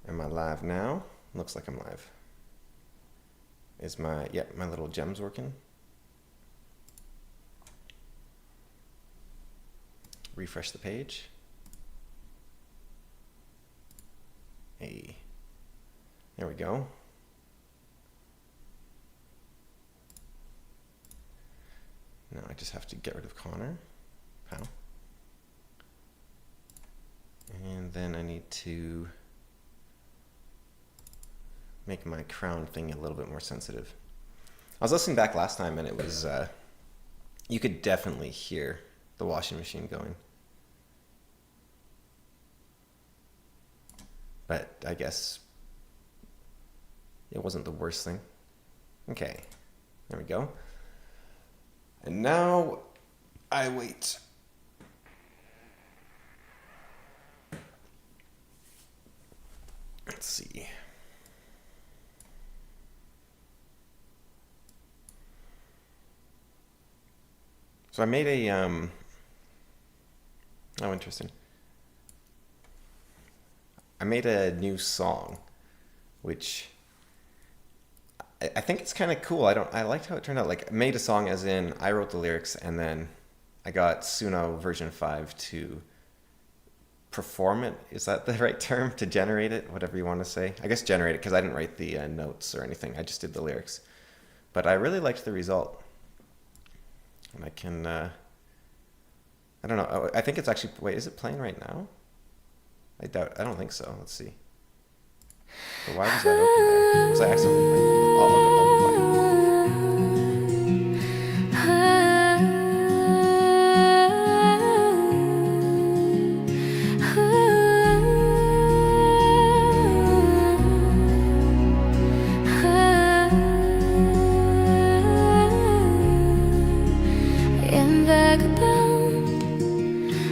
Am I live now? Looks like I'm live. Is my little gems working? Refresh the page. Hey, there we go. Now I just have to get rid of Connor. How? And then I need to make my crown thing a little bit more sensitive. I was listening back last time and it was, you could definitely hear the washing machine going. But I guess it wasn't the worst thing. Okay, there we go. And now I wait. Let's see. So I made a, oh, interesting. I made a new song, which I think it's kind of cool. I liked how it turned out. Like, I made a song as in I wrote the lyrics and then I got Suno version 5 to perform it. Is that the right term? To generate it? Whatever you want to say. I guess generate it because I didn't write the notes or anything. I just did the lyrics. But I really liked the result. And I can, I don't know. Oh, I think it's actually, wait, is it playing right now? I don't think so. Let's see. But why was that open there? Was I accidentally playing?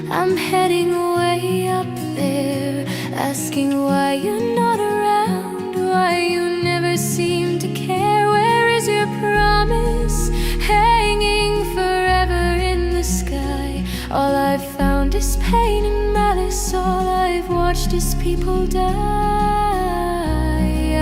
I'm heading way up there, asking why you're not around, why you never seem to care. Where is your promise, hanging forever in the sky? All I've found is pain and malice, all I've watched is people die.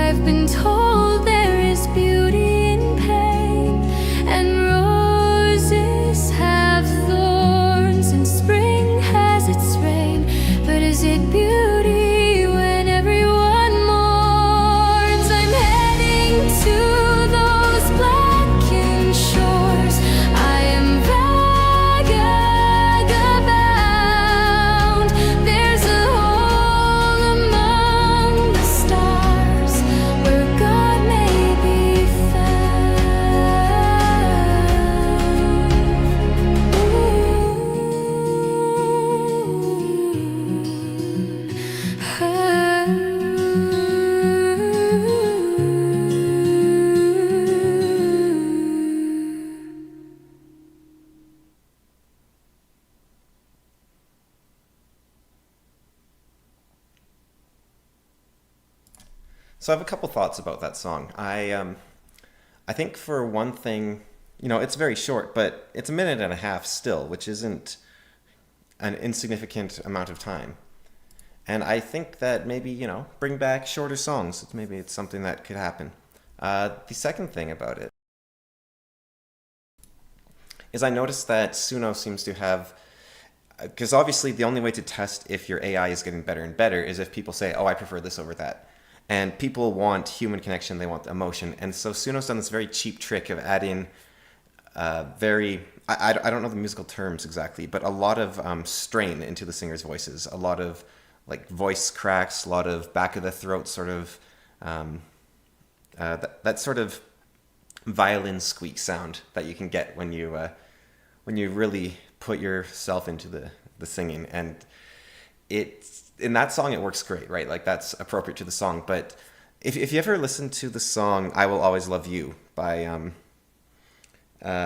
I've been told there is beauty in pain, and roses have thorns, and spring has its rain. But is it beauty when everyone mourns? I'm heading to those blackened shores. I am vagabond. There's a hole among the stars where God may be So I have a couple thoughts about that song. I think for one thing, it's very short, but it's a minute and a half still, which isn't an insignificant amount of time. And I think that maybe, bring back shorter songs. Maybe it's something that could happen. The second thing about it is I noticed that Suno seems to have, because obviously the only way to test if your AI is getting better and better is if people say, oh, I prefer this over that. And people want human connection, they want emotion. And so Suno's done this very cheap trick of adding I don't know the musical terms exactly, but a lot of strain into the singers' voices, a lot of like voice cracks, a lot of back of the throat sort of, that sort of violin squeak sound that you can get when you really put yourself into the singing. And in that song, it works great, right? Like that's appropriate to the song. But if you ever listen to the song "I Will Always Love You" by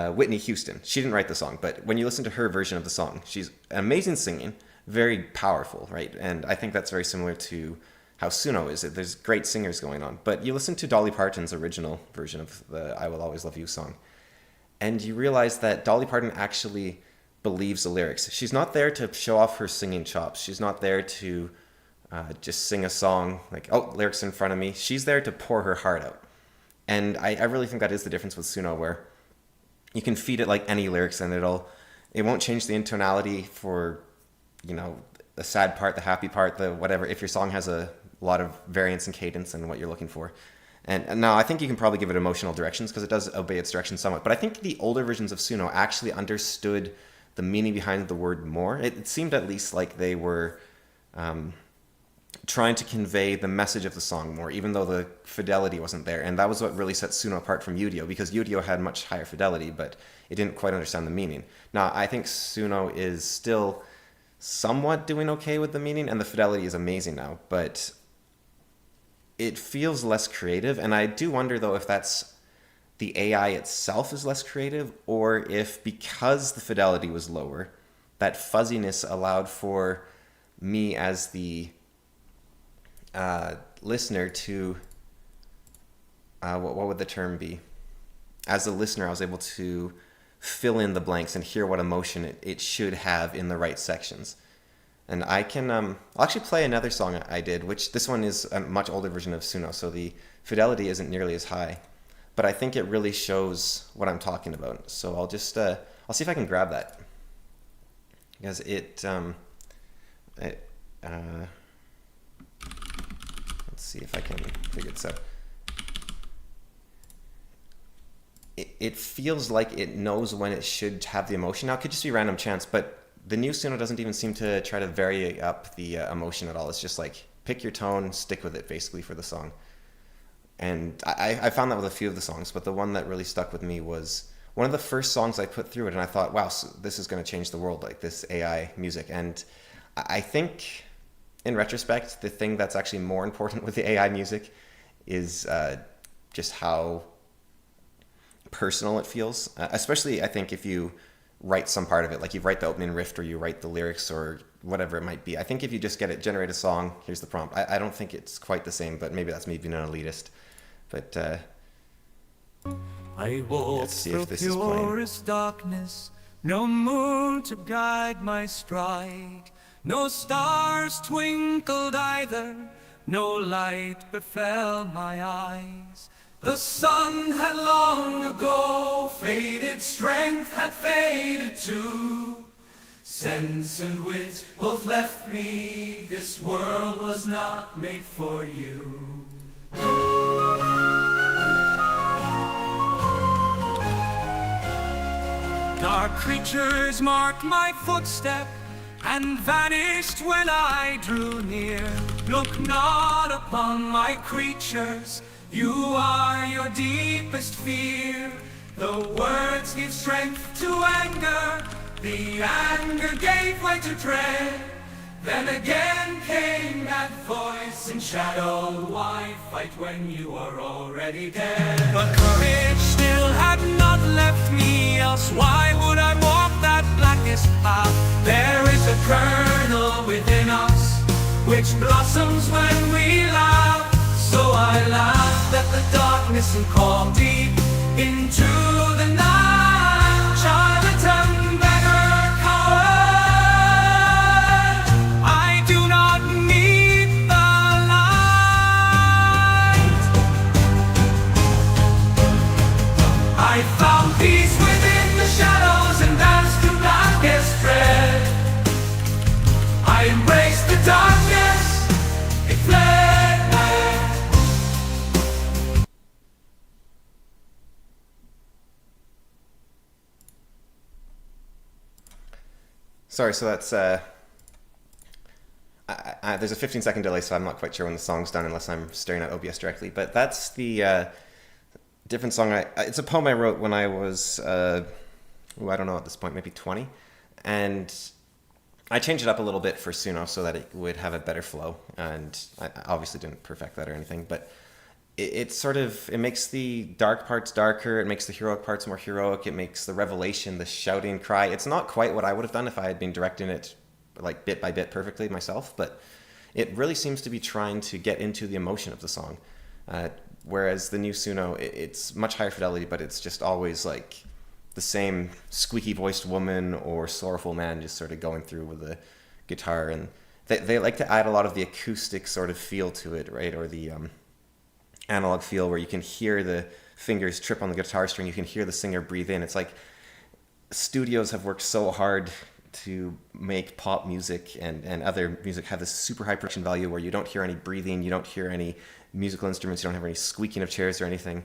Whitney Houston, she didn't write the song, but when you listen to her version of the song, she's amazing singing, very powerful, right? And I think that's very similar to how Suno is. There's great singers going on. But you listen to Dolly Parton's original version of the "I Will Always Love You" song, and you realize that Dolly Parton actually believes the lyrics. She's not there to show off her singing chops. She's not there to just sing a song, like, oh, lyrics in front of me. She's there to pour her heart out. And I really think that is the difference with Suno, where you can feed it like any lyrics and it won't change the intonality for, the sad part, the happy part, the whatever, if your song has a lot of variance and cadence and what you're looking for. And now I think you can probably give it emotional directions because it does obey its directions somewhat. But I think the older versions of Suno actually understood the meaning behind the word more. It seemed at least like they were trying to convey the message of the song more, even though the fidelity wasn't there. And that was what really set Suno apart from Udio, because Udio had much higher fidelity, but it didn't quite understand the meaning. Now, I think Suno is still somewhat doing okay with the meaning, and the fidelity is amazing now, but it feels less creative. And I do wonder, though, if that's the AI itself is less creative, or if because the fidelity was lower, that fuzziness allowed for me as the listener to, what would the term be? As a listener, I was able to fill in the blanks and hear what emotion it should have in the right sections. And I can, I'll actually play another song I did, which this one is a much older version of Suno, so the fidelity isn't nearly as high. But I think it really shows what I'm talking about. So I'll just, I'll see if I can grab that. Because let's see if I can figure this out. It feels like it knows when it should have the emotion. Now, it could just be random chance, but the new Suno doesn't even seem to try to vary up the emotion at all. It's just like, pick your tone, stick with it, basically, for the song. And I found that with a few of the songs, but the one that really stuck with me was one of the first songs I put through it, and I thought, wow, so this is going to change the world, like this AI music. And I think, in retrospect, the thing that's actually more important with the AI music is just how personal it feels. Especially, I think, if you write some part of it, like you write the opening riff or you write the lyrics or whatever it might be. I think if you just get it, generate a song, here's the prompt. I don't think it's quite the same, but maybe that's me being an elitist. But I walk let's see through if this is playing. purest darkness, no moon to guide my stride, no stars twinkled either, no light befell my eyes. The sun had long ago faded, strength had faded too. Sense and wit both left me, this world was not made for you. Dark creatures marked my footstep and vanished when I drew near. Look not upon my creatures, you are your deepest fear. The words give strength to anger, the anger gave way to dread. Then again came that voice in shadow, why fight when you are already dead? But courage still had not left me, else why would I walk that blackest path? There is a kernel within us, which blossoms when we laugh. So I laughed at the darkness and called deep into the night. Charlatan, beggar, coward, I do not need the light. I found peace within the shadows and danced through blackest dread. I embraced the darkness, it fled. Sorry, so that's there's a 15-second delay, so I'm not quite sure when the song's done unless I'm staring at OBS directly. But that's the different song. It's a poem I wrote when I was, I don't know at this point, maybe 20. And I changed it up a little bit for Suno so that it would have a better flow. And I obviously didn't perfect that or anything, but it makes the dark parts darker, it makes the heroic parts more heroic, it makes the revelation, the shouting cry. It's not quite what I would have done if I had been directing it like bit by bit perfectly myself, but it really seems to be trying to get into the emotion of the song. Whereas the new Suno, it's much higher fidelity, but it's just always like the same squeaky voiced woman or sorrowful man just sort of going through with the guitar. And they like to add a lot of the acoustic sort of feel to it, right? Or the analog feel where you can hear the fingers trip on the guitar string, you can hear the singer breathe in. It's like studios have worked so hard to make pop music and other music have this super high production value where you don't hear any breathing, you don't hear any musical instruments, you don't have any squeaking of chairs or anything.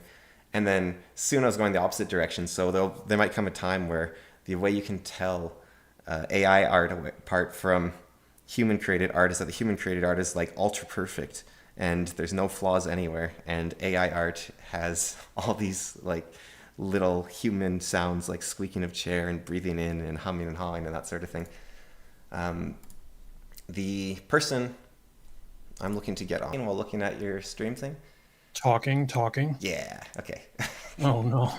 And then soon I was going the opposite direction. So there might come a time where the way you can tell AI art apart from human created art is that the human created art is like ultra perfect and there's no flaws anywhere. And AI art has all these like little human sounds like squeaking of chair and breathing in and humming and hawing and that sort of thing. The person I'm looking to get on while looking at your stream thing. Talking. Yeah. Okay. Oh no.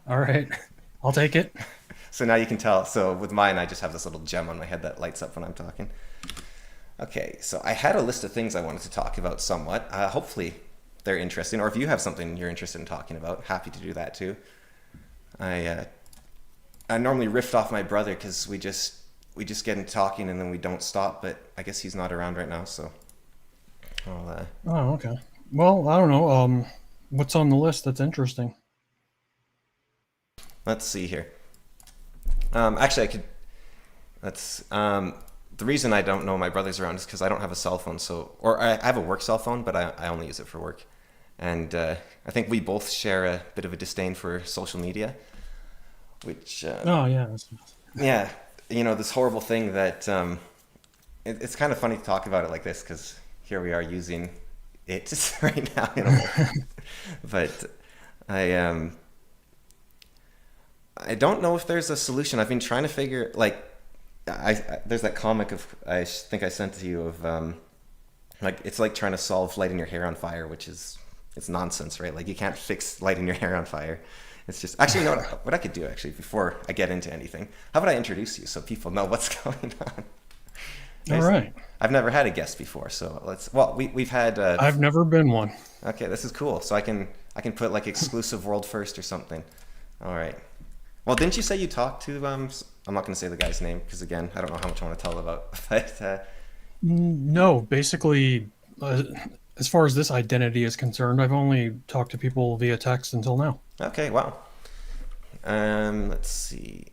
All right. I'll take it. So now you can tell. So with mine, I just have this little gem on my head that lights up when I'm talking. Okay. So I had a list of things I wanted to talk about somewhat. Hopefully they're interesting. Or if you have something you're interested in talking about, happy to do that too. I normally riff off my brother because we just get into talking and then we don't stop. But I guess he's not around right now. So I'll, Oh, okay. Well, I don't know. What's on the list that's interesting? let's see here. Actually, I could. That's the reason I don't know my brother's around is because I don't have a cell phone. So, or I have a work cell phone, but I only use it for work. And I think we both share a bit of a disdain for social media, which Oh, yeah. yeah, this horrible thing that it's kind of funny to talk about it like this because here we are using it right now, but I don't know if there's a solution. I've been trying to figure there's that comic of I think I sent to you of like it's like trying to solve lighting your hair on fire, which is it's nonsense, right? Like you can't fix lighting your hair on fire. It's just actually what I could do actually before I get into anything. How about I introduce you so people know what's going on? All right. I've never had a guest before, so we've had I've never been one. okay, this is cool. So I can put like exclusive world first or something. All right. Well, didn't you say you talked to I'm not going to say the guy's name because again, I don't know how much I want to tell about, but No, basically, as far as this identity is concerned, I've only talked to people via text until now. okay, wow. Let's see.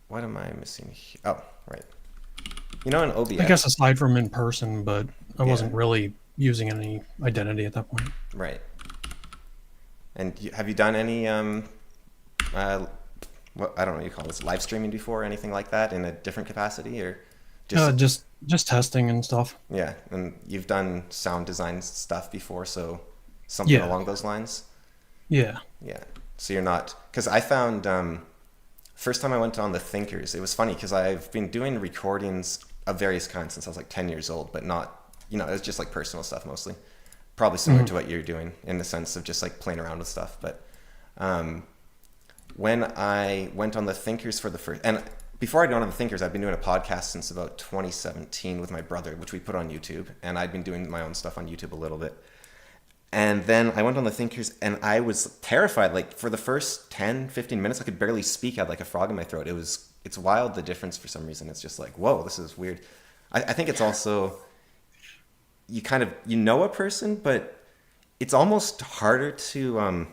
What am I missing here? Oh, right. In OBS. I guess aside from in person, but I Yeah. wasn't really using any identity at that point. Right. And have you done any what I don't know what you call this, live streaming before or anything like that in a different capacity or Just testing and stuff. yeah, and you've done sound design stuff before, so something Yeah. along those lines? Yeah. Yeah. So you're not, because I found first time I went on the Thinkers, it was funny because I've been doing recordings of various kinds since I was like 10 years old, but not, it was just like personal stuff mostly. Probably similar to what you're doing in the sense of just like playing around with stuff. But when I went on the Thinkers for the first, and before I got on the Thinkers, I've been doing a podcast since about 2017 with my brother, which we put on YouTube, and I'd been doing my own stuff on YouTube a little bit. And then I went on the Thinkers and I was terrified. Like for the first 10, 15 minutes, I could barely speak. I had like a frog in my throat. It's wild, the difference for some reason. It's just like, whoa, this is weird. I think it's also, you kind of, a person, but it's almost harder to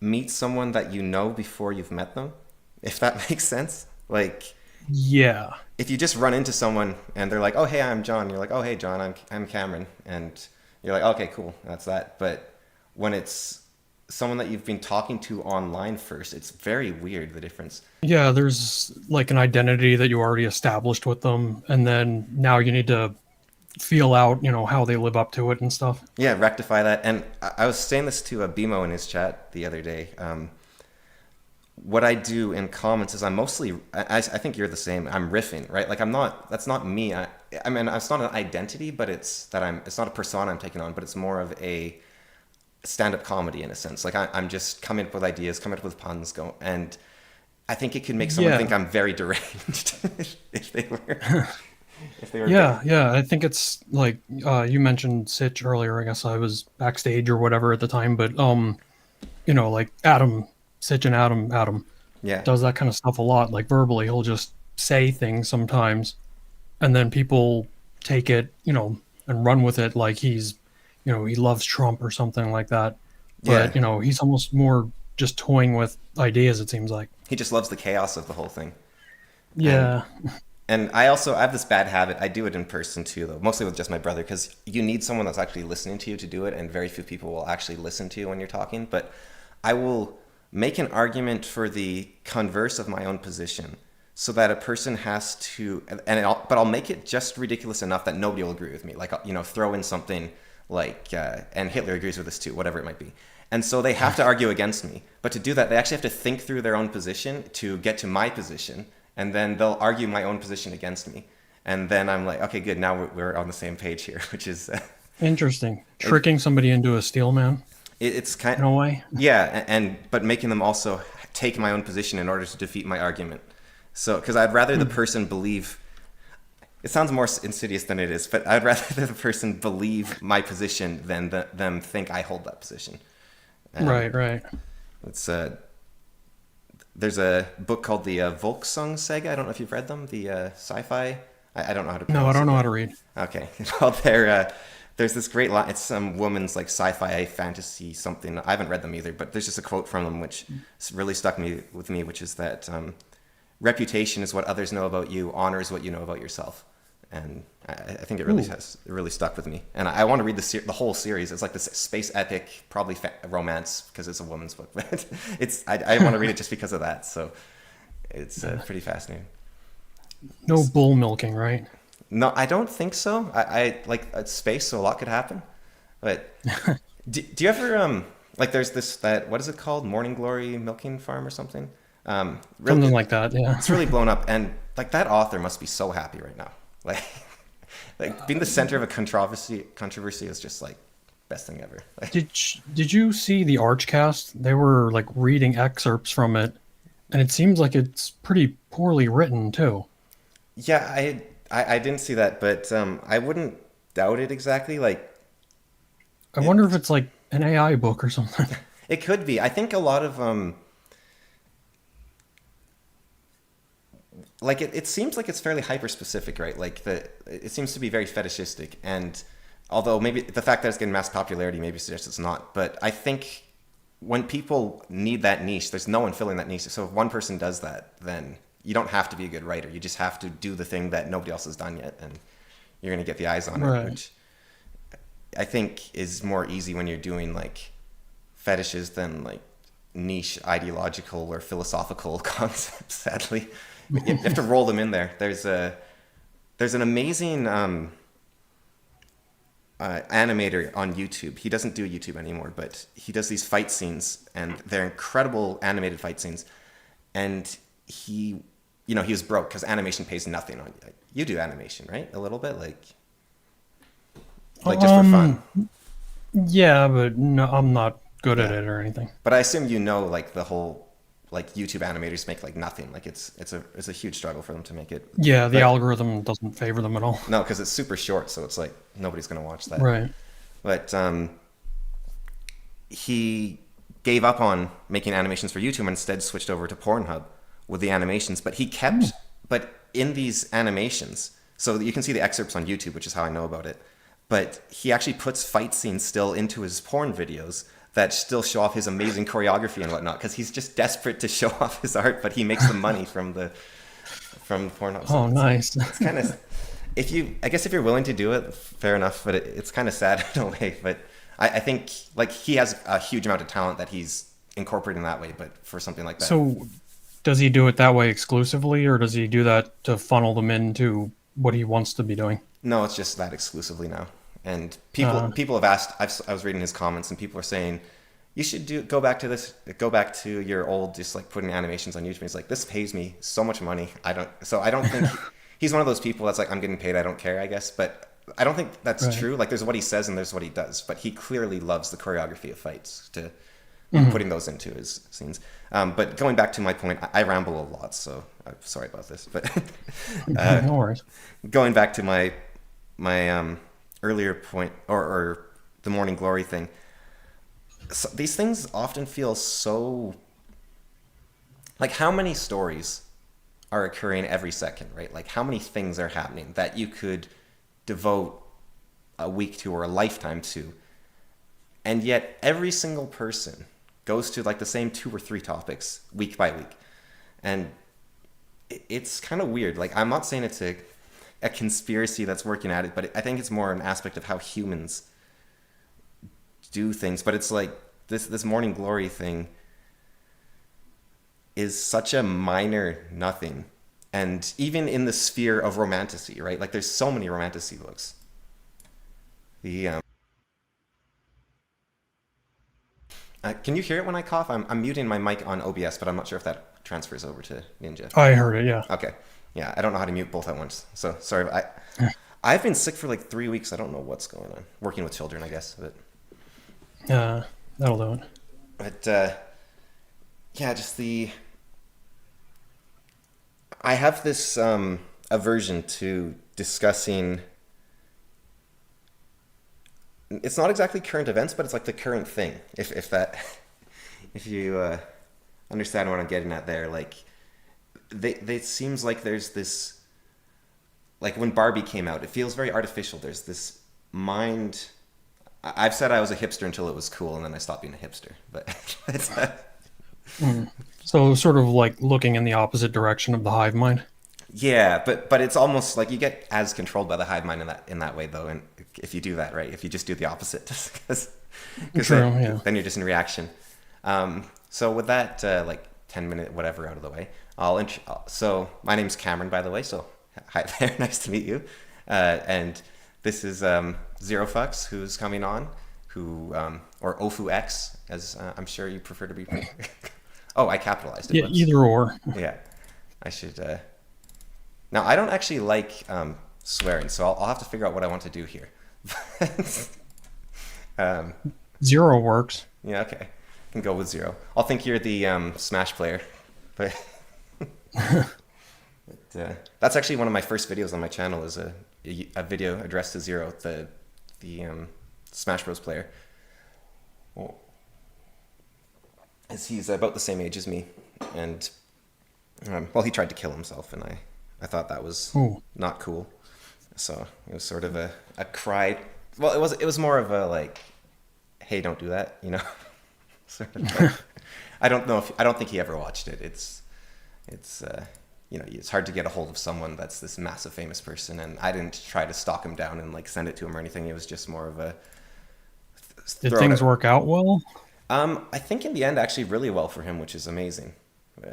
meet someone that you know before you've met them, if that makes sense. Like, Yeah. if you just run into someone and they're like, oh, hey, I'm John. You're like, oh, hey, John, I'm Cameron. And you're like, okay, cool, that's that. But when it's someone that you've been talking to online first, it's very weird, the difference. Yeah, there's like an identity that you already established with them, and then now you need to feel out, how they live up to it and stuff. Yeah, rectify that. And I was saying this to a BMO in his chat the other day. What I do in comments is I'm mostly, I think you're the same. I'm riffing, right? Like that's not me. I mean, it's not an identity, but it's not a persona I'm taking on, but it's more of a stand-up comedy in a sense. Like I'm just coming up with ideas, coming up with puns, and I think it could make someone think I'm very deranged if they were. Yeah. I think it's like you mentioned Sitch earlier. I guess I was backstage or whatever at the time, but like Adam, Sitch and Adam Yeah. does that kind of stuff a lot. Like verbally, he'll just say things sometimes, and then people take it, and run with it like he loves Trump or something like that. Yeah, But he's almost more just toying with ideas. It seems like. he just loves the chaos of the whole thing. And Yeah. I have this bad habit. I do it in person too, though, mostly with just my brother, because you need someone that's actually listening to you to do it, and very few people will actually listen to you when you're talking. But I will make an argument for the converse of my own position, so that a person has to, but I'll make it just ridiculous enough that nobody will agree with me. Like, throw in something like, and Hitler agrees with this too, whatever it might be. And so they have to argue against me. But to do that, they actually have to think through their own position to get to my position, and then they'll argue my own position against me. And then I'm like, okay, good, now we're on the same page here, which is Interesting. Tricking somebody into a steel man it's kind in a way. yeah, and but making them also take my own position in order to defeat my argument. So, because I'd rather the person believe, it sounds more insidious than it is, but I'd rather the person believe my position than them think I hold that position. And Right, right. It's there's a book called the Volksong Saga. I don't know if you've read them. The sci-fi. I don't know how to No, I pronounce don't it. know how to read. Okay. Well, there's this great line. It's some woman's like sci-fi fantasy something. I haven't read them either, but there's just a quote from them which really stuck with me, which is that reputation is what others know about you. Honor is what you know about yourself. And I think it really stuck with me. And I want to read the whole series. It's like this space epic, probably romance because it's a woman's book, but I want to read it just because of that. So it's pretty fascinating. No bull milking, right? No, I don't think so. I like space, so a lot could happen. But do you ever like there's that what is it called, Morning Glory Milking Farm or something? Really, Something like that, yeah. it's really blown up, and like that author must be so happy right now. Like, being the center of a controversy is just like best thing ever. Like, Did you see the Archcast? They were like reading excerpts from it, and it seems like it's pretty poorly written too. yeah, I didn't see that, but I wouldn't doubt it exactly. Like, I wonder if it's like an AI book or something. it could be. I think a lot of like it seems like it's fairly hyper specific, right? Like it seems to be very fetishistic, and although maybe the fact that it's getting mass popularity maybe suggests it's not, but I think when people need that niche, there's no one filling that niche. So if one person does that, then you don't have to be a good writer. You just have to do the thing that nobody else has done yet, and you're going to get the eyes on it, Right. which I think is more easy when you're doing like fetishes than like niche ideological or philosophical concepts. Sadly, you have to roll them in there. There's an amazing animator on YouTube. He doesn't do YouTube anymore, but he does these fight scenes, and they're incredible animated fight scenes. And he was broke because animation pays nothing on you. You do animation, right? A little bit, like just for fun. Yeah, but no, I'm not good at it or anything. But I assume like the whole like YouTube animators make like nothing. Like it's a huge struggle for them to make it. Yeah, the But- algorithm doesn't favor them at all. No, because it's super short, so it's like nobody's gonna watch that. Right. But he gave up on making animations for YouTube and instead switched over to Pornhub with the animations. But he kept, but in these animations, so you can see the excerpts on YouTube, which is how I know about it. But he actually puts fight scenes still into his porn videos that still show off his amazing choreography and whatnot, because he's just desperate to show off his art, but he makes the money from Pornhub. Oh, nice. It's kind of, I guess if you're willing to do it, fair enough, but it's kind of sad in a way. But I think like he has a huge amount of talent that he's incorporating that way, but for something like that. So, does he do it that way exclusively, or does he do that to funnel them into what he wants to be doing? No, it's just that exclusively now. And people have asked. I was reading his comments, and people are saying, "You should go back to your old, just like putting animations on YouTube." He's like, "This pays me so much money. I don't think he's one of those people that's like, I'm getting paid, I don't care, I guess." But I don't think that's Right. true. Like, there's what he says and there's what he does. But he clearly loves the choreography of fights to putting those into his scenes. But going back to my point, I ramble a lot, so I'm sorry about this. But No worries. going back to my earlier point, or the Morning Glory thing, so these things often feel so like, how many stories are occurring every second, right? Like how many things are happening that you could devote a week to or a lifetime to. And yet every single person goes to like the same two or three topics week by week. And it's kind of weird. Like I'm not saying it's a conspiracy that's working at it, but I think it's more an aspect of how humans do things. But it's like this morning glory thing is such a minor nothing. And even in the sphere of romantasy, right? Like there's so many romantasy books. The Can you hear it when I cough? I'm muting my mic on OBS, but I'm not sure if that transfers over to Ninja. I heard it. Yeah. Okay. Yeah, I don't know how to mute both at once. So sorry. I've been sick for like 3 weeks. I don't know what's going on. Working with children, I guess. That'll do it. But yeah, just the I have this aversion to discussing. It's not exactly current events, but it's like the current thing. If that, if you understand what I'm getting at there, like they it seems like there's this, like when Barbie came out, it feels very artificial. There's this mind. I've said I was a hipster until it was cool, and then I stopped being a hipster. But it's So sort of like looking in the opposite direction of the hive mind. yeah, but it's almost like you get as controlled by the hive mind in that way though, and if you do that right, if you just do the opposite, because True. then, Yeah. then you're just in reaction. So with that like 10-minute whatever out of the way, so my name's Cameron, by the way. So hi there, nice to meet you. And this is Zero Fucks, who's coming on, who or Ofu X, as I'm sure you prefer to be. Oh, I capitalized it. Yeah. Whoops. Either or. Yeah, I should. Now, I don't actually like swearing, so I'll have to figure out what I want to do here. um, Zero works. yeah, okay. I can go with Zero. I'll think you're the Smash player. But, that's actually one of my first videos on my channel is a video addressed to Zero, the Smash Bros player. Well, as he's about the same age as me, and well, he tried to kill himself, and I thought that was Ooh. not cool. So it was sort of a cry. Well, it was more of a like, hey, don't do that, you know. Sort of. I don't think he ever watched it. It's you know, it's hard to get a hold of someone that's this massive famous person, and I didn't try to stalk him down and like send it to him or anything. It was just more of a Did throw it things out. work out well? I think in the end, actually, really well for him, which is amazing.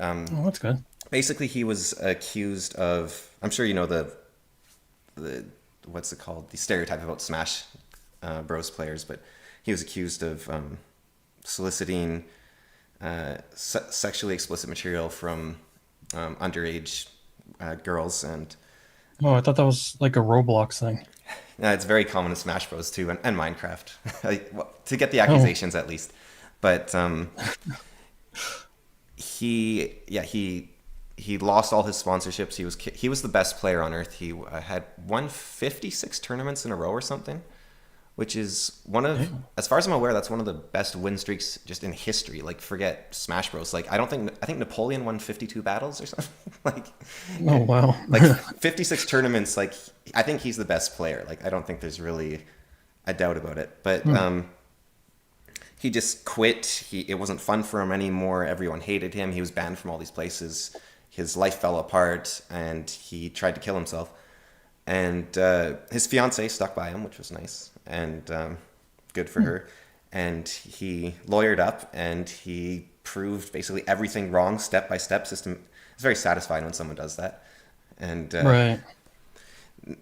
Oh, that's good. Basically, he was accused of. I'm sure you know the what's it called? The stereotype about Smash Bros players, but he was accused of soliciting sexually explicit material from underage girls, and Oh, I thought that was like a Roblox thing. it's very common in Smash Bros too, and Minecraft, like, well, to get the Oh. accusations at least. But he lost all his sponsorships. He was the best player on Earth. He had won 56 tournaments in a row or something, which is as far as I'm aware, that's one of the best win streaks just in history. Like forget Smash Bros. Like I think Napoleon won 52 battles or something. Like Oh, wow. like 56 tournaments. Like I think he's the best player. Like I don't think there's really a doubt about it. But he just quit. It wasn't fun for him anymore. Everyone hated him. He was banned from all these places. His life fell apart, and he tried to kill himself. And his fiance stuck by him, which was nice and good for her. And he lawyered up, and he proved basically everything wrong, step by step system. It's very satisfying when someone does that. And Right.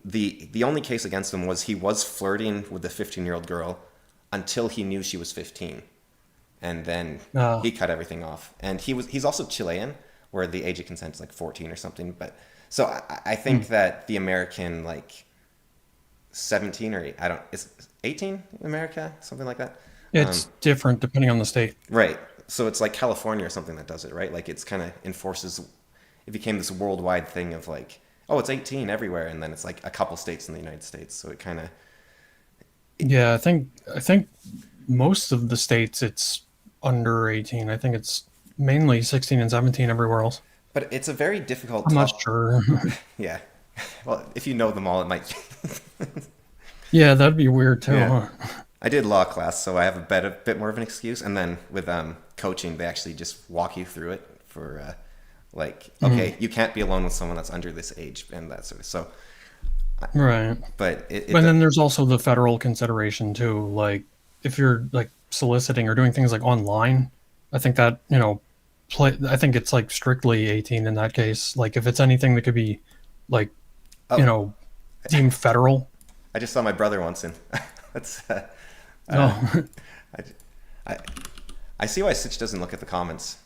the only case against him was he was flirting with the 15-year-old girl until he knew she was 15, and then Ah. he cut everything off. And he's also Chilean, where the age of consent is like 14 or something. But so I think that the American like 17 or is 18 in America, something like that. It's different depending on the state. Right. So it's like California or something that does it, right? Like it's kind of enforces. It became this worldwide thing of like, oh, it's 18 everywhere, and then it's like a couple states in the United States. So it kind of Yeah, I think most of the states it's under 18. I think it's mainly 16 and 17 everywhere else. But it's a very difficult I'm not top. sure. Yeah. Well, if you know them all, it might. Yeah, that'd be weird too, Yeah. huh? I did law class, so I have a bit more of an excuse. And then with coaching, they actually just walk you through it for like, Mhm. okay, you can't be alone with someone that's under this age and that sort of. So, Right. but And then there's also the federal consideration too. Like if you're like soliciting or doing things like online, I think that, I think it's like strictly 18 in that case. Like if it's anything that could be like, you oh, know, deemed federal. I just saw my brother once, and that's uh, No. I, I I see why Sitch doesn't look at the comments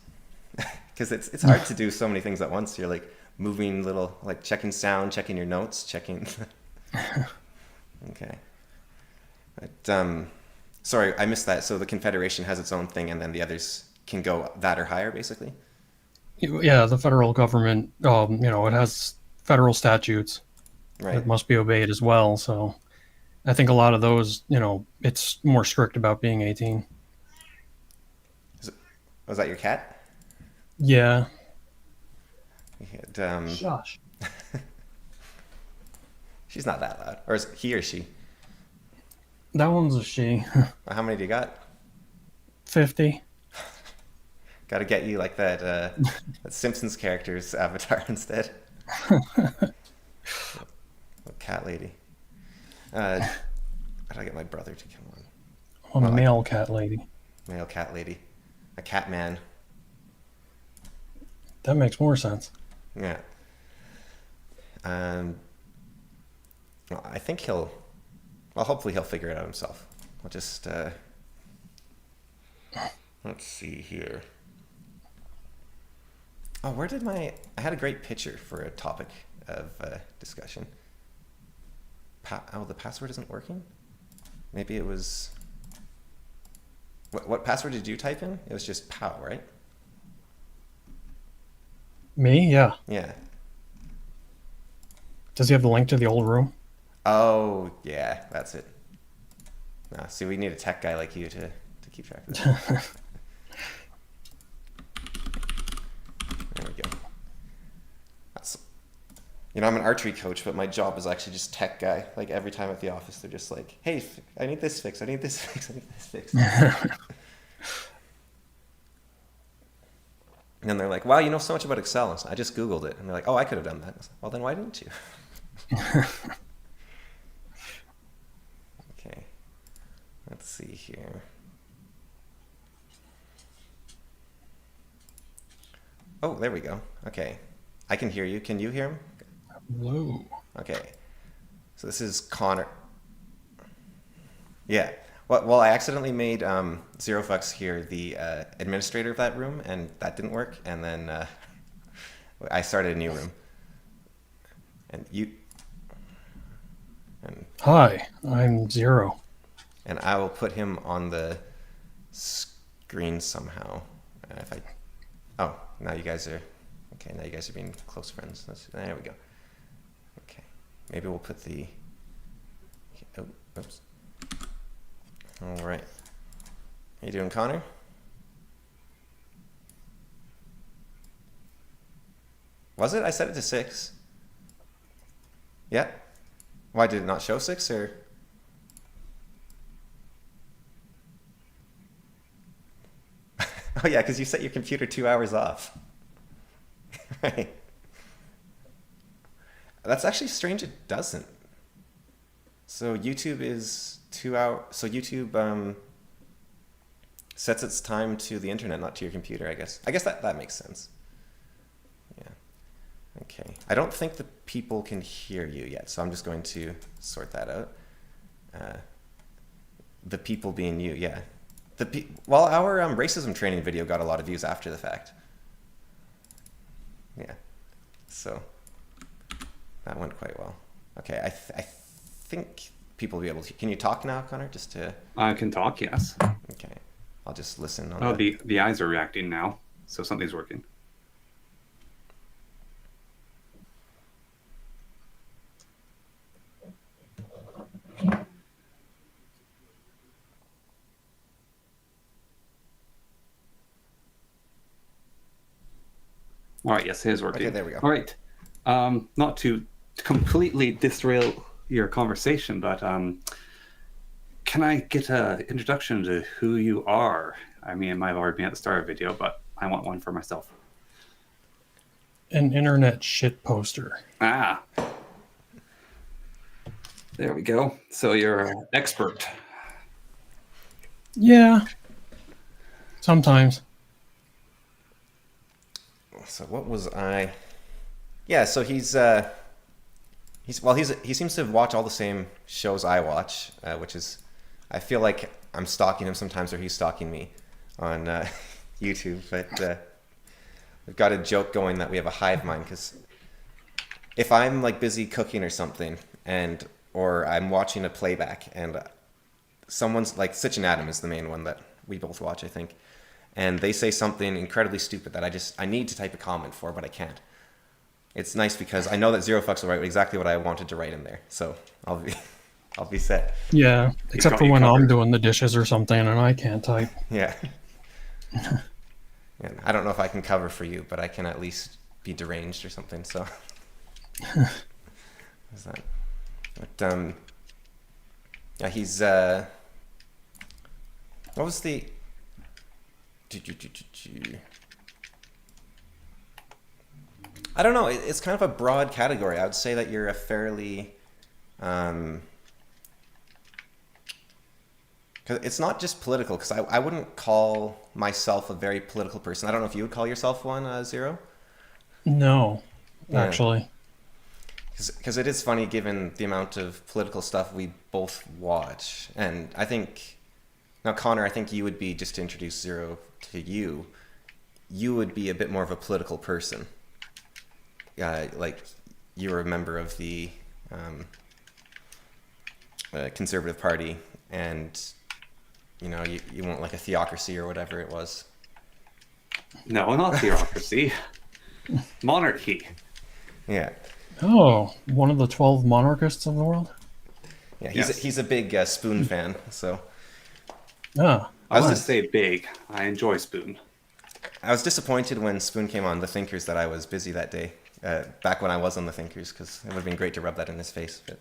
because it's hard to do so many things at once. You're like moving little, like checking sound, checking your notes, checking. Okay, but sorry, I missed that. So the Confederation has its own thing, and then the others can go that or higher, basically. Yeah, the federal government, it has federal statutes Right? that must be obeyed as well. So I think a lot of those, it's more strict about being 18. Is it, was that your cat? Yeah. You had, Shush. she's not that loud, or is it he or she? That one's a she. How many do you got? 50. Got to get you like that Simpsons character's avatar instead. Oh, cat lady. How do I get my brother to come on? A Well, male cat lady. male cat lady, a cat man. That makes more sense. Yeah. Um. Well, I think he'll. Well, hopefully he'll figure it out himself. I'll just. Let's see here. Oh, where did my? I had a great picture for a topic of discussion. Oh, the password isn't working. Maybe it was. What password did you type in? It was just POW, right? Me? Yeah. Yeah. Does he have the link to the old room? Oh, yeah, that's it. No, see, we need a tech guy like you to keep track of this. There we go. That's, I'm an archery coach, but my job is actually just tech guy. Like every time at the office, they're just like, "Hey, I need this fixed. I need this fixed. I need this fixed." And then they're like, "Wow, you know so much about Excel." And so I just Googled it, and they're like, "Oh, I could have done that." I was like, well, then why didn't you? Okay, let's see here. Oh, there we go. Okay, I can hear you. Can you hear him? Hello. Okay, so this is Connor. Yeah. Well, I accidentally made Zero Fucks here the administrator of that room, and that didn't work. And then I started a new room, and Hi, I'm Zero. and I will put him on the screen somehow. If I, oh, now you guys are okay. Now you guys are being close friends. There we go. Okay, maybe we'll put the. Oh, oops. All right. How you doing, Connor? Was it? I set it to 6. Yeah. Why did it not show 6 or? Oh yeah, because you set your computer 2 hours off. Right. That's actually strange. It doesn't. So YouTube is 2 hours. So YouTube sets its time to the internet, not to your computer. I guess. I guess that makes sense. Yeah. Okay. I don't think the people can hear you yet, so I'm just going to sort that out. The people being you, yeah. Well, our racism training video got a lot of views after the fact. Yeah. So that went quite well. Okay. I think people will be able to. Can you talk now, Connor? Just to. I can talk, yes. Okay. I'll just listen. On Oh, the eyes are reacting now, so something's working. All right, yes, it is working. Okay, there we go. All right. Not to completely derail your conversation, but can I get an introduction to who you are? I mean, it might have already been at the start of the video, but I want one for myself. An internet shit poster. Ah, there we go. So you're an expert. Yeah. Sometimes. So what was I? Yeah, so he seems to watch all the same shows I watch, which is, I feel like I'm stalking him sometimes, or he's stalking me on YouTube. But we've got a joke going that we have a hive mind, because if I'm like busy cooking or something, or I'm watching a playback, and someone's like Sitch and Adam is the main one that we both watch, I think, and they say something incredibly stupid that I need to type a comment for, but I can't. It's nice because I know that Zero Fucks will write exactly what I wanted to write in there, so I'll be set. Yeah, except got for you when I'm covered. doing the dishes or something and I can't type. Yeah. And I don't know if I can cover for you, but I can at least be deranged or something. So, what's that? But yeah, he's what was the? I don't know. It's kind of a broad category. I would say that you're a fairly, because it's not just political. Because I wouldn't call myself a very political person. I don't know if you would call yourself one, Zero. No, Yeah. actually. Because it is funny given the amount of political stuff we both watch. And I think, now Connor, I think you would be, just to introduce Zero to you, you would be a bit more of a political person. Like you were a member of the Conservative Party, and you know, you want like a theocracy or whatever it was. No, not theocracy. Monarchy. Yeah. Oh, one of the 12 monarchists of the world? Yeah, Yes. he's a big Spoon fan, so Ah, I was nice. just say big. I enjoy Spoon. I was disappointed when Spoon came on The Thinkers that I was busy that day, back when I was on The Thinkers, because it would have been great to rub that in his face. But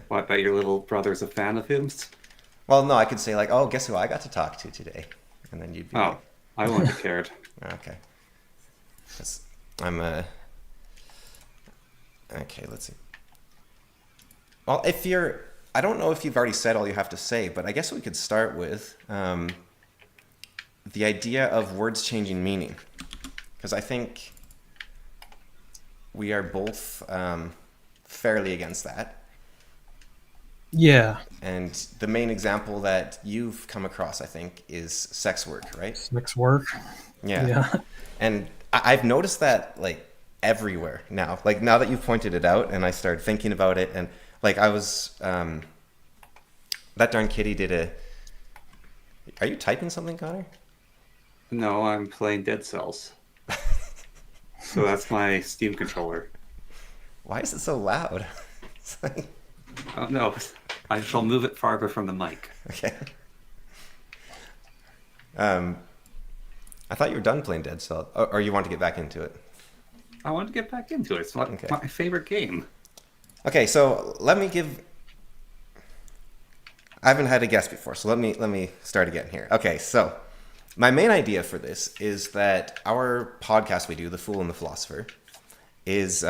Well, I bet your little brother's a fan of his. well, no, I could say like, oh, guess who I got to talk to today, and then you'd be Oh, I wouldn't have cared. like, okay. 'Cause I'm a. Okay, let's see. Well, if you're, I don't know if you've already said all you have to say, but I guess we could start with the idea of words changing meaning, because I think we are both fairly against that. yeah. And the main example that you've come across, I think, is sex work, right? Sex work. Yeah. Yeah. And I've noticed that like everywhere now. Like now that you've pointed it out, and I started thinking about it, and like I was, that darn kitty did a. Are you typing something, Connor? No, I'm playing Dead Cells. So that's my Steam controller. Why is it so loud? It's like, Oh, no, I shall move it farther from the mic. okay. I thought you were done playing Dead Cell, or you want to get back into it. I want to get back into it. It's my, Okay. my favorite game. Okay, so let me give. I haven't had a guest before, so let me start again here. Okay, so my main idea for this is that our podcast we do, The Fool and the Philosopher, is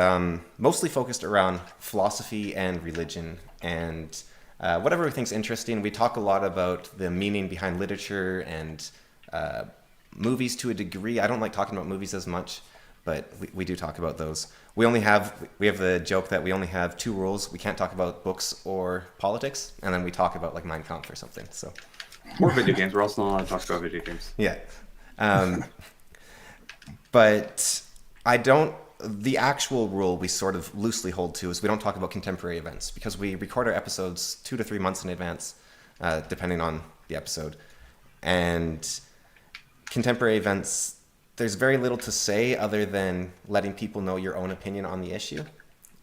mostly focused around philosophy and religion and whatever we think's interesting. We talk a lot about the meaning behind literature and movies to a degree. I don't like talking about movies as much, but we do talk about those. We have the joke that we only have two rules. We can't talk about books or politics, and then we talk about like Mein Kampf or something. So Or video games. We're also not allowed to talk about video games. yeah. But I don't. The actual rule we sort of loosely hold to is we don't talk about contemporary events, because we record our episodes 2 to 3 months in advance, depending on the episode. And contemporary events, there's very little to say other than letting people know your own opinion on the issue.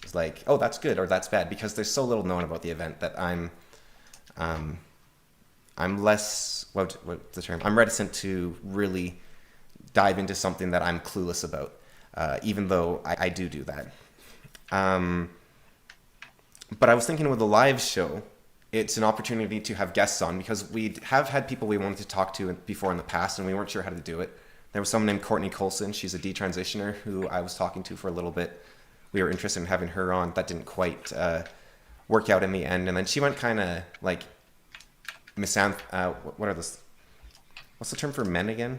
It's like, oh, that's good or that's bad, because there's so little known about the event that I'm less what's the term? I'm reticent to really dive into something that I'm clueless about, even though I do that. But I was thinking with a live show, it's an opportunity to have guests on because we have had people we wanted to talk to before in the past, and we weren't sure how to do it. There was someone named Courtney Colson. She's a detransitioner who I was talking to for a little bit. We were interested in having her on. That didn't quite work out in the end. And then she went kind of like what are those? What's the term for men again?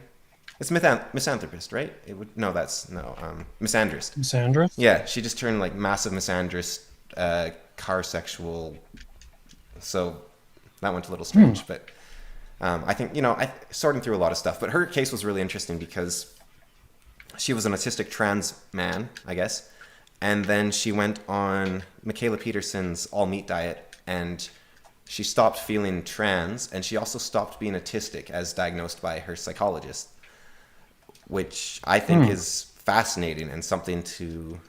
It's misanthropist, right? Misandrist. Sandra? Yeah, she just turned like massive misandrist, car sexual. So that went a little strange, but I think, I sorting through a lot of stuff, but her case was really interesting because she was an autistic trans man, I guess. And then she went on Michaela Peterson's all meat diet, and she stopped feeling trans, and she also stopped being autistic as diagnosed by her psychologist, which I think is fascinating and something to...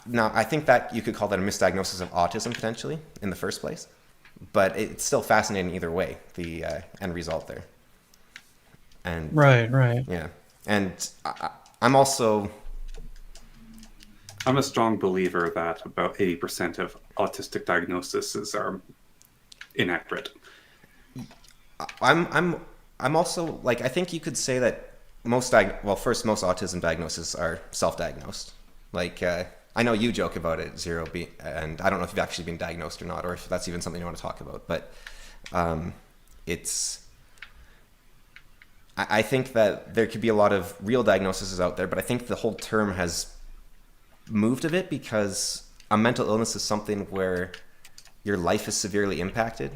now, I think that you could call that a misdiagnosis of autism potentially in the first place, but it's still fascinating either way, the end result there. And Right. yeah, and I'm also... I'm a strong believer that about 80% of autistic diagnoses are inaccurate. I'm also like, I think you could say that most autism diagnoses are self-diagnosed. Like I know you joke about it, Zero, and I don't know if you've actually been diagnosed or not, or if that's even something you want to talk about. But I think that there could be a lot of real diagnoses out there, but I think the whole term has moved a bit because a mental illness is something where your life is severely impacted.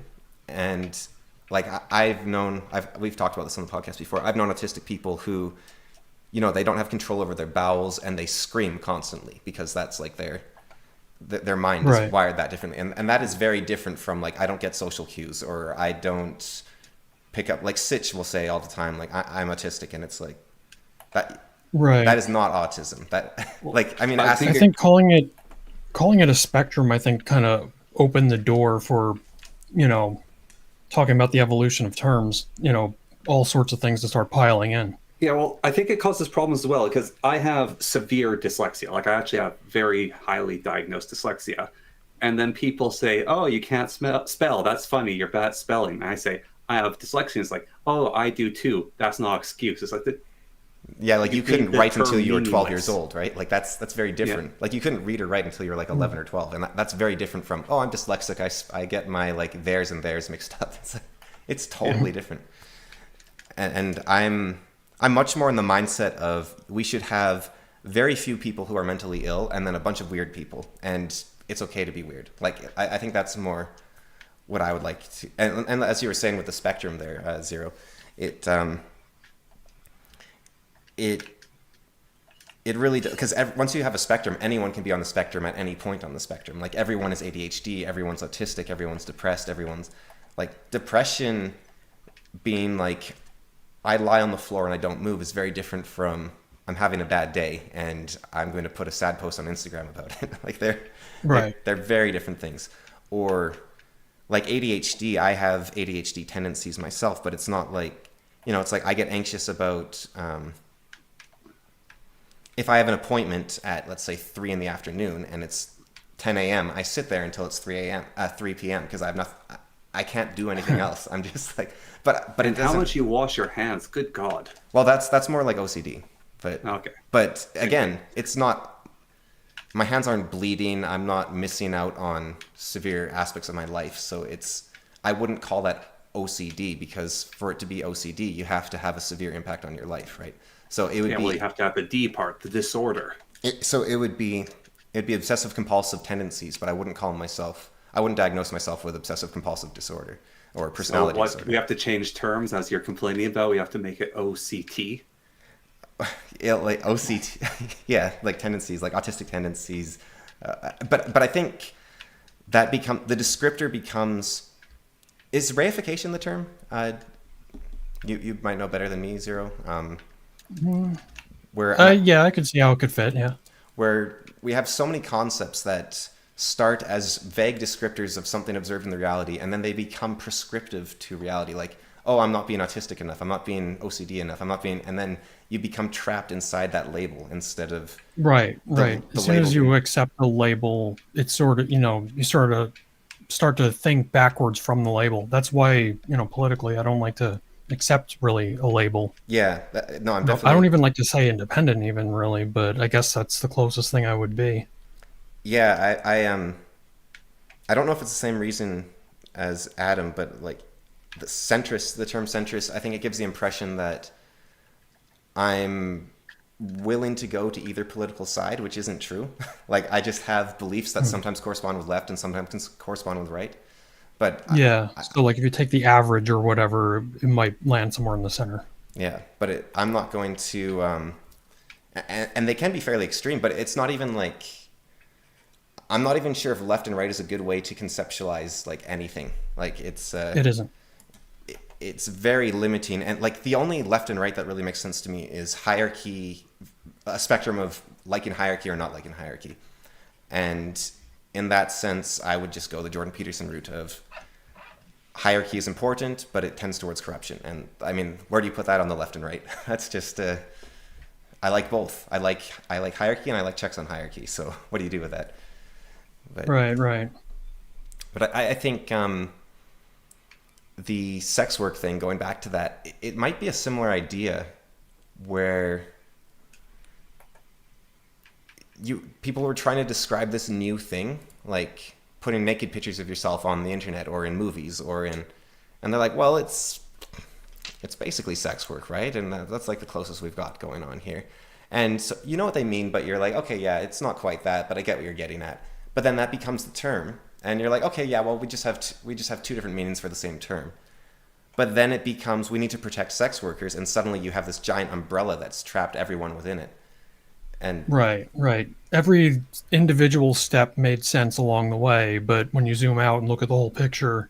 And like we've talked about this on the podcast before. I've known autistic people who, they don't have control over their bowels and they scream constantly because that's like their mind is wired that differently. And that is very different from like, I don't get social cues, or I don't pick up, like Sitch will say all the time, like I'm autistic, and it's like that. Right. That is not autism. That like, I mean, I think calling it a spectrum, I think, kind of opened the door for, talking about the evolution of terms, all sorts of things to start piling in. Yeah, well, I think it causes problems as well because I have severe dyslexia. Like I actually have very highly diagnosed dyslexia. And then people say, oh, you can't spell. That's funny. You're bad at spelling. And I say, I have dyslexia. It's like, oh, I do too. That's not an excuse. It's like yeah, like you couldn't write until you were 12 years old, right? Like that's very different. Yeah. Like you couldn't read or write until you were like 11 or 12, and that's very different from, oh, I'm dyslexic. I get my like theirs and theirs mixed up. It's totally different. And I'm much more in the mindset of we should have very few people who are mentally ill and then a bunch of weird people, and it's okay to be weird. Like I think that's more what I would like to. And as you were saying with the spectrum there, Zero, it really does, because once you have a spectrum, anyone can be on the spectrum at any point on the spectrum. Like everyone is ADHD, everyone's autistic, everyone's depressed, everyone's like depression being like I lie on the floor and I don't move is very different from I'm having a bad day and I'm going to put a sad post on Instagram about it. Like they're very different things. Or like ADHD, I have ADHD tendencies myself, but it's not like, it's like I get anxious about if I have an appointment at, let's say, 3 in the afternoon and it's 10 a.m., I sit there until it's 3 p.m. because I can't do anything else. I'm just like, but and how much you wash your hands? Good God. Well, that's more like OCD, but okay. But again, it's not. My hands aren't bleeding. I'm not missing out on severe aspects of my life. So I wouldn't call that OCD, because for it to be OCD, you have to have a severe impact on your life, right? So it would be. Well, you have to have the D part, the disorder. It'd be obsessive compulsive tendencies, but I wouldn't diagnose myself with obsessive compulsive disorder or personality disorder. We have to change terms as you're complaining about. We have to make it OCT. Yeah, like OCT, yeah, like tendencies, like autistic tendencies. But I think that the descriptor becomes. Is reification the term? You might know better than me, Zero. Yeah, I could see how it could fit. Yeah. Where we have so many concepts that start as vague descriptors of something observed in the reality, and then they become prescriptive to reality. Like, oh, I'm not being autistic enough. I'm not being OCD enough. I'm not being, and then you become trapped inside that label instead of Right, the right. the As soon label as you being. accept the label, it's sort of, you sort of start to think backwards from the label. That's why, politically, I don't like to accept really a label. Yeah, no, I'm I don't definitely. even like to say independent, even really, but I guess that's the closest thing I would be. Yeah, I don't know if it's the same reason as Adam, but like the term centrist, I think it gives the impression that I'm willing to go to either political side, which isn't true. Like I just have beliefs that Hmm. sometimes correspond with left and sometimes correspond with right. But Yeah. So, like, if you take the average or whatever, it might land somewhere in the center. yeah, but I'm not going to. And they can be fairly extreme, but it's not even like I'm not even sure if left and right is a good way to conceptualize like anything. Like It isn't. it's very limiting, and like the only left and right that really makes sense to me is hierarchy, a spectrum of liking hierarchy or not liking hierarchy. And in that sense, I would just go the Jordan Peterson route of hierarchy is important, but it tends towards corruption. And I mean, where do you put that on the left and right? That's just I like both. I like hierarchy and I like checks on hierarchy. So what do you do with that? But Right, right. I think the sex work thing, going back to that, it might be a similar idea where people were trying to describe this new thing, like putting naked pictures of yourself on the internet or in movies or in, and they're like, well, it's basically sex work, right? And that's like the closest we've got going on here. And so you know what they mean, but you're like, okay, yeah, it's not quite that, but I get what you're getting at. But then that becomes the term, and you're like, okay, yeah, well, we just have two different meanings for the same term. But then it becomes we need to protect sex workers, and suddenly you have this giant umbrella that's trapped everyone within it. And Right, right. Every individual step made sense along the way, but when you zoom out and look at the whole picture,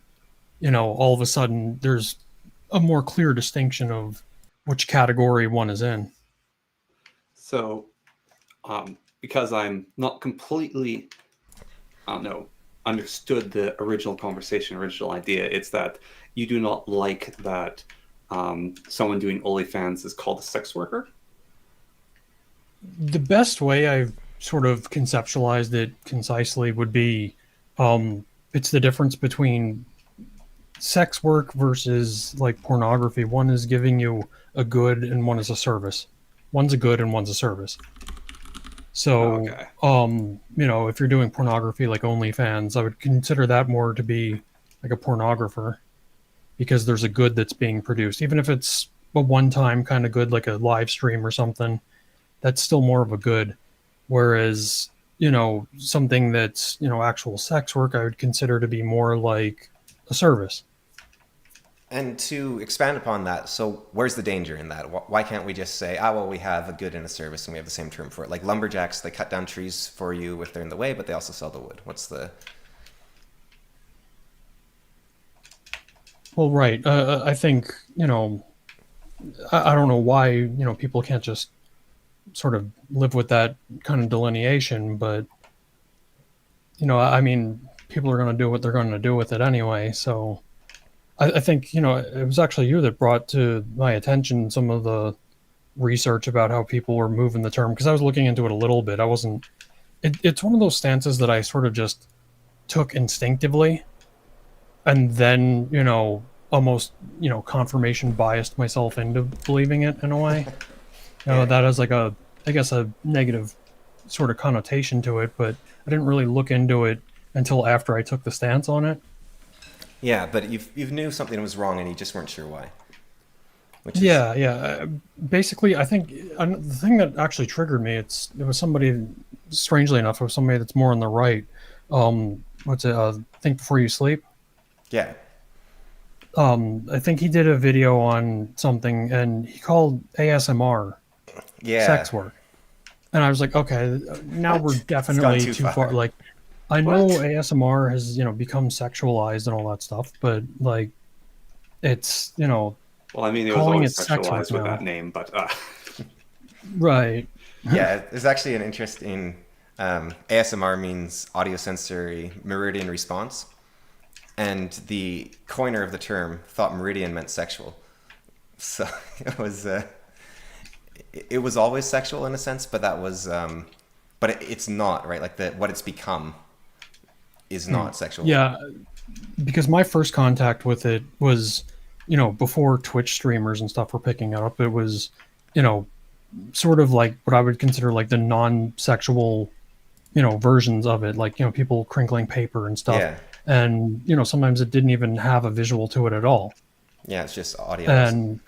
all of a sudden there's a more clear distinction of which category one is in. So, because I'm not completely, I don't know, understood the original conversation, original idea, it's that you do not like that someone doing OnlyFans is called a sex worker. The best way I've sort of conceptualized it concisely would be it's the difference between sex work versus like pornography. One is giving you a good and one is a service. One's a good and one's a service. So, Okay. if you're doing pornography like OnlyFans, I would consider that more to be like a pornographer because there's a good that's being produced. Even if it's a one-time kind of good, like a live stream or something, that's still more of a good. Whereas, something that's, actual sex work, I would consider to be more like a service. And to expand upon that, so where's the danger in that? Why can't we just say, well, we have a good and a service and we have the same term for it? Like lumberjacks, they cut down trees for you if they're in the way, but they also sell the wood. What's the. Well, right. I think, I don't know why, people can't just sort of live with that kind of delineation, but, I mean, people are going to do what they're going to do with it anyway. So I think, it was actually you that brought to my attention some of the research about how people were moving the term because I was looking into it a little bit. I wasn't, it's one of those stances that I sort of just took instinctively and then, almost, confirmation biased myself into believing it in a way. Yeah. That has like I guess a negative sort of connotation to it, but I didn't really look into it until after I took the stance on it. Yeah, but you've knew something was wrong and you just weren't sure why. Which is. Yeah, yeah. Basically, I think the thing that actually triggered me, it was somebody, strangely enough, it was somebody that's more on the right. What's it? Think Before You Sleep. Yeah. I think he did a video on something, and he called ASMR Yeah. sex work, and I was like, okay, now we're What? It's gone definitely too too far. far. Like, I know What? ASMR has become sexualized and all that stuff, but like, it's Well, I mean, it was calling always it sex work sexualized with now. that name, but Right. Yeah, there's actually an interesting. ASMR means audio sensory meridian response, and the coiner of the term thought meridian meant sexual. So it was always sexual in a sense, but that was but it's not, right? Like what it's become is not sexual. Yeah, because my first contact with it was, before Twitch streamers and stuff were picking it up. It was, you know, sort of like what I would consider like the non-sexual, versions of it, like, people crinkling paper and stuff. Yeah. And, sometimes it didn't even have a visual to it at all. Yeah, it's just audio. And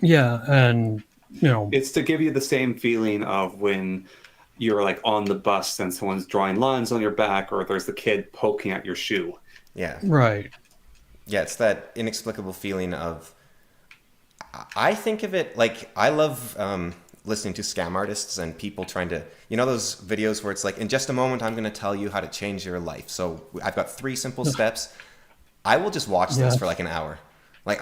yeah, and, It's to give you the same feeling of when you're like on the bus and someone's drawing lines on your back, or there's the kid poking at your shoe. Yeah. right. Yeah, it's that inexplicable feeling of. I think of it like I love listening to scam artists and people trying to, those videos where it's like, in just a moment, I'm going to tell you how to change your life. So I've got 3 simple steps. I will just watch those for like an hour. Like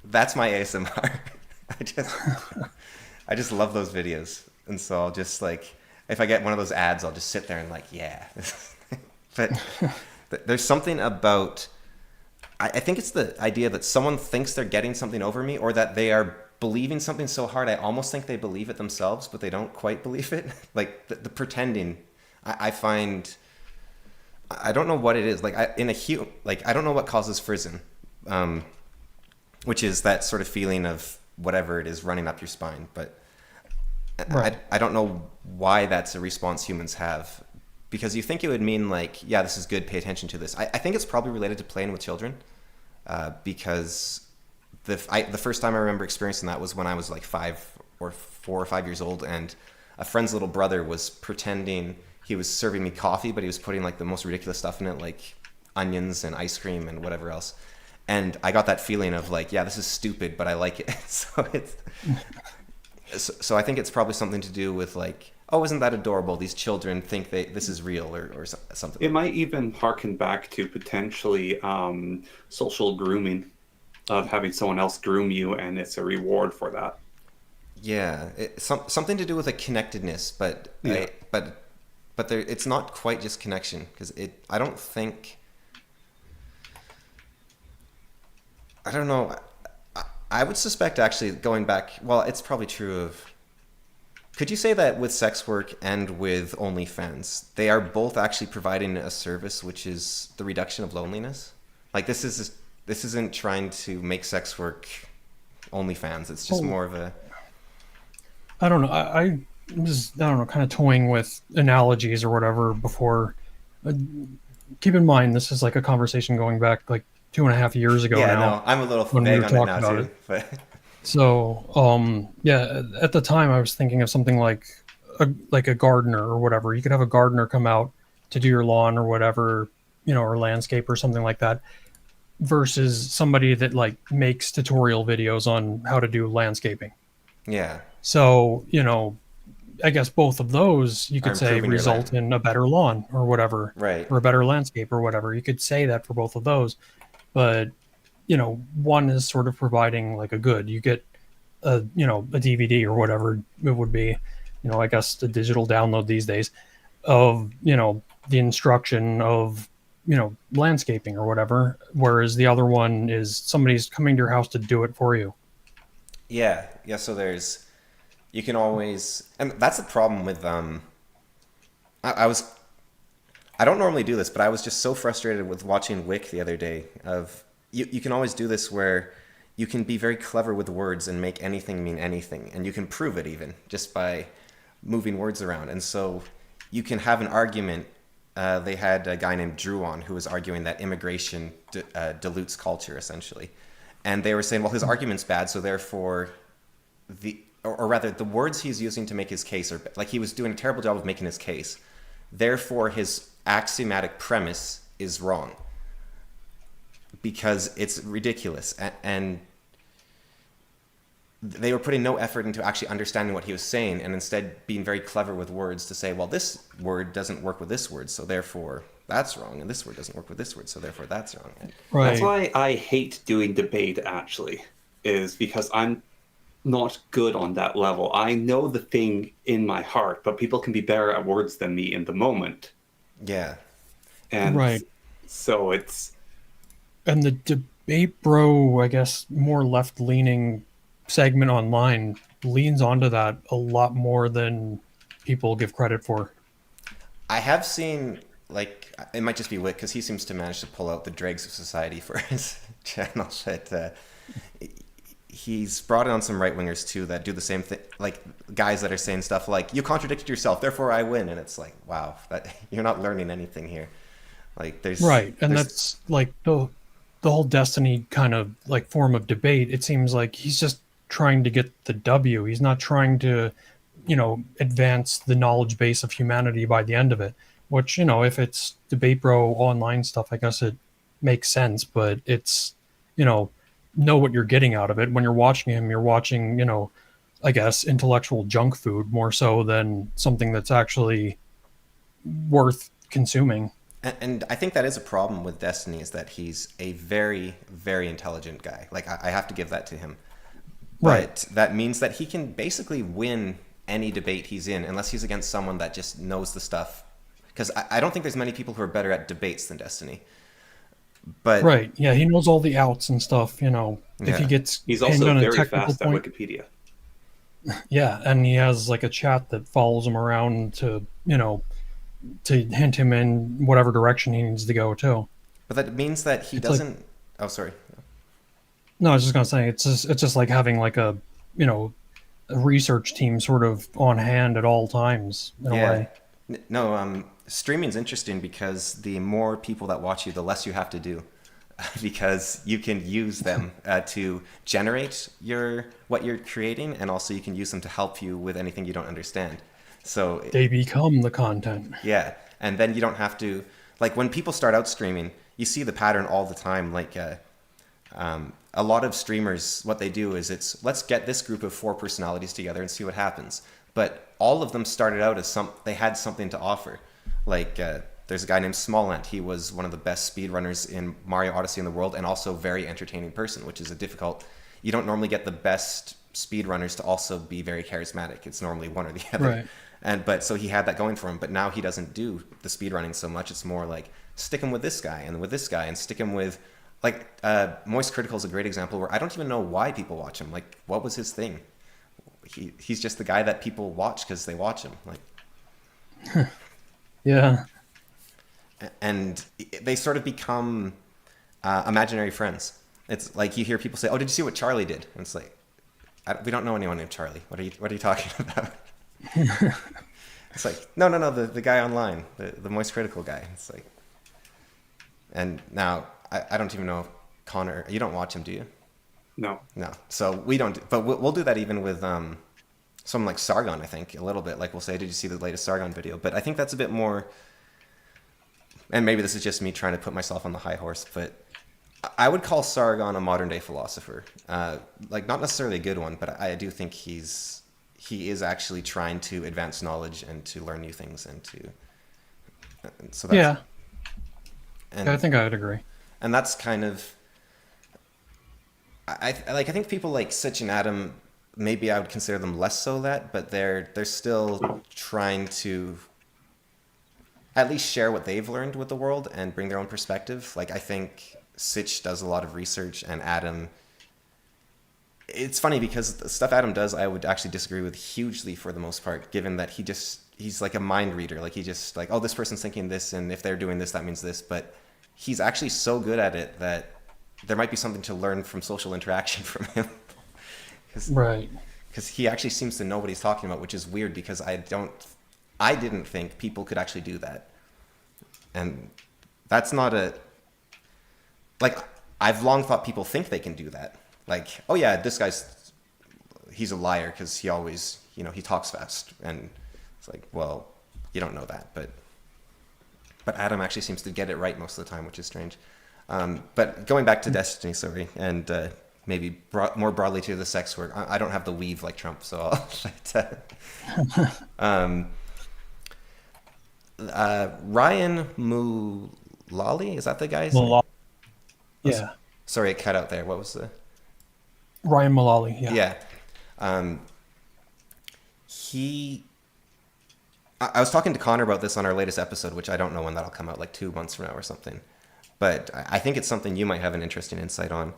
that's my ASMR. I just love those videos. And so I'll just like, if I get one of those ads, I'll just sit there and like, yeah. But there's something about, I think it's the idea that someone thinks they're getting something over me, or that they are believing something so hard I almost think they believe it themselves, but they don't quite believe it. Like the pretending, I find, I don't know what it is. Like I don't know what causes frisson, which is that sort of feeling of whatever it is running up your spine. But Right. I don't know why that's a response humans have, because you think it would mean like, yeah, this is good, pay attention to this. I think it's probably related to playing with children, because the first time I remember experiencing that was when I was like 4 or 5 years old, and a friend's little brother was pretending he was serving me coffee, but he was putting like the most ridiculous stuff in it, like onions and ice cream and whatever else. And I got that feeling of like, yeah, this is stupid, but I like it. So I think it's probably something to do with like, oh, isn't that adorable? These children think this is real, or something. It might even harken back to potentially social grooming, of having someone else groom you, and it's a reward for that. Yeah, something to do with a connectedness, but Yeah. but there, it's not quite just connection, because I don't think. I don't know. I would suspect, actually, going back, well, it's probably true of. Could you say that with sex work and with OnlyFans, they are both actually providing a service, which is the reduction of loneliness? Like this isn't trying to make sex work OnlyFans. It's just more of a. I don't know. I was, I don't know, kind of toying with analogies or whatever before. Uh, Keep in mind, this is like a conversation going back like 2.5 years ago Yeah, now. no, I'm a little when we vague were on it talking now about too. it. But So, yeah, at the time I was thinking of something like a gardener or whatever. You could have a gardener come out to do your lawn or whatever, or landscape or something like that, versus somebody that like makes tutorial videos on how to do landscaping. yeah, So, I guess both of those you are could say improving your result land. in a better lawn or whatever, Right. or a better landscape or whatever. You could say that for both of those, but one is sort of providing like a good. You get a DVD or whatever it would be, I guess the digital download these days of the instruction of landscaping or whatever, whereas the other one is somebody's coming to your house to do it for you. Yeah, yeah. So you can always, and that's the problem with I don't normally do this, but I was just so frustrated with watching Wick the other day. Of you can always do this where you can be very clever with words and make anything mean anything, and you can prove it even just by moving words around. And so you can have an argument. They had a guy named Drew on who was arguing that immigration dilutes culture essentially, and they were saying, well, his argument's bad, so therefore or rather the words he's using to make his case are like he was doing a terrible job of making his case. Therefore, his axiomatic premise is wrong because it's ridiculous, and they were putting no effort into actually understanding what he was saying, and instead being very clever with words to say, well, this word doesn't work with this word, so therefore that's wrong, and this word doesn't work with this word, so therefore that's wrong. Right. That's why I hate doing debate, actually, is because I'm not good on that level. I know the thing in my heart, but people can be better at words than me in the moment. Yeah. And Right. so it's And the debate bro, I guess, more left leaning segment online leans onto that a lot more than people give credit for. I have seen, like, it might just be Wick because he seems to manage to pull out the dregs of society for his channel. But he's brought on some right wingers too that do the same thing, like guys that are saying stuff like "You contradicted yourself, therefore I win," and it's like, wow, that you're not learning anything here. Like, Right. And there's that's like the whole destiny kind of like form of debate. It seems like he's just trying to get the W. He's not trying to, advance the knowledge base of humanity by the end of it. Which, if it's debate bro online stuff, I guess it makes sense, but it's, you know what you're getting out of it. When you're watching him, you're watching, I guess, intellectual junk food more so than something that's actually worth consuming. and I think that is a problem with Destiny is that he's a very, very intelligent guy. Like, I have to give that to him. Right. But that means that he can basically win any debate he's in unless he's against someone that just knows the stuff. Because I don't think there's many people who are better at debates than Destiny. But Right. Yeah, he knows all the outs and stuff, if he yeah, gets he's pinned also on a very technical fast at point. Wikipedia. Yeah, and he has like a chat that follows him around to, to hint him in whatever direction he needs to go too. but that means that he It's like doesn't. Oh, sorry. no, I was just gonna say it's just like having like a research team sort of on hand at all times in a Yeah. way. No, streaming's interesting because the more people that watch you, the less you have to do. Because you can use them to generate what you're creating, and also you can use them to help you with anything you don't understand. So They become the content. yeah, and then you don't have to, like, when people start out streaming, you see the pattern all the time. Like, a lot of streamers, what they do is it's let's get this group of four personalities together and see what happens. But all of them started out as they had something to offer. Like, there's a guy named Smallent. He was one of the best speedrunners in Mario Odyssey in the world, and also a very entertaining person, which is a difficult. You don't normally get the best speedrunners to also be very charismatic. It's normally one or the other. Right. But so he had that going for him. But now he doesn't do the speedrunning so much. It's more like stick him with this guy and with this guy and stick him with like Moist Critical is a great example where I don't even know why people watch him. Like, what was his thing? He's just the guy that people watch because they watch him. Like, Yeah. and they sort of become imaginary friends. It's like you hear people say, "Oh, did you see what Charlie did?" And it's like, we don't know anyone named Charlie. What are you talking about? It's like, no, the guy online, the Moist Critical guy. It's like, and now I don't even know if Connor. You don't watch him, do you? No. No. So we don't. But we'll do that even with someone like Sargon. I think a little bit. Like we'll say, "Did you see the latest Sargon video?" But I think that's a bit more. And maybe this is just me trying to put myself on the high horse, but I would call Sargon a modern day philosopher. Like, not necessarily a good one, but I do think he is actually trying to advance knowledge and to learn new things and so that's Yeah. and I think I'd agree. and that's kind of I think people like Sitch and Adam, maybe I would consider them less so that, but they're still trying to at least share what they've learned with the world and bring their own perspective. Like, I think Sitch does a lot of research, and Adam. It's funny because the stuff Adam does, I would actually disagree with hugely for the most part, given that he's like a mind reader. Like, he just like, oh, this person's thinking this, and if they're doing this, that means this. But he's actually so good at it that there might be something to learn from social interaction from him. Right. Because he actually seems to know what he's talking about, which is weird because I didn't think people could actually do that. And that's not like, I've long thought people think they can do that. Like, oh yeah, he's a liar because he always, he talks fast. And it's like, well, you don't know that. But Adam actually seems to get it right most of the time, which is strange. But going back to Destiny, sorry, and maybe more broadly to the sex work, I don't have the weave like Trump, so I'll Ryan Mulally, is that the guy's name? Yeah. Sorry, it cut out there. What was the... Ryan Mullally. Yeah. Yeah. He I was talking to Connor about this on our latest episode, which I don't know when that'll come out, like 2 months from now or something. But I think it's something you might have an interesting insight on.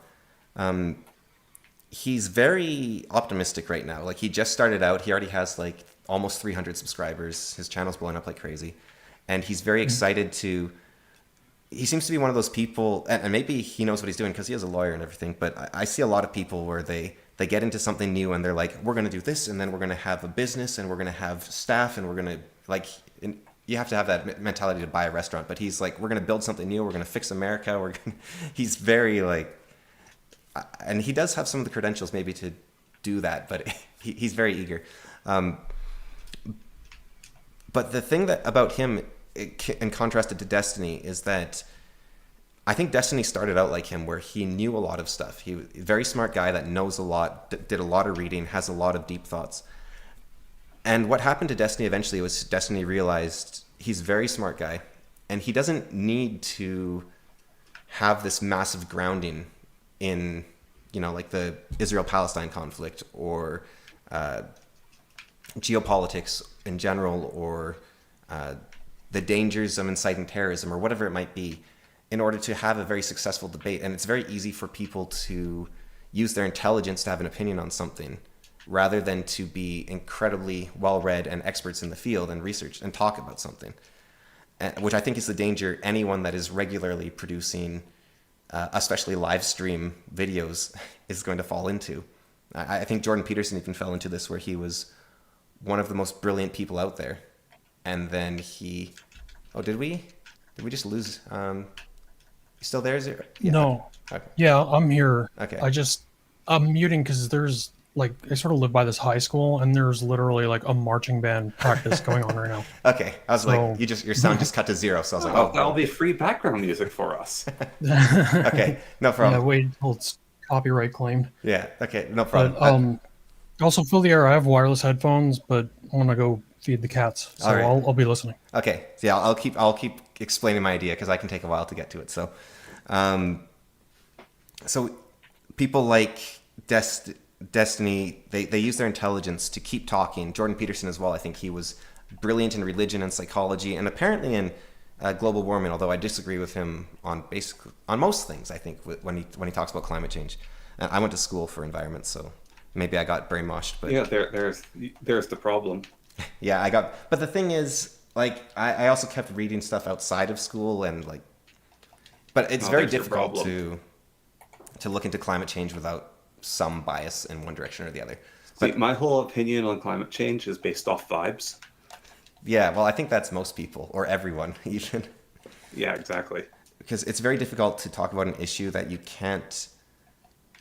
He's very optimistic right now. Like, he just started out. He already has like almost 300 subscribers. His channel's blowing up like crazy. And he's very excited to... He seems to be one of those people, and maybe he knows what he's doing because he has a lawyer and everything, but I see a lot of people where they get into something new and they're like, we're going to do this, and then we're going to have a business, and we're going to have staff, and we're going to, like, you have to have that mentality to buy a restaurant. But he's like, we're going to build something new, we're going to fix America. He's very, like, and he does have some of the credentials maybe to do that, but he's very eager. But the thing that about him, in contrasted to Destiny, is that I think Destiny started out like him, where he knew a lot of stuff. He was a very smart guy that knows a lot, did a lot of reading, has a lot of deep thoughts. And what happened to Destiny eventually was Destiny realized he's a very smart guy, and he doesn't need to have this massive grounding in, like the Israel-Palestine conflict, or geopolitics in general, or the dangers of inciting terrorism, or whatever it might be, in order to have a very successful debate. And it's very easy for people to use their intelligence to have an opinion on something, rather than to be incredibly well-read and experts in the field and research and talk about something, which I think is the danger anyone that is regularly producing, especially live stream videos, is going to fall into. I think Jordan Peterson even fell into this, where he was one of the most brilliant people out there. And then he... Oh, did we just lose... You still there? Is it... Yeah. No. Okay. Yeah, I'm here. Okay. I'm muting because there's, like, I sort of live by this high school, and there's literally like a marching band practice going on right now. Okay. I was like, your sound just cut to zero, so I was like, oh. That'll be free background music for us. Okay, no problem. Yeah, wait until it's copyright claimed. Yeah, okay, no problem. But also, fill the air. I have wireless headphones, but I'm gonna go feed the cats, so All right. I'll be listening. Okay, so yeah, I'll keep explaining my idea, because I can take a while to get to it. So, so people like Destiny, they use their intelligence to keep talking. Jordan Peterson as well. I think he was brilliant in religion and psychology, and apparently in global warming. Although I disagree with him on most things. I think when he talks about climate change. I went to school for environment, so maybe I got brainwashed. But Yeah, there's the problem. yeah, but the thing is, like, I also kept reading stuff outside of school, and like, but it's very there's your difficult problem. to look into climate change without some bias in one direction or the other. See, But my whole opinion on climate change is based off vibes. yeah, well, I think that's most people, or everyone even, Yeah, exactly. because it's very difficult to talk about an issue that you can't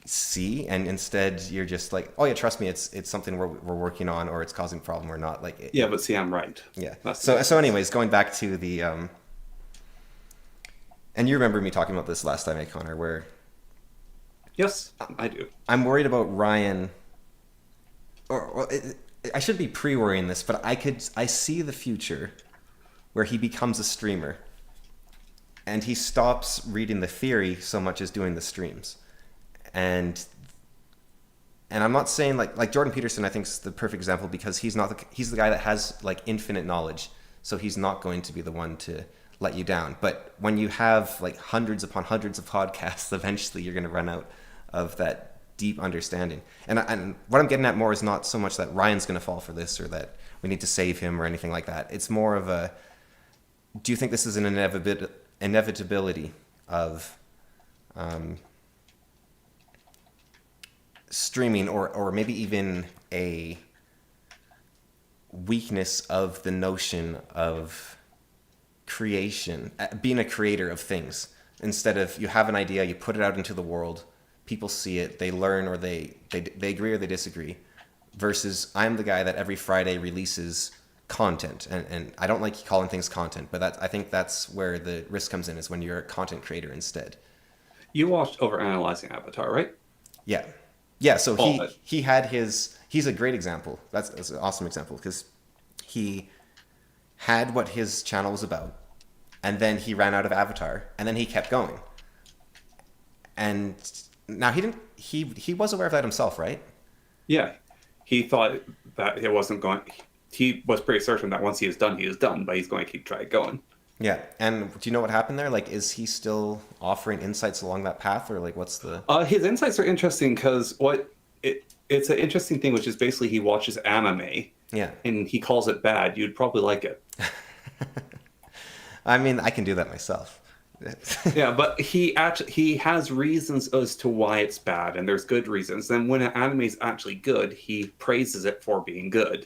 see, and instead you're just like, oh yeah, trust me, it's something we're working on, or it's causing a problem or not. Like, Yeah, but see, I'm right. yeah. That's So anyways, going back to the and you remember me talking about this last time, Connor, where Yes, I do. I'm worried about Ryan, I should be pre-worrying this, but I see the future where he becomes a streamer, and he stops reading the theory so much as doing the streams. And I'm not saying like Jordan Peterson, I think, is the perfect example, because he's the guy that has like infinite knowledge, so he's not going to be the one to let you down. But when you have like hundreds upon hundreds of podcasts, eventually you're going to run out of that deep understanding. And what I'm getting at more is not so much that Ryan's going to fall for this, or that we need to save him or anything like that. It's more of a, do you think this is an inevitability of streaming, or maybe even a weakness of the notion of creation, being a creator of things, instead of you have an idea, you put it out into the world, people see it, they learn, or they agree or they disagree, versus I'm the guy that every Friday releases content, and I don't like calling things content, but I think that's where the risk comes in, is when you're a content creator instead. You watched Overanalyzing Avatar, right? Yeah, so All of it. he's a great example. That's an awesome example, because he had what his channel was about, and then he ran out of Avatar, and then he kept going. And now he was aware of that himself, right? Yeah. he thought that it wasn't going. He was pretty certain that once he is done, but he's going to keep trying going. Yeah. And do you know what happened there? Like, is he still offering insights along that path, or like, what's the? His insights are interesting because it's an interesting thing, which is basically he watches anime Yeah. and he calls it bad. You'd probably like it. I mean, I can do that myself. Yeah, but he has reasons as to why it's bad, and there's good reasons. And when an anime is actually good, he praises it for being good,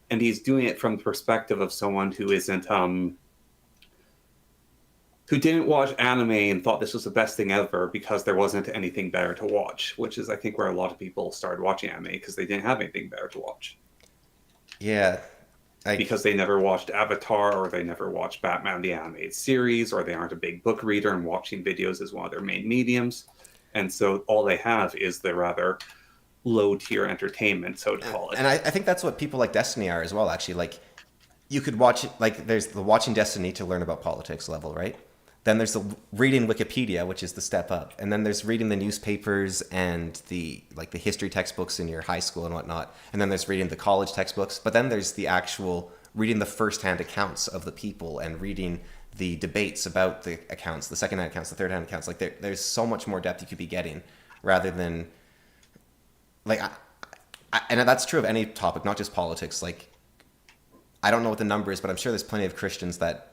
and he's doing it from the perspective of someone who isn't who didn't watch anime and thought this was the best thing ever because there wasn't anything better to watch, which is I think where a lot of people started watching anime because they didn't have anything better to watch. Yeah. Because they never watched Avatar, or they never watched Batman the Animated Series, or they aren't a big book reader and watching videos is one of their main mediums. And so all they have is the rather low tier entertainment, so to call it. And I think that's what people like Destiny are as well, actually. Like, you could watch it, like, there's the watching Destiny to learn about politics level, right? Then there's the reading Wikipedia, which is the step up. And then there's reading the newspapers and the history textbooks in your high school and whatnot. And then there's reading the college textbooks. But then there's the actual reading the first-hand accounts of the people and reading the debates about the accounts, the second-hand accounts, the third-hand accounts. Like, there's so much more depth you could be getting rather than, like, and that's true of any topic, not just politics. Like, I don't know what the number is, but I'm sure there's plenty of Christians that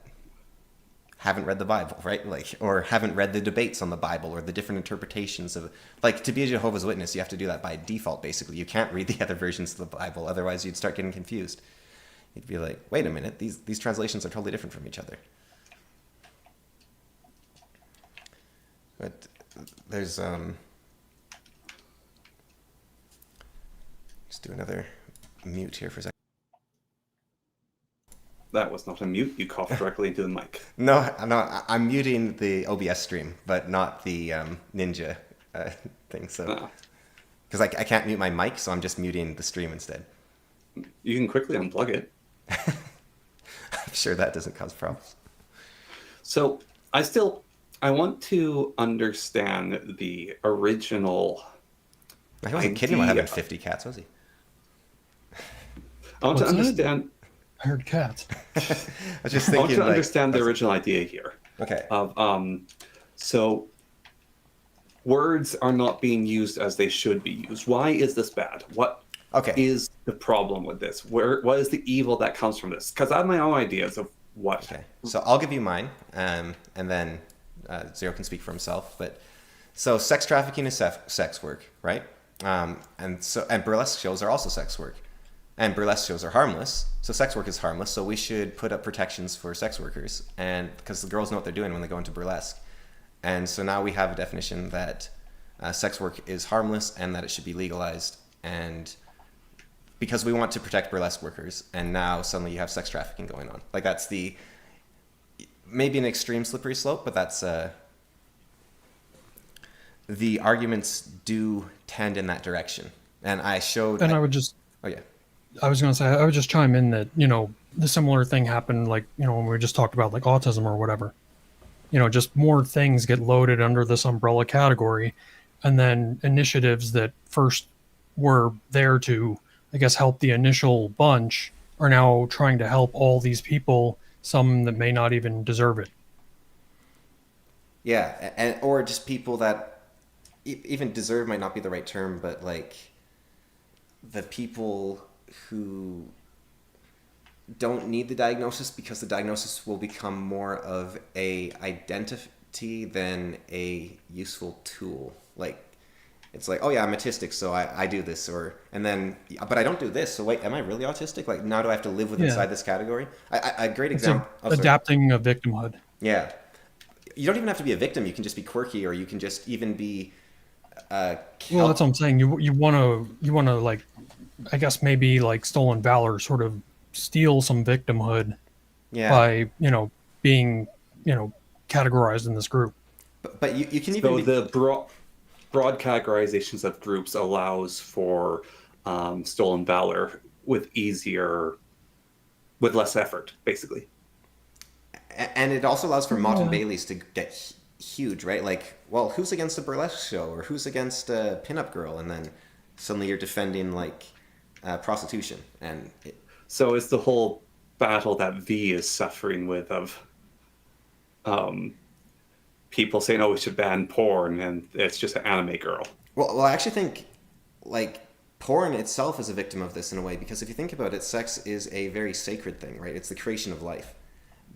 haven't read the Bible, right? Like, or haven't read the debates on the Bible or the different interpretations of, like, to be a Jehovah's Witness, you have to do that by default, basically. You can't read the other versions of the Bible, otherwise you'd start getting confused. You'd be like, wait a minute, these translations are totally different from each other. But there's, just do another mute here for a second. That was not a mute. You coughed directly into the mic. No, I'm muting the OBS stream, but not the Ninja thing. So, because I can't mute my mic, so I'm just muting the stream instead. You can quickly unplug it. I'm sure that doesn't cause problems. So I want to understand the original. He wasn't kidding about having 50 cats, was he? I want to What's that? understand. I heard cats. I was just thinking. I want to understand the original idea here. Okay. So words are not being used as they should be used. Why is this bad? What is the problem with this? What is the evil that comes from this? Because I have my own ideas of what. Okay. So I'll give you mine, and then Zero can speak for himself. But so sex trafficking is sex work, right? And burlesque shows are also sex work. And burlesque shows are harmless, so sex work is harmless. So we should put up protections for sex workers, and because the girls know what they're doing when they go into burlesque. And so now we have a definition that sex work is harmless and that it should be legalized. And because we want to protect burlesque workers, and now suddenly you have sex trafficking going on. Like, that's maybe an extreme slippery slope, but that's the arguments do tend in that direction. And I showed. And I would just. Oh yeah. I was going to say, I would just chime in that, the similar thing happened, like, when we just talked about, like, autism or whatever. Just more things get loaded under this umbrella category. And then initiatives that first were there to, I guess, help the initial bunch are now trying to help all these people, some that may not even deserve it. Yeah, or just people that even deserve might not be the right term, but, like, the people who don't need the diagnosis because the diagnosis will become more of a identity than a useful tool. Like, it's like, oh yeah, I'm autistic, so I do this, but I don't do this, so wait, am I really autistic? Like, now do I have to live inside this category? A great example. Adapting a victimhood. Yeah. You don't even have to be a victim. You can just be quirky, or you can just even be well, that's what I'm saying. You want to like, I guess maybe like stolen valor, sort of steal some victimhood by, being, categorized in this group. But you can even. So the broad categorizations of groups allows for stolen valor with less effort, basically. And it also allows for Mott and Bailey's to get huge, right? Like, well, who's against a burlesque show, or who's against a pinup girl? And then suddenly you're defending, like, prostitution, and So it's the whole battle that V is suffering with of um, people saying, "Oh, we should ban porn," and it's just an anime girl. well, I actually think like porn itself is a victim of this in a way because if you think about it, sex is a very sacred thing, right? It's the creation of life.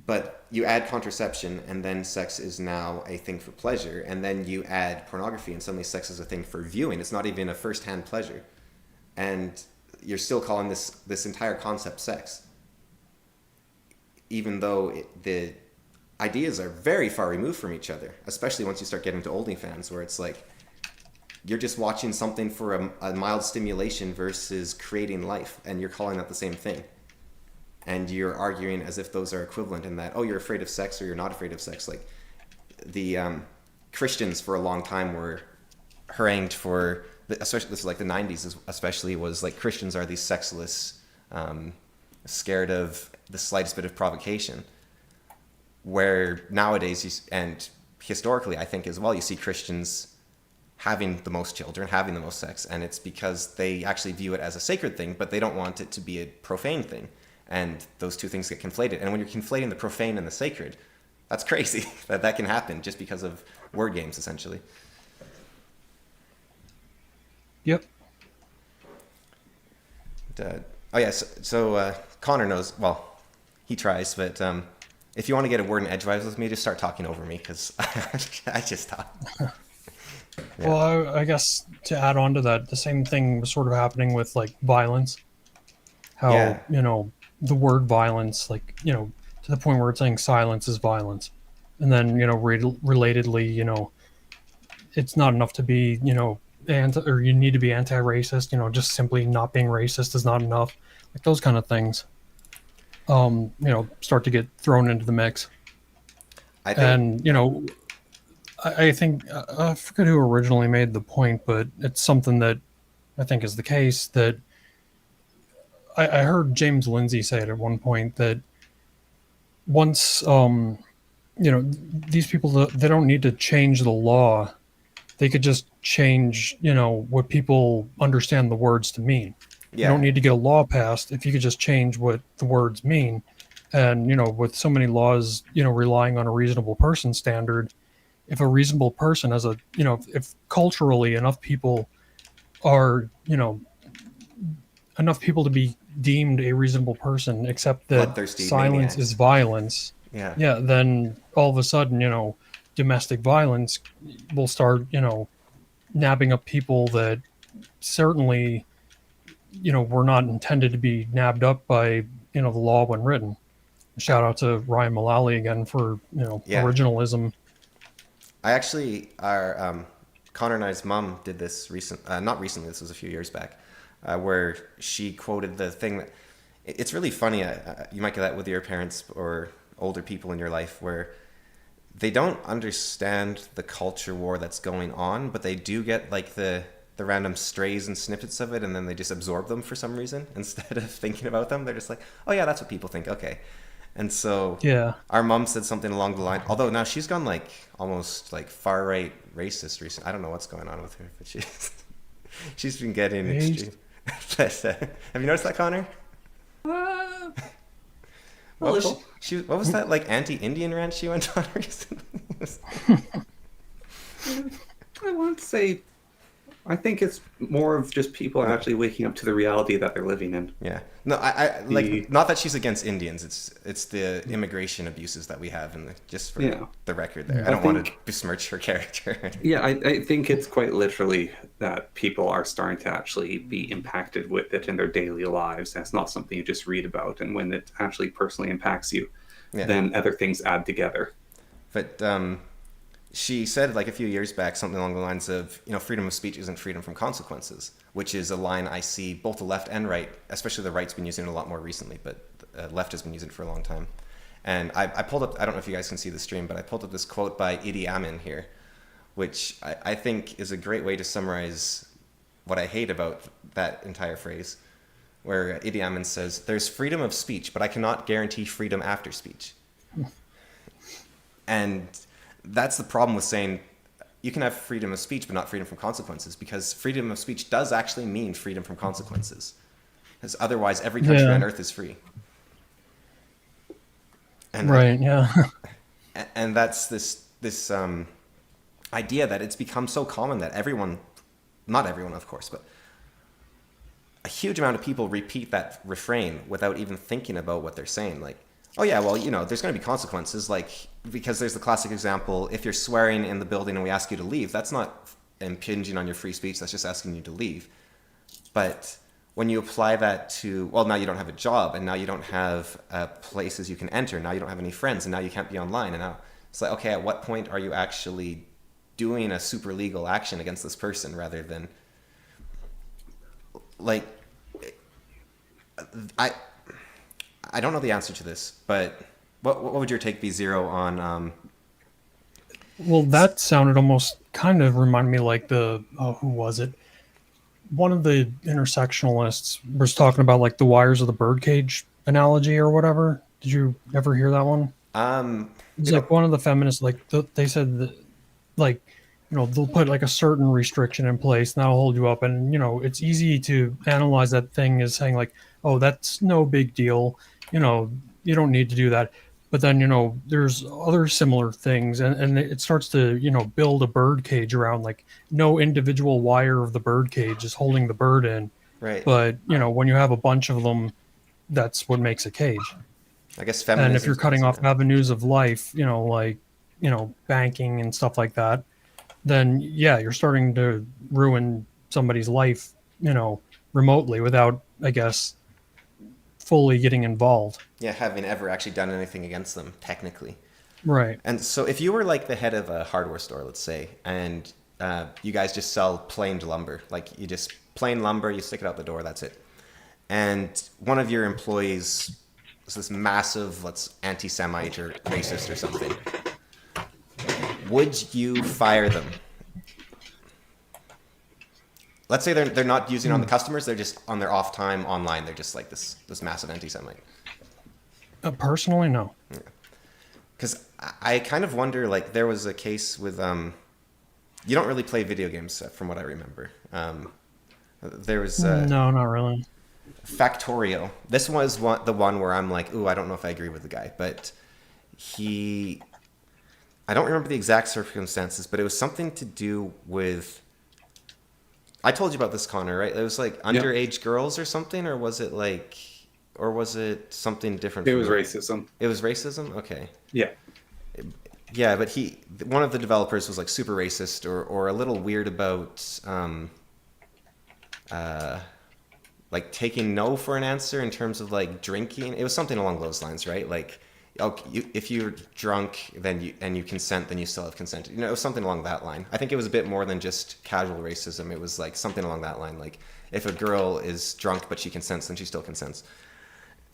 But you add contraception, and then sex is now a thing for pleasure, and then you add pornography, and suddenly sex is a thing for viewing. It's not even a first-hand pleasure, and you're still calling this entire concept sex, even though the ideas are very far removed from each other. Especially once you start getting to OnlyFans, where it's like you're just watching something for a mild stimulation versus creating life, and you're calling that the same thing. And you're arguing as if those are equivalent in that, oh, you're afraid of sex or you're not afraid of sex. Like the Christians for a long time were harangued for, especially this is like the 90s especially, was like Christians are these sexless, scared of the slightest bit of provocation. Where nowadays, and historically I think as well, you see Christians having the most children, having the most sex, and it's because they actually view it as a sacred thing, but they don't want it to be a profane thing. And those two things get conflated. And when you're conflating the profane and the sacred, that's crazy that can happen just because of word games, essentially. Yep. Oh, yeah, so Connor knows, well, he tries, but if you want to get a word in edgewise with me, just start talking over me, because I just talk. Yeah. Well, I guess to add on to that, the same thing was sort of happening with like violence. How, Yeah. The word violence, like, to the point where it's saying silence is violence. And then, relatedly, it's not enough to be, or you need to be anti-racist, just simply not being racist is not enough. Like those kind of things, start to get thrown into the mix. I think, And, I think, I forget who originally made the point, but it's something that I think is the case that I heard James Lindsay say it at one point that once, these people, they don't need to change the law. They could just change, what people understand the words to mean. You yeah, don't need to get a law passed if you could just change what the words mean. And, with so many laws, relying on a reasonable person standard, if a reasonable person has if culturally enough people are, enough people to be deemed a reasonable person, except that bloodthirsty silence maniacs. is violence. Yeah. Yeah, then all of a sudden, domestic violence will start, nabbing up people that certainly, were not intended to be nabbed up by, the law when written. Shout out to Ryan Mullally again for, Yeah. originalism. I actually, Connor and I's mom did this not recently, this was a few years back, where she quoted the thing that, it's really funny, you might get that with your parents or older people in your life, where they don't understand the culture war that's going on, but they do get like the random strays and snippets of it, and then they just absorb them for some reason instead of thinking about them. They're just like, oh yeah, that's what people think, okay. And so Yeah. our mom said something along the line, although now she's gone like almost like far right racist recently. I don't know what's going on with her, but she's been getting extreme. But, have you noticed that, Connor? What was what was that like anti-Indian rant she went on recently? I want to say, I think it's more of just people actually waking up to the reality that they're living in. Yeah. No, I like, not that she's against Indians. It's the immigration abuses that we have, and just for the record there. I don't want to besmirch her character. Yeah, I think it's quite literally that people are starting to actually be impacted with it in their daily lives. And it's not something you just read about. And when it actually personally impacts you, then other things add together. But she said like a few years back something along the lines of, freedom of speech isn't freedom from consequences, which is a line I see both the left and right, especially the right's been using it a lot more recently, but left has been using it for a long time. And I pulled up, I don't know if you guys can see the stream, but I pulled up this quote by Idi Amin here, which I think is a great way to summarize what I hate about that entire phrase, where Idi Amin says, "There's freedom of speech, but I cannot guarantee freedom after speech." And that's the problem with saying you can have freedom of speech but not freedom from consequences, because freedom of speech does actually mean freedom from consequences. because otherwise every country on Yeah. earth is free. And Right. Yeah. that's this idea that it's become so common that everyone, not everyone, of course, but a huge amount of people repeat that refrain without even thinking about what they're saying. Like, oh yeah, well, there's going to be consequences. Like, because there's the classic example: if you're swearing in the building and we ask you to leave, that's not impinging on your free speech. That's just asking you to leave. But when you apply that to, well, now you don't have a job, and now you don't have places you can enter. Now you don't have any friends, and now you can't be online. And now it's like, okay, at what point are you actually doing a super legal action against this person rather than like I I don't know the answer to this, but what would your take be, Zero, on Well, that sounded almost kind of remind me like the who was it? One of the intersectionalists was talking about like the wires of the birdcage analogy or whatever. Did you ever hear that one? It's you know like one of the feminists like they said that like they'll put like a certain restriction in place and that'll hold you up, and it's easy to analyze that thing as saying like, oh, that's no big deal, you know you don't need to do that. But then there's other similar things, and it starts to build a bird cage around like no individual wire of the bird cage is holding the bird in, right? but when you have a bunch of them, that's what makes a cage. I guess And if feminism you're is the cutting answer. off avenues of life, like banking and stuff like that, then yeah, you're starting to ruin somebody's life, remotely without, I guess, fully getting involved. Yeah, having ever actually done anything against them, technically. Right. And so, if you were like the head of a hardware store, let's say, and you guys just sell planed lumber, like you just plain lumber, you stick it out the door, that's it. And one of your employees is this massive, let's anti-Semite or racist or something. Would you fire them? Let's say they're not using it on the customers; they're just on their off time online. They're just like this massive anti-Semite. Personally, no. Because I kind of wonder, like, there was a case with you don't really play video games, from what I remember. There was No, not really. Factorio. This was the one where I'm like, ooh, I don't know if I agree with the guy, but he, I don't remember the exact circumstances, but it was something to do with. I told you about this, Connor, right? It was like Yeah. underage girls or something, or was it like, or was it something different? It from was that? racism. It was racism. Okay. Yeah. Yeah, but one of the developers was like super racist or a little weird about uh, like taking no for an answer in terms of like drinking. It was something along those lines, right? Like, okay, if you're drunk, then you consent, then you still have consent. It was something along that line. I think it was a bit more than just casual racism. It was like something along that line. Like, if a girl is drunk but she consents, then she still consents.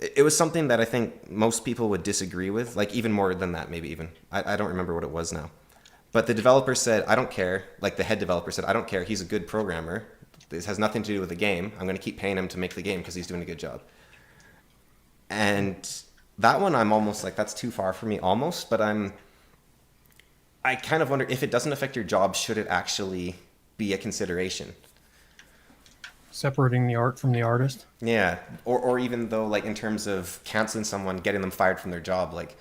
It was something that I think most people would disagree with, like even more than that, maybe even. I don't remember what it was now. But the developer said, I don't care. Like the head developer said, I don't care. He's a good programmer. This has nothing to do with the game. I'm going to keep paying him to make the game because he's doing a good job. And that one, I'm almost like, that's too far for me almost. But I kind of wonder if it doesn't affect your job, should it actually be a consideration? Separating the art from the artist. Yeah, or even though, like, in terms of canceling someone, getting them fired from their job, like,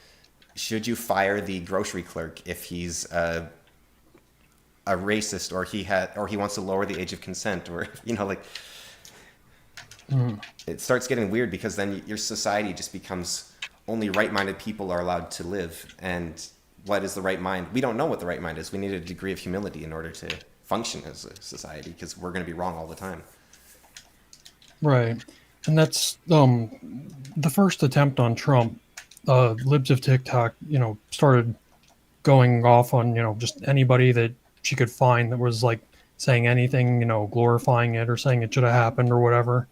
should you fire the grocery clerk if he's a racist, or he wants to lower the age of consent, or like, it starts getting weird because then your society just becomes only right-minded people are allowed to live, and what is the right mind? We don't know what the right mind is. We need a degree of humility in order to function as a society because we're going to be wrong all the time. Right. And that's the first attempt on Trump. Libs of TikTok, started going off on, just anybody that she could find that was like saying anything, glorifying it or saying it should have happened or whatever.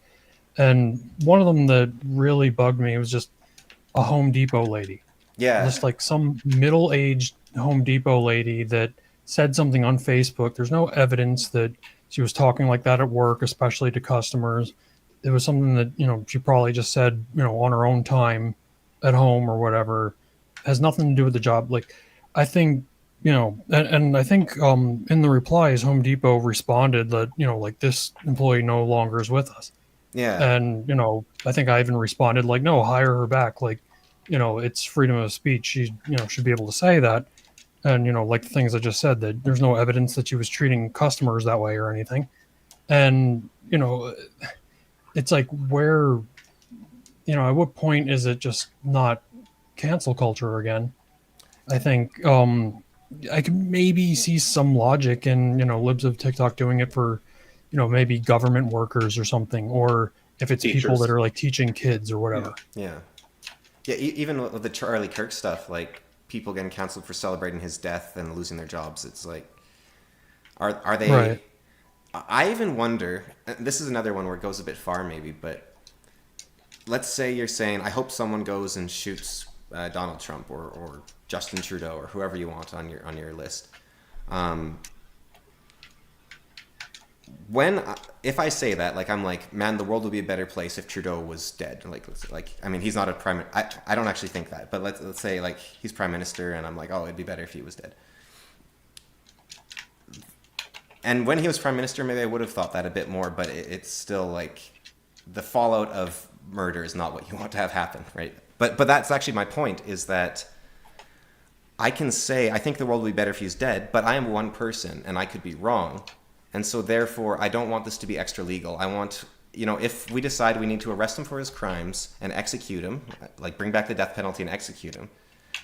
And one of them that really bugged me was just a Home Depot lady. Yeah, Just like some middle-aged Home Depot lady that said something on Facebook. There's no evidence that she was talking like that at work, especially to customers. It was something that she probably just said on her own time at home or whatever. Has nothing to do with the job. Like, I think and I think in the replies, Home Depot responded that like this employee no longer is with us. Yeah. And I think I even responded like, no, hire her back. Like, it's freedom of speech. She should be able to say that. And like the things I just said, that there's no evidence that she was treating customers that way or anything. And it's like, where, at what point is it just not cancel culture again? I think I can maybe see some logic in libs of TikTok doing it for maybe government workers or something, or if it's people that Teachers. are like teaching kids or Yeah. whatever. Yeah. Yeah, even with the Charlie Kirk stuff, like people getting canceled for celebrating his death and losing their jobs, it's like, are they? Right. I even wonder. This is another one where it goes a bit far, maybe, but let's say you're saying, I hope someone goes and shoots Donald Trump or Justin Trudeau or whoever you want on your list. Um, when if I say that, like I'm like, man, the world would be a better place if Trudeau was dead. Like I mean, he's not a prime. I don't actually think that, but let's say like he's prime minister, and I'm like, oh, it'd be better if he was dead. And when he was prime minister, maybe I would have thought that a bit more, but it's still like the fallout of murder is not what you want to have happen, right? But that's actually my point, is that I can say I think the world would be better if he's dead, but I am one person and I could be wrong. And so therefore I don't want this to be extra legal. I want, if we decide we need to arrest him for his crimes and execute him, like bring back the death penalty and execute him,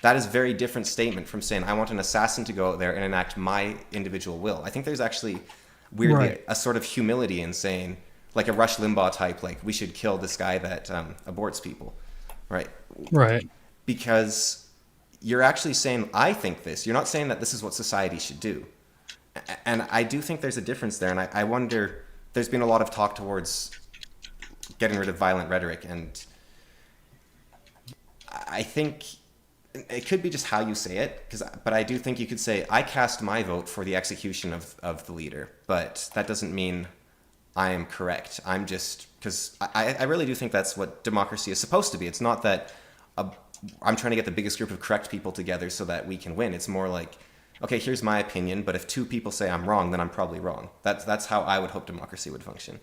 that is a very different statement from saying I want an assassin to go out there and enact my individual will. I think there's actually weirdly Right. a sort of humility in saying, like a Rush Limbaugh type, like we should kill this guy that aborts people, right? Right. Because you're actually saying I think this. You're not saying that this is what society should do. And I do think there's a difference there. And I wonder, there's been a lot of talk towards getting rid of violent rhetoric. And I think it could be just how you say it. But I do think you could say, I cast my vote for the execution of the leader. But that doesn't mean I am correct. I'm just, because I really do think that's what democracy is supposed to be. It's not that I'm trying to get the biggest group of correct people together so that we can win. It's more like, okay, here's my opinion, but if two people say I'm wrong, then I'm probably wrong. That's how I would hope democracy would function.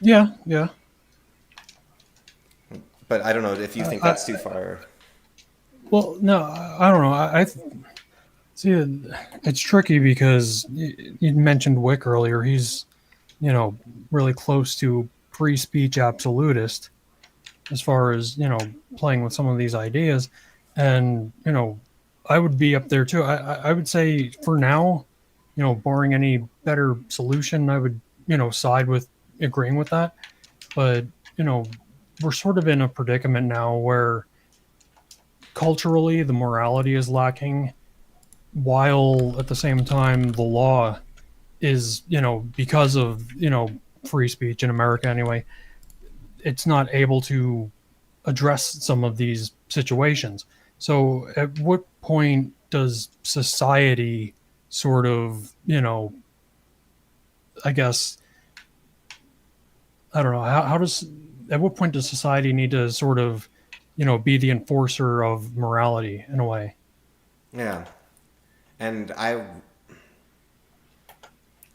Yeah. Yeah. But I don't know if you think that's too far. Well, no, I don't know. I see. It's tricky because you mentioned Wick earlier. He's really close to free speech absolutist as far as playing with some of these ideas, and I would be up there too. I would say for now, barring any better solution, I would side with agreeing with that. But we're sort of in a predicament now where culturally the morality is lacking, while at the same time the law is because of free speech in America anyway, it's not able to address some of these situations. So at what point does society sort of, I guess, I don't know, how does, at what point does society need to sort of, be the enforcer of morality in a way? Yeah. And I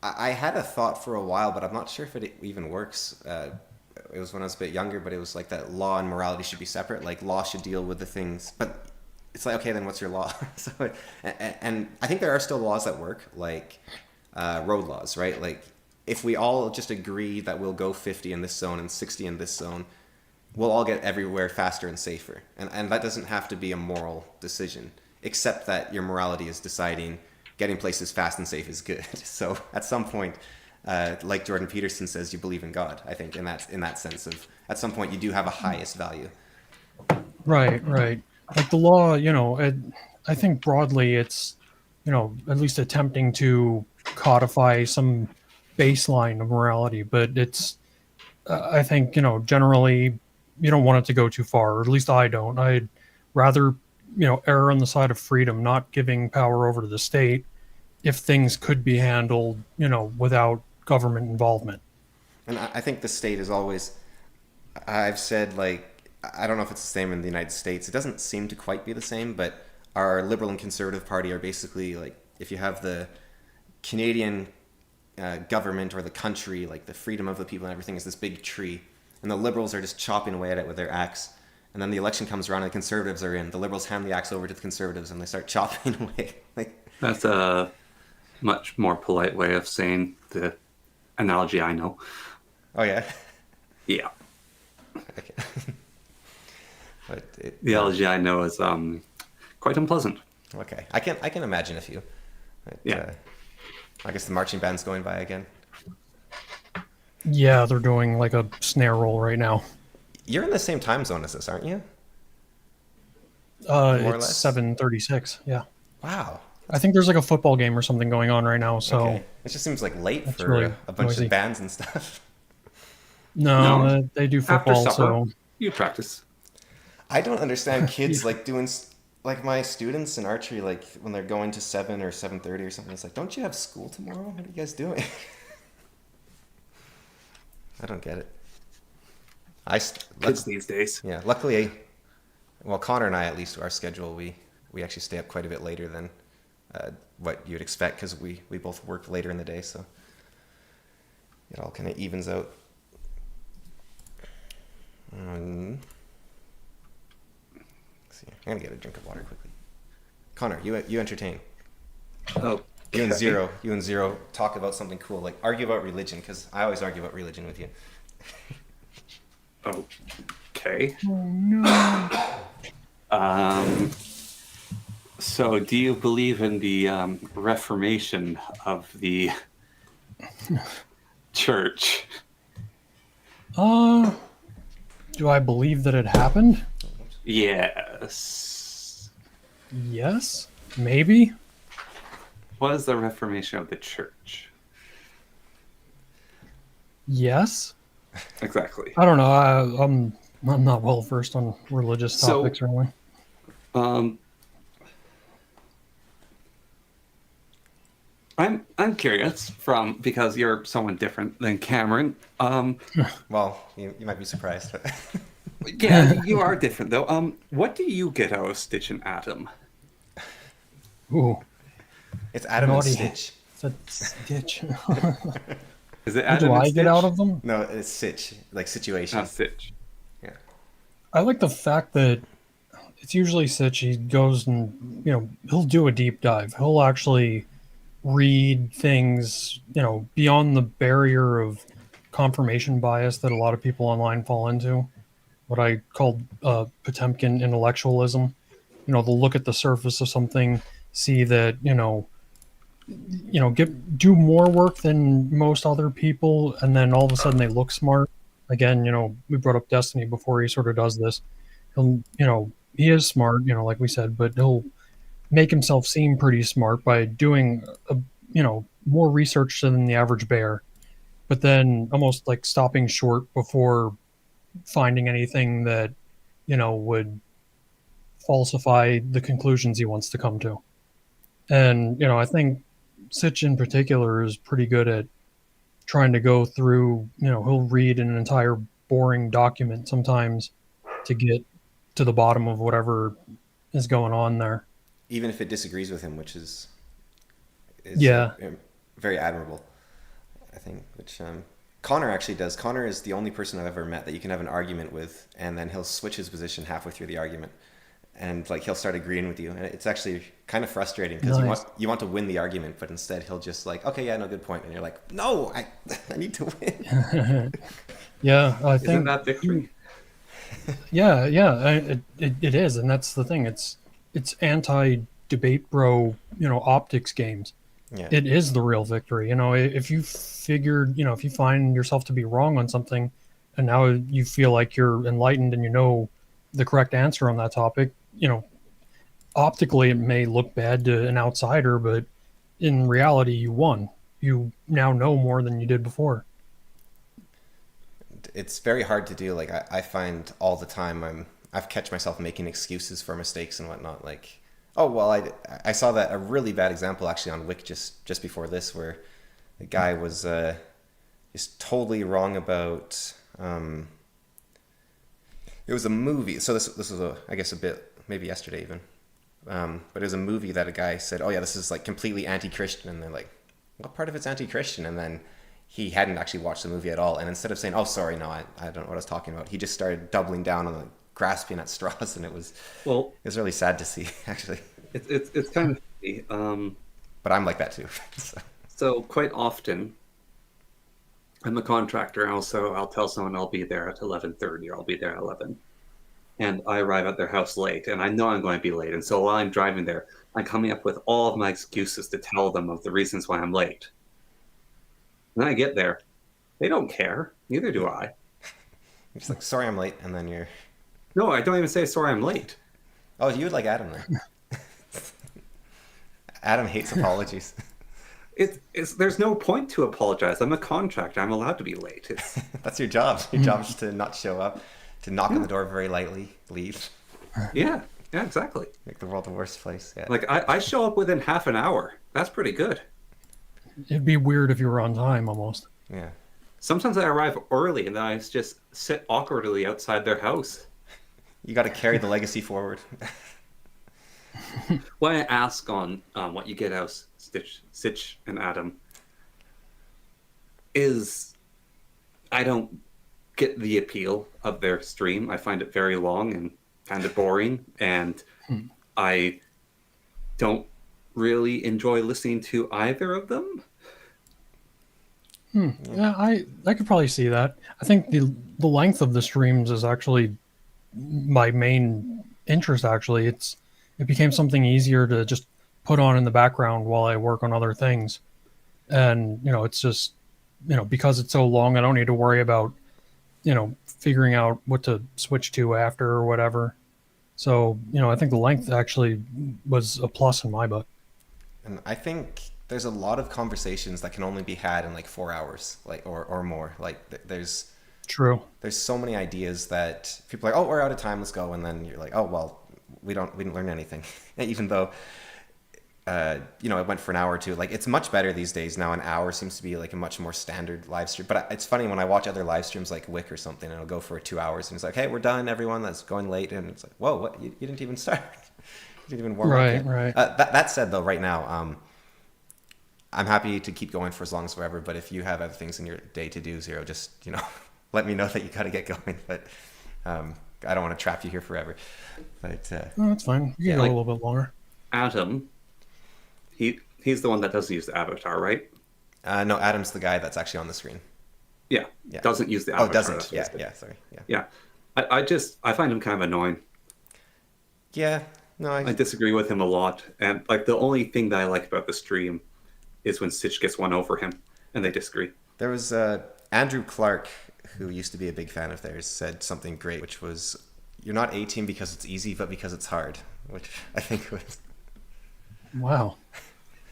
had a thought for a while, but I'm not sure if it even works. It was when I was a bit younger, but it was like that law and morality should be separate. Like law should deal with the things, but it's like, okay, then what's your law? So, and I think there are still laws that work, like road laws, right? Like if we all just agree that we'll go 50 in this zone and 60 in this zone, we'll all get everywhere faster and safer. And that doesn't have to be a moral decision, except that your morality is deciding getting places fast and safe is good. So at some point, like Jordan Peterson says, you believe in God. I think in that sense of at some point you do have a highest value. Right, right. Like the law, I think broadly it's, at least attempting to codify some baseline of morality, but it's, I think, generally you don't want it to go too far, or at least I don't. I'd rather, err on the side of freedom, not giving power over to the state if things could be handled, without government involvement. And I think the state is always, I've said, like, I don't know if it's the same in the United States. It doesn't seem to quite be the same, but our Liberal and Conservative Party are basically like, if you have the Canadian government or the country, like the freedom of the people and everything, is this big tree, and the liberals are just chopping away at it with their axe. And then the election comes around and the conservatives are in. The liberals hand the axe over to the conservatives and they start chopping away. Like, That's a much more polite way of saying the analogy I know. oh yeah, Yeah. okay. But The analogy I know is quite unpleasant. okay, I can imagine a few. But, Yeah. I guess the marching band's going by again. Yeah, they're doing like a snare roll right now. You're in the same time zone as this, aren't you? More or It's less? 7:36. Yeah, Wow. I think there's like a football game or something going on right now. So Okay. It just seems like late That's for really a bunch noisy. of bands and stuff. no, No. they do After football. supper, So you practice. I don't understand kids like doing like my students in archery, like when they're going to 7 or 7:30 or something. It's like, don't you have school tomorrow? What are you guys doing? I don't get it. Kids these days. Yeah, luckily, well, Connor and I, at least our schedule, we actually stay up quite a bit later than what you'd expect, because we both work later in the day, so it all kind of evens out. Let's see, I'm gonna get a drink of water quickly. Connor, you entertain. Oh, You and Zero talk about something cool, like argue about religion, because I always argue about religion with you. Okay. oh no. So, do you believe in the reformation of the church? Do I believe that it happened? Yes. Yes, maybe. What is the reformation of the church? Yes. Exactly. I don't know. I'm not well versed on religious So- topics, really. I'm curious because you're someone different than Cameron. Well, you might be surprised. Yeah, you are different though. What do you get out of Stitch and Atom? Ooh, It's Adam Naughty. and Stitch. that's Stitch. Is it What Adam do and I Stitch? get out of them? No, it's Stitch, like situation. Stitch. Yeah. I like the fact that it's usually Sitch. He goes and he'll do a deep dive. He'll actually read things beyond the barrier of confirmation bias that a lot of people online fall into. What I call Potemkin intellectualism. They'll look at the surface of something, see that do more work than most other people, and then all of a sudden they look smart. Again, we brought up Destiny before. He sort of does this. He is smart, like we said, but he'll make himself seem pretty smart by doing more research than the average bear, but then almost like stopping short before finding anything that would falsify the conclusions he wants to come to. And I think Sitch in particular is pretty good at trying to go through, he'll read an entire boring document sometimes to get to the bottom of whatever is going on there. Even if it disagrees with him, which is Yeah. very admirable, I think. Which Connor actually does. Connor is the only person I've ever met that you can have an argument with, and then he'll switch his position halfway through the argument, and like he'll start agreeing with you, and it's actually kind of frustrating because Nice. you want to win the argument, but instead he'll just like, okay, yeah, no, good point, and you're like, no, I I need to win. Yeah, I Isn't think that victory? it is, and that's the thing. It's anti-debate bro, optics games. Yeah. It is the real victory. If you figured, if you find yourself to be wrong on something, and now you feel like you're enlightened and you know the correct answer on that topic, optically it may look bad to an outsider, but in reality, you won. You now know more than you did before. It's very hard to do. Like I find all the time I've catch myself making excuses for mistakes and whatnot. Like, oh well, I saw that a really bad example actually on Wik just before this, where the guy was just totally wrong about. It was a movie. So this was I guess a bit maybe yesterday even, but it was a movie that a guy said, oh yeah, this is like completely anti-Christian, and they're like, what part of it's anti-Christian? And then he hadn't actually watched the movie at all. And instead of saying, oh, sorry, no, I don't know what I was talking about, he just started doubling down on like, grasping at straws. And Well, it was really sad to see, actually. it's kind of funny. But I'm like that too. So, So quite often, I'm a contractor, and also I'll tell someone I'll be there at 11:30, or I'll be there at 11, and I arrive at their house late, and I know I'm going to be late, and so while I'm driving there, I'm coming up with all of my excuses to tell them of the reasons why I'm late. And then I get there, they don't care. Neither do I. I'm just like, sorry, I'm late. And then you're, No, I don't even say sorry I'm late. oh, you would like Adam then. Adam hates apologies. It's there's no point to apologize. I'm a contractor. I'm allowed to be late. It's That's your job. Your job is to not show up, to knock on the door very lightly, leave, yeah, yeah, exactly. make the world a worse place. Yeah. Like I show up within half an hour. That's pretty good. It'd be weird if you were on time almost. Yeah. Sometimes I arrive early and then I just sit awkwardly outside their house. You got to carry the legacy forward. Why I ask on what you get out of Stitch and Adam is I don't get the appeal of their stream. I find it very long and kind of boring, and I don't really enjoy listening to either of them. Yeah, I could probably see that. I think the length of the streams is actually my main interest. Actually, it became something easier to just put on in the background while I work on other things, and it's just because it's so long, I don't need to worry about figuring out what to switch to after or whatever. So I think the length actually was a plus in my book. And I think there's a lot of conversations that can only be had in like 4 hours, like or more. Like True. there's so many ideas that people are like, oh, we're out of time, let's go. And then you're like, oh, well, we didn't learn anything. Even though, it went for an hour or two. Like, it's much better these days now. An hour seems to be like a much more standard live stream. But it's funny when I watch other live streams like Wick or something, and it'll go for 2 hours, and it's like, hey, we're done, everyone. That's going late. And it's like, whoa, what? You didn't even start. You didn't even warm up Right, yet. right. That said, though, right now, I'm happy to keep going for as long as forever. But if you have other things in your day to do, Zero, just let me know that you got to get going. But I don't want to trap you here forever. But No, that's fine. You Yeah, can go like- a little bit longer. Adam, he's the one that doesn't use the avatar, right? no, Adam's the guy that's actually on the screen. Yeah, Yeah. doesn't use the Oh, avatar. doesn't? that's what Yeah, I said. yeah. Sorry. Yeah. Yeah. I find him kind of annoying. Yeah. No, I disagree with him a lot, and like the only thing that I like about the stream is when Stitch gets one over him, and they disagree. There was Andrew Clark, who used to be a big fan of theirs, said something great, which was, "You're not A-team because it's easy, but because it's hard," which I think was. Wow.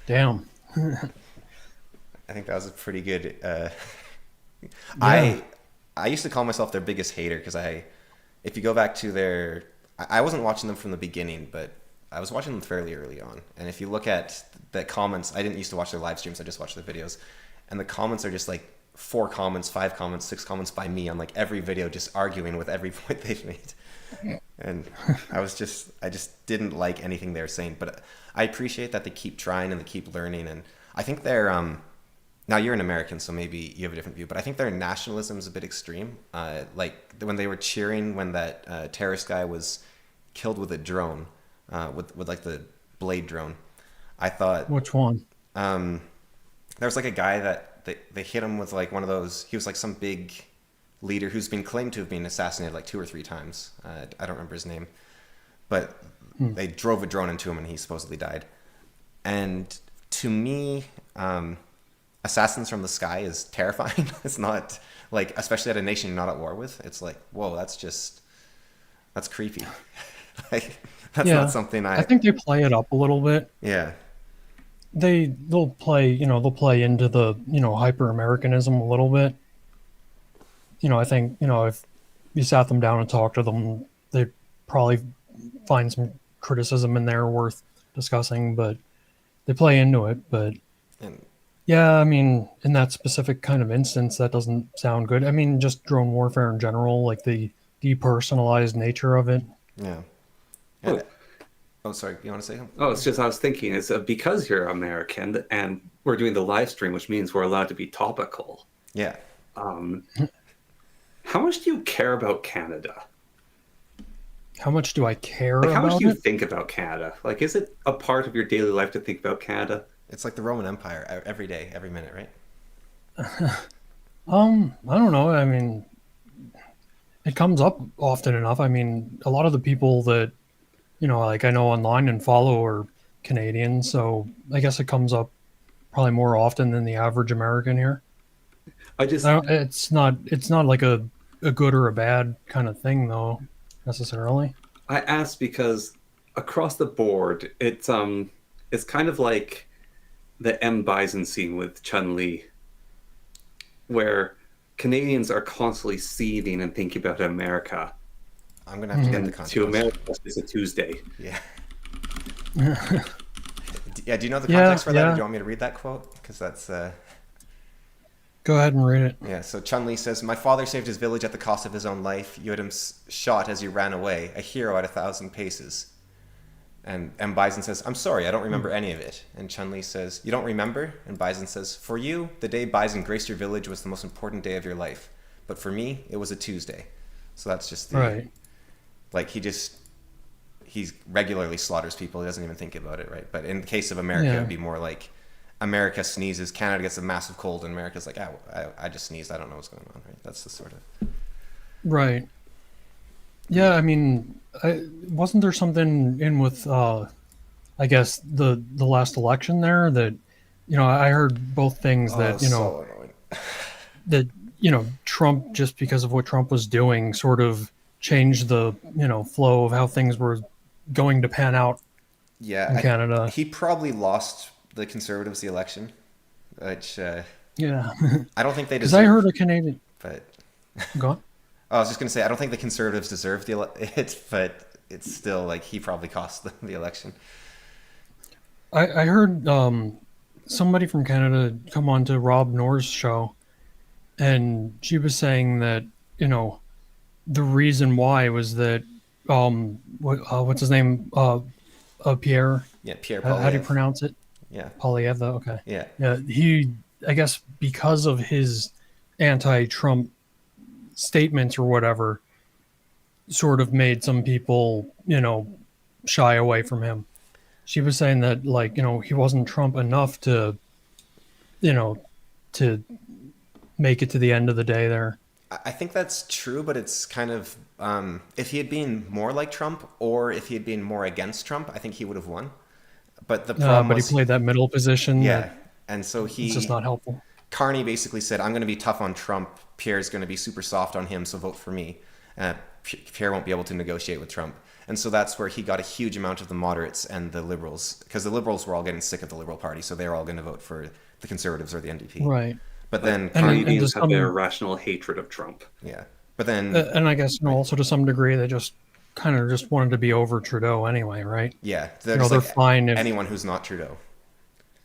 Damn. I think that was a pretty good. I used to call myself their biggest hater because if you go back to I wasn't watching them from the beginning, but I was watching them fairly early on. And if you look at the comments, I didn't used to watch their live streams, I just watched their videos. And the comments are just like 4 comments, 5 comments, 6 comments by me on like every video, just arguing with every point they've made. And I just didn't like anything they were saying. But I appreciate that they keep trying and they keep learning. And I think they're, now you're an American, so maybe you have a different view, but I think their nationalism is a bit extreme. Like when they were cheering when that terrorist guy was killed with a drone, with like the blade drone. I thought Which one? there was like a guy that they hit him with like one of those. He was like some big leader who's been claimed to have been assassinated like 2 or 3 times. I don't remember his name, but they drove a drone into him and he supposedly died. And to me, Assassins from the Sky is terrifying. It's not like, especially at a nation you're not at war with. It's like, whoa, that's creepy. Like that's not something I think they play it up a little bit. Yeah. They'll play into the hyper Americanism a little bit. I think if you sat them down and talked to them, they'd probably find some criticism in there worth discussing. But they play into it. But And yeah, I mean, in that specific kind of instance, that doesn't sound good. I mean, just drone warfare in general, like the depersonalized nature of it. yeah. Oh, And Oh, sorry. You want to say something? Oh, it's just I was thinking it's because you're American and we're doing the live stream, which means we're allowed to be topical. Yeah. Um, how much do you care about Canada? How much do I care Like, how much about do you it? think about Canada? Like, is it a part of your daily life to think about Canada? It's like the Roman Empire every day, every minute, right? I don't know. I mean, it comes up often enough. I mean, a lot of the people that, like I know online and follow are Canadian, so I guess it comes up probably more often than the average American here. I I just, don't, it's not like a good or a bad kind of thing though, necessarily. I asked because across the board, it's kind of like the M. Bison scene with Chun Li, where Canadians are constantly seething and thinking about America, I'm gonna have to get the and to context. America, it's a Tuesday. Yeah. Yeah. Do you know the Yeah, context for that, or do yeah. you want me to read that quote? Because that's Go ahead and read it. yeah. So Chun Li says, "My father saved his village at the cost of his own life. You had him shot as you ran away, a hero at 1,000 paces." And M. Bison says, "I'm sorry, I don't remember any of it." And Chun Li says, "You don't remember?" And Bison says, "For you, the day Bison graced your village was the most important day of your life. But for me, it was a Tuesday." So that's just the Right. like he regularly slaughters people. He doesn't even think about it, right? But in the case of America, Yeah. it'd be more like America sneezes, Canada gets a massive cold, and America's like, I just sneezed. I don't know what's going on, right? That's the sort of Right. Yeah, I mean, wasn't there something in with I guess the last election there that I heard both things oh, that so annoying. that Trump, just because of what Trump was doing, sort of changed the flow of how things were going to pan out Yeah, in Canada. he probably lost the Conservatives the election, which Yeah, I don't think they because I deserve. heard a Canadian. But Go on. I was just gonna say I don't think the Conservatives deserve it, but it's still like he probably cost them the election. I heard somebody from Canada come on to Rob Noor's show, and she was saying that the reason why was that what's his name, Pierre, Yeah, Pierre how do you Poilievre. pronounce it? Yeah, Polyev, though. Okay. yeah. Yeah, he, I guess, because of his anti-Trump statements or whatever, sort of made some people, shy away from him. She was saying that, like, he wasn't Trump enough to, you know, to make it to the end of the day there. I think that's true, but it's kind of if he had been more like Trump or if he had been more against Trump, I think he would have won. But the problem But he was, played that middle position. yeah, That and so it's just not helpful. Carney basically said, "I'm going to be tough on Trump. Pierre's going to be super soft on him, so vote for me." Pierre won't be able to negotiate with Trump, and so that's where he got a huge amount of the moderates and the liberals, because the liberals were all getting sick of the Liberal Party, so they were all going to vote for the Conservatives or the NDP. Right. But then And, Carney, and to Canadians have some, their irrational hatred of Trump. yeah, but then and I guess also to some degree they just kind of just wanted to be over Trudeau anyway, right? yeah, they're They're just like fine if anyone who's not Trudeau.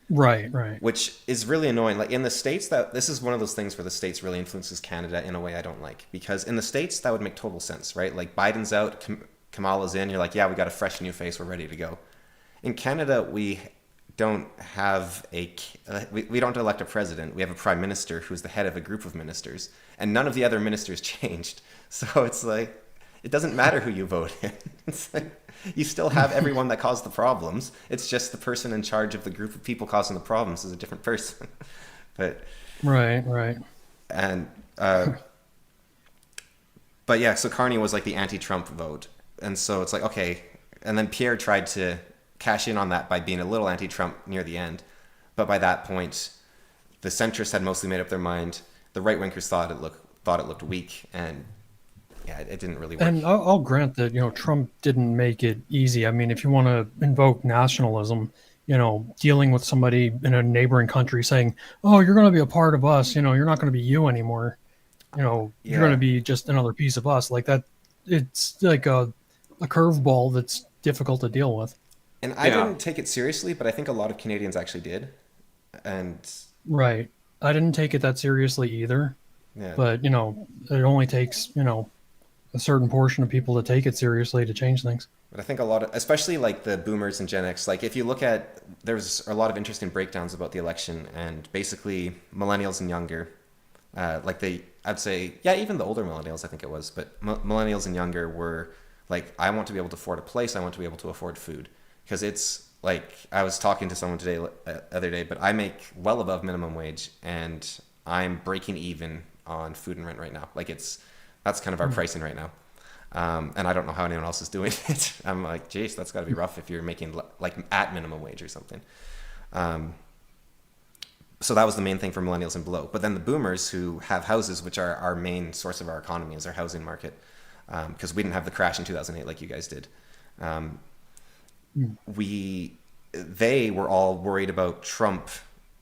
right. Which is really annoying. Like in the States, that this is one of those things where the States really influences Canada in a way I don't like. Because in the States, that would make total sense, right? Like Biden's out, Kamala's in, you're like, yeah, we got a fresh new face, we're ready to go. In Canada, we don't have we don't elect a president. We have a prime minister who's the head of a group of ministers, and none of the other ministers changed. So it's like, it doesn't matter who you vote in. It's like, you still have everyone that caused the problems. It's just the person in charge of the group of people causing the problems is a different person. But Right. and but yeah, so Carney was like the anti-Trump vote, and so it's like okay, and then Pierre tried to cash in on that by being a little anti-Trump near the end, but by that point, the centrists had mostly made up their mind. The right-wingers thought it looked weak, and yeah, it didn't really work. And I'll grant that Trump didn't make it easy. I mean, if you want to invoke nationalism, dealing with somebody in a neighboring country saying, "Oh, you're going to be a part of us," you're not going to be you anymore. You're going to be just another piece of us. Like that, it's like a curveball that's difficult to deal with. And I didn't take it seriously, but I think a lot of Canadians actually did. And Right. I didn't take it that seriously either. yeah, But, it only takes, a certain portion of people to take it seriously to change things. But I think a lot of, especially like the boomers and Gen X, like if you look at, there's a lot of interesting breakdowns about the election, and basically millennials and younger, I'd say, yeah, even the older millennials, I think it was, but millennials and younger were like, I want to be able to afford a place, I want to be able to afford food. Because it's like, I was talking to someone today, other day, but I make well above minimum wage, and I'm breaking even on food and rent right now. Like that's kind of our pricing right now. And I don't know how anyone else is doing it. I'm like, geez, that's got to be rough if you're making like at minimum wage or something. So that was the main thing for millennials and below. But then the boomers who have houses, which are our main source of our economy, is our housing market, because we didn't have the crash in 2008 like you guys did. They were all worried about Trump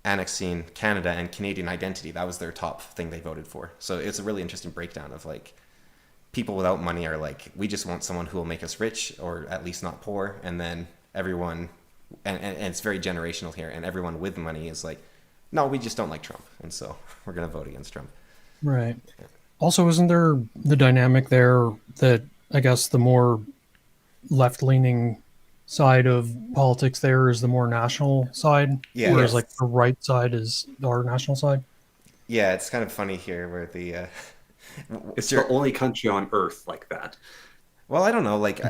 annexing Canada and Canadian identity. That was their top thing they voted for. So it's a really interesting breakdown of like, people without money are like, we just want someone who will make us rich or at least not poor. And then everyone, and it's very generational here, and everyone with money is like, no, we just don't like Trump. And so we're going to vote against Trump. Right. Also, isn't there the dynamic there that I guess the more left-leaning side of politics there is the more national side, Yeah. whereas Yes. like the right side is our national side? Yeah, it's kind of funny here where the, It's the only country on Earth like that. well, I don't know, like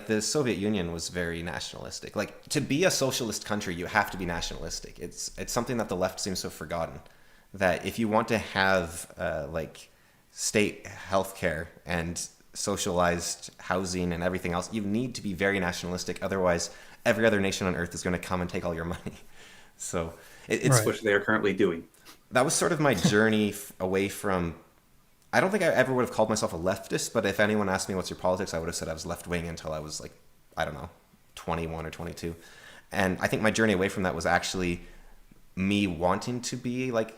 the Soviet Union was very nationalistic. Like to be a socialist country, you have to be nationalistic. It's something that the left seems to have forgotten. That if you want to have like state healthcare and socialized housing and everything else, you need to be very nationalistic. Otherwise, every other nation on earth is going to come and take all your money. So it's Right. Which they are currently doing. that was sort of my journey away from. I don't think I ever would have called myself a leftist, but if anyone asked me what's your politics, I would have said I was left wing until I was like, I don't know, 21 or 22. And I think my journey away from that was actually me wanting to be like,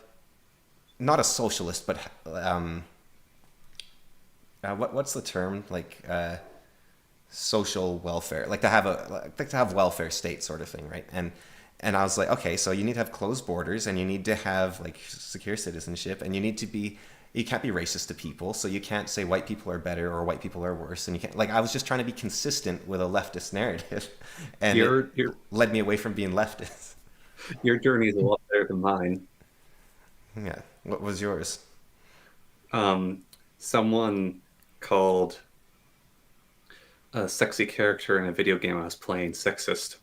not a socialist, but what's the term, like social welfare, like to have welfare state sort of thing, right? And I was like, okay, so you need to have closed borders, and you need to have like secure citizenship, and you can't be racist to people, so you can't say white people are better or white people are worse, and you can't, like, I was just trying to be consistent with a leftist narrative, and Your it led me away from being leftist. your journey is a lot better than mine. Yeah, what was yours? Someone called a sexy character in a video game I was playing sexist.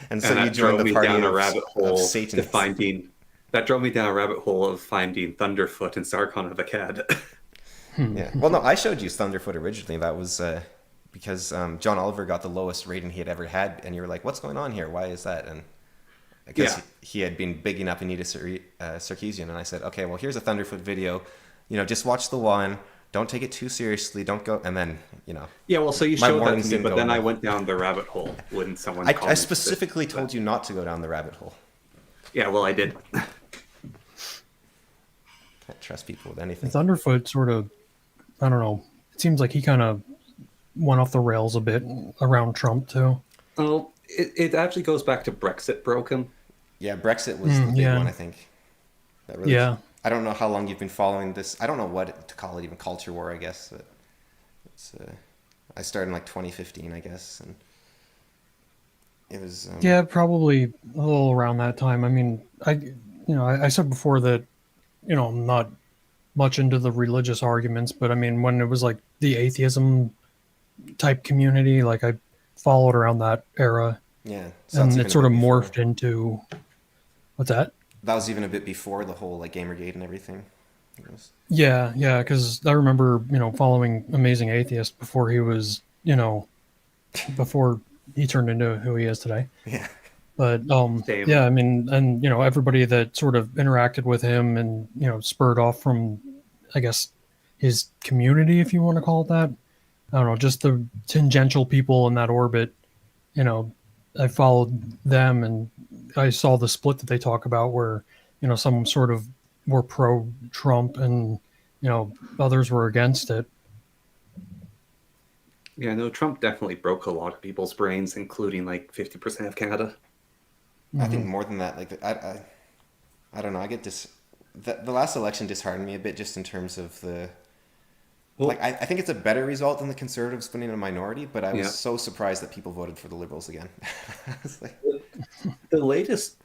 And so And you that joined drove the me party down a of, rabbit hole of to Satan. finding that drove me down a rabbit hole of finding Thunderfoot and Sarkon of Akkad. Yeah. Well, no, I showed you Thunderfoot originally. That was because John Oliver got the lowest rating he had ever had, and you were like, "What's going on here? Why is that?" And because Yeah. he had been bigging up Anita Sarkeesian, and I said, "Okay, well, here's a Thunderfoot video. Just watch the one. Don't take it too seriously. Don't go." And then, Yeah, well, so you My showed that to warnings me, didn't but go then I well. went down the rabbit hole when someone I commented specifically that- told you not to go down the rabbit hole. Yeah, well, I did. Can't trust people with anything. Thunderfoot sort of, I don't know. It seems like he kind of went off the rails a bit around Trump too. Oh, it actually goes back to Brexit broke him. Yeah, Brexit was the big yeah. one, I think. That really, Yeah. I don't know how long you've been following this. I don't know what to call it, even culture war, I guess. But it's, I started in like 2015, I guess, and it was. Yeah, probably a little around that time. I mean, I said before that, I'm not much into the religious arguments, but I mean, when it was like the atheism type community, like I followed around that era, Yeah, and even it sort a of bit before. morphed into what's that? That was even a bit before the whole like Gamergate and everything. It was- Yeah, because I remember, following Amazing Atheist before he was, before he turned into who he is today. yeah, But Same. yeah, I mean, and everybody that sort of interacted with him and spurred off from, I guess, his community, if you want to call it that. I don't know, just the tangential people in that orbit. I followed them and I saw the split that they talk about, where some sort of were pro Trump and others were against it. Yeah, no, Trump definitely broke a lot of people's brains, including like 50% of Canada. I think more than that. Like I don't know. I get the last election disheartened me a bit, just in terms of the Like, Well, I think it's a better result than the Conservatives winning a minority, but I was yeah. so surprised that people voted for the Liberals again. I was like, The latest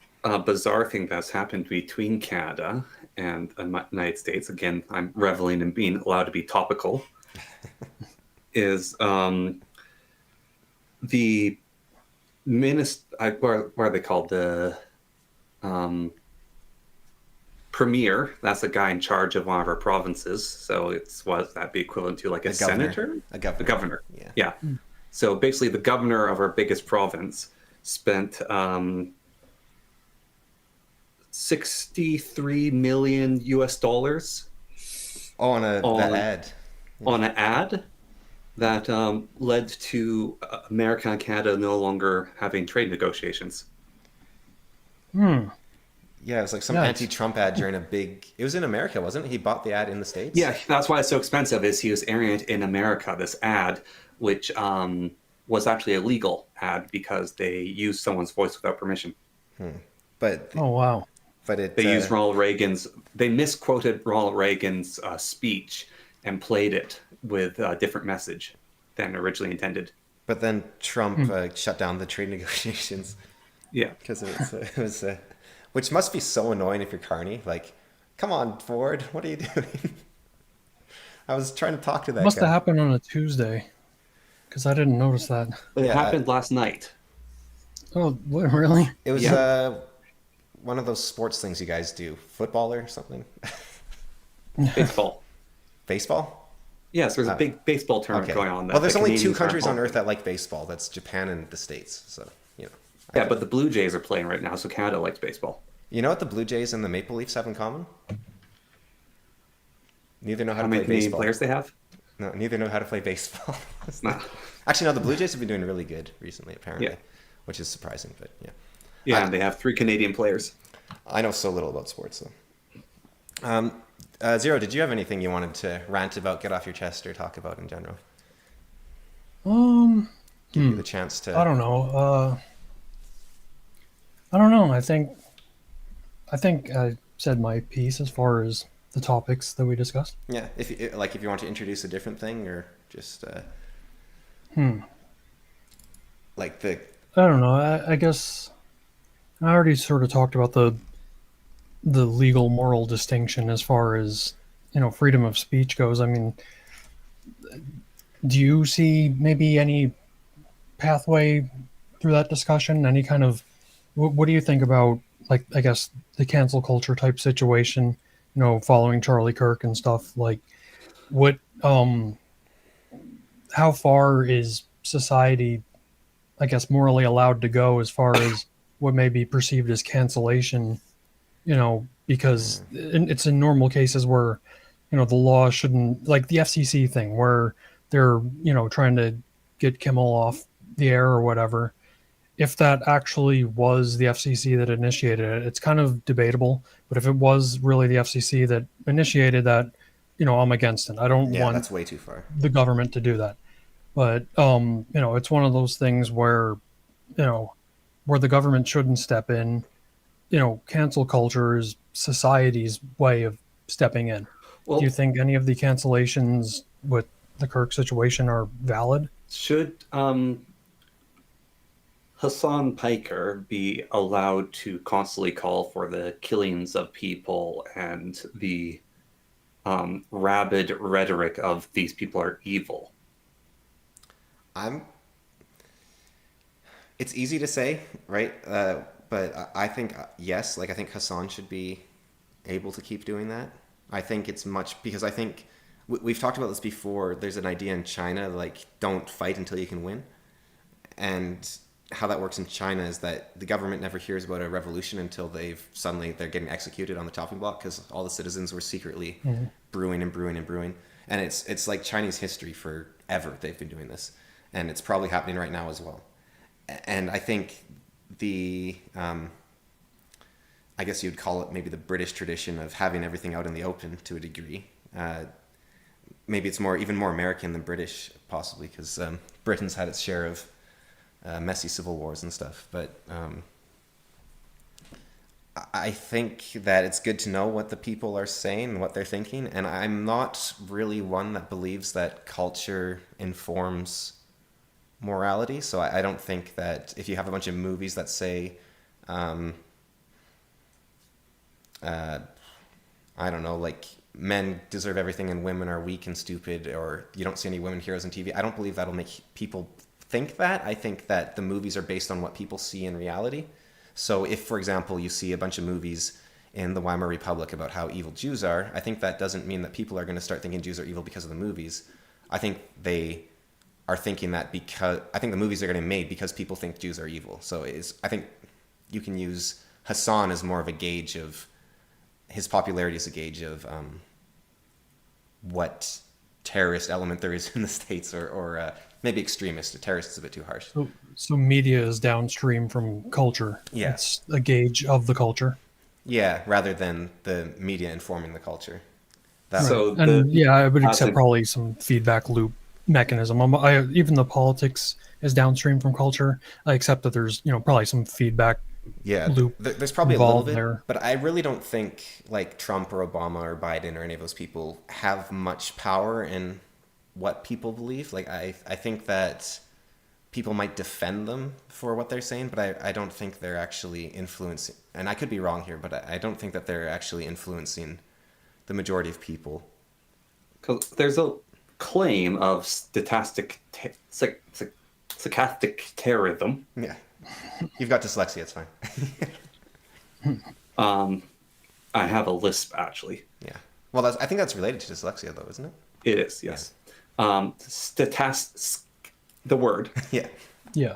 bizarre thing that's happened between Canada and the United States, again, I'm reveling in being allowed to be topical, is the what are they called? The um, premier, that's the guy in charge of one of our provinces. So it's what that be equivalent to, like a a governor. senator? A A governor. governor. Yeah. Yeah. So basically, the governor of our biggest province spent 63 million US dollars Oh, on that on ad. on an ad that led to America and Canada no longer having trade negotiations. Hmm. Yeah, it was like some Yeah. It's, anti-Trump ad during a big. It was in America, wasn't it? He bought the ad in the States. Yeah, that's why it's so expensive. Is he was airing it in America, this ad, which was actually a legal ad because they used someone's voice without permission. But oh wow. but it They used Ronald Reagan's. They misquoted Ronald Reagan's speech and played it with a different message than originally intended. but then Trump shut down the trade negotiations Yeah, because it was which must be so annoying if you're Carney. Like, come on, Ford, what are you doing? I was trying to talk to that Must have guy. happened on a Tuesday because I didn't notice that. but it Yeah, happened last night. Oh, what, really? it was Yeah. one of those sports things you guys do, football or something, Baseball. baseball. Yes, there's a big baseball tournament Okay. going on. That Well, there's the only two Canadians are countries on involved Earth that like baseball. That's Japan and the States. So you know, in. Yeah, but the Blue Jays are playing right now, so Canada likes baseball. you know what the Blue Jays and the Maple Leafs have in common? Neither know how How to many play Canadian baseball. players they have? No, neither know how to play baseball. Nah. Actually, no, the Blue Jays have been doing really good recently, apparently, Yeah. which is surprising. But yeah, Yeah, and they have 3 Canadian players. I know so little about sports, though. Zero, did you have anything you wanted to rant about, get off your chest, or talk about in general? Um, Give you the chance I to. don't know. I don't know. I think I said my piece as far as the topics that we discussed. Yeah, if you want to introduce a different thing, or just like the. I don't know. I guess I already sort of talked about the legal moral distinction as far as freedom of speech goes. I mean, do you see maybe any pathway through that discussion? Any kind of what do you think about, like, I guess the cancel culture type situation? Following Charlie Kirk and stuff. Like, what how far is society, I guess, morally allowed to go as far as what may be perceived as cancellation? Because it's in normal cases where, the law shouldn't, like the FCC thing, where they're, trying to get Kimmel off the air or whatever. If that actually was the FCC that initiated it, it's kind of debatable. But if it was really the FCC that initiated that, I'm against it. I don't Yeah, want that's way too far. the government to do that. But it's one of those things where, where the government shouldn't step in. Cancel culture is society's way of stepping in. Do you Well, think any of the cancellations with the Kirk situation are valid? should Hassan Piker be allowed to constantly call for the killings of people and the rabid rhetoric of these people are evil? I'm. It's easy to say, right? But I think yes. Like I think Hassan should be able to keep doing that. I think it's much because I think we've talked about this before. There's an idea in China like don't fight until you can win, and how that works in China is that the government never hears about a revolution until they're getting executed on the chopping block because all the citizens were secretly brewing and brewing and brewing, and it's like Chinese history forever. They've been doing this, and it's probably happening right now as well. And I think the I guess you'd call it maybe the British tradition of having everything out in the open to a degree. Maybe it's even more American than British, possibly, because Britain's had its share of messy civil wars and stuff. But I think that it's good to know what the people are saying and what they're thinking, and I'm not really one that believes that culture informs morality. So I don't think that if you have a bunch of movies that say, um, uh, I don't know, like men deserve everything and women are weak and stupid, or you don't see any women heroes on TV, I don't believe that'll make people think that. I think that the movies are based on what people see in reality. So if, for example, you see a bunch of movies in the Weimar Republic about how evil Jews are, I think that doesn't mean that people are going to start thinking Jews are evil because of the movies. I think they are thinking that because I think the movies are getting made because people think Jews are evil. So I think you can use Hassan as more of a gauge of his popularity as a gauge of what terrorist element there is in the states, or maybe extremist. Terrorist is a bit too harsh. So media is downstream from culture. Yeah, It's a gauge of the culture. yeah, rather than the media informing the culture. That Right. So the And yeah, I would as accept a probably some feedback loop mechanism. Even the politics is downstream from culture. I accept that there's, probably some feedback Yeah, loop there's probably a little involved bit, there. but I really don't think like Trump or Obama or Biden or any of those people have much power in what people believe. Like I think that people might defend them for what they're saying, but I don't think they're actually influencing. And I could be wrong here, but I don't think that they're actually influencing the majority of people. 'cause there's a claim of stochastic terrorism. Yeah, you've got dyslexia. It's fine. Um, I have a lisp actually. Yeah. Well, I think that's related to dyslexia, though, isn't it? It is, yes. The word Yeah. Yeah.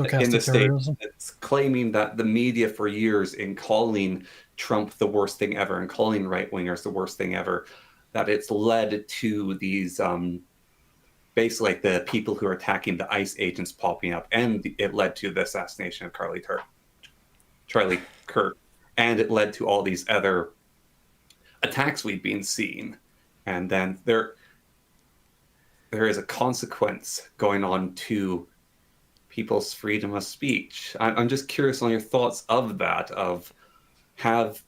in the Stochastic state, terrorism. it's claiming that the media for years in calling Trump the worst thing ever and calling right wingers the worst thing ever, that it's led to these basically like the people who are attacking the ICE agents popping up, and it led to the assassination of Charlie Kirk, and it led to all these other attacks we've been seeing, and then there is a consequence going on to people's freedom of speech. I'm just curious on your thoughts of that. Of have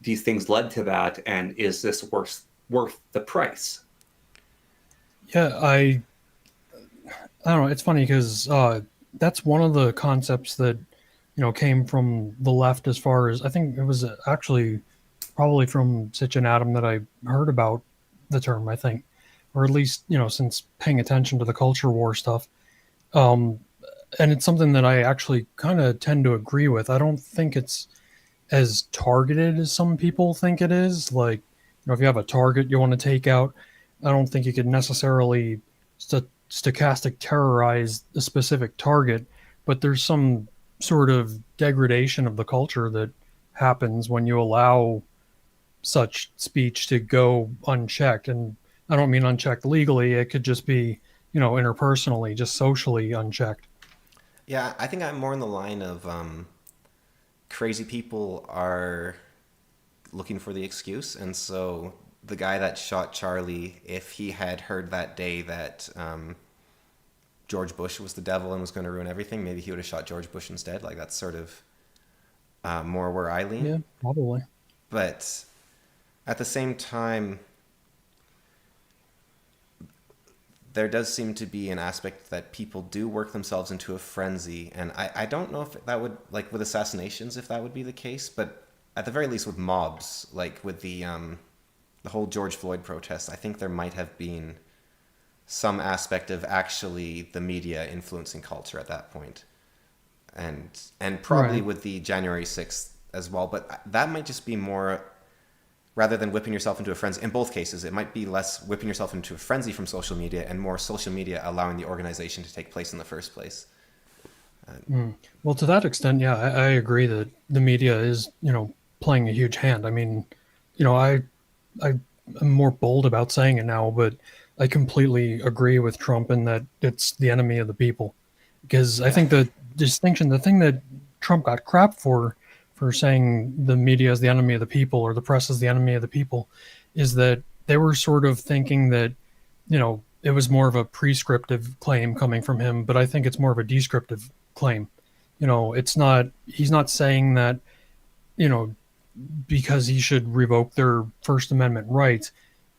these things led to that, and is this worth the price? Yeah, I don't know. It's funny because that's one of the concepts that came from the left. As far as I think it was actually probably from Sitch and Adam that I heard about the term. I think, or at least since paying attention to the culture war stuff. Um, and it's something that I actually kind of tend to agree with. I don't think it's as targeted as some people think it is. Like, if you have a target you want to take out, I don't think you could necessarily stochastic terrorize a specific target, but there's some sort of degradation of the culture that happens when you allow such speech to go unchecked. And I don't mean unchecked legally, it could just be, interpersonally, just socially unchecked. Yeah, I think I'm more in the line of crazy people are looking for the excuse. And so the guy that shot Charlie, if he had heard that day that George Bush was the devil and was going to ruin everything, maybe he would have shot George Bush instead. Like, that's sort of more where I lean. Yeah, probably. But at the same time, there does seem to be an aspect that people do work themselves into a frenzy. And I don't know if that would, like with assassinations, if that would be the case, but at the very least with mobs, like with the whole George Floyd protest, I think there might have been some aspect of actually the media influencing culture at that point. And probably Right. with the January 6th as well, but that might just be more, rather than whipping yourself into a frenzy. In both cases, it might be less whipping yourself into a frenzy from social media and more social media allowing the organization to take place in the first place. Well, to that extent, yeah, I agree that the media is, playing a huge hand. I mean, I am more bold about saying it now, but I completely agree with Trump in that it's the enemy of the people. Because I think the thing that Trump got crap for saying the media is the enemy of the people or the press is the enemy of the people, is that they were sort of thinking that, it was more of a prescriptive claim coming from him, but I think it's more of a descriptive claim. He's not saying that you know, because he should revoke their First Amendment rights.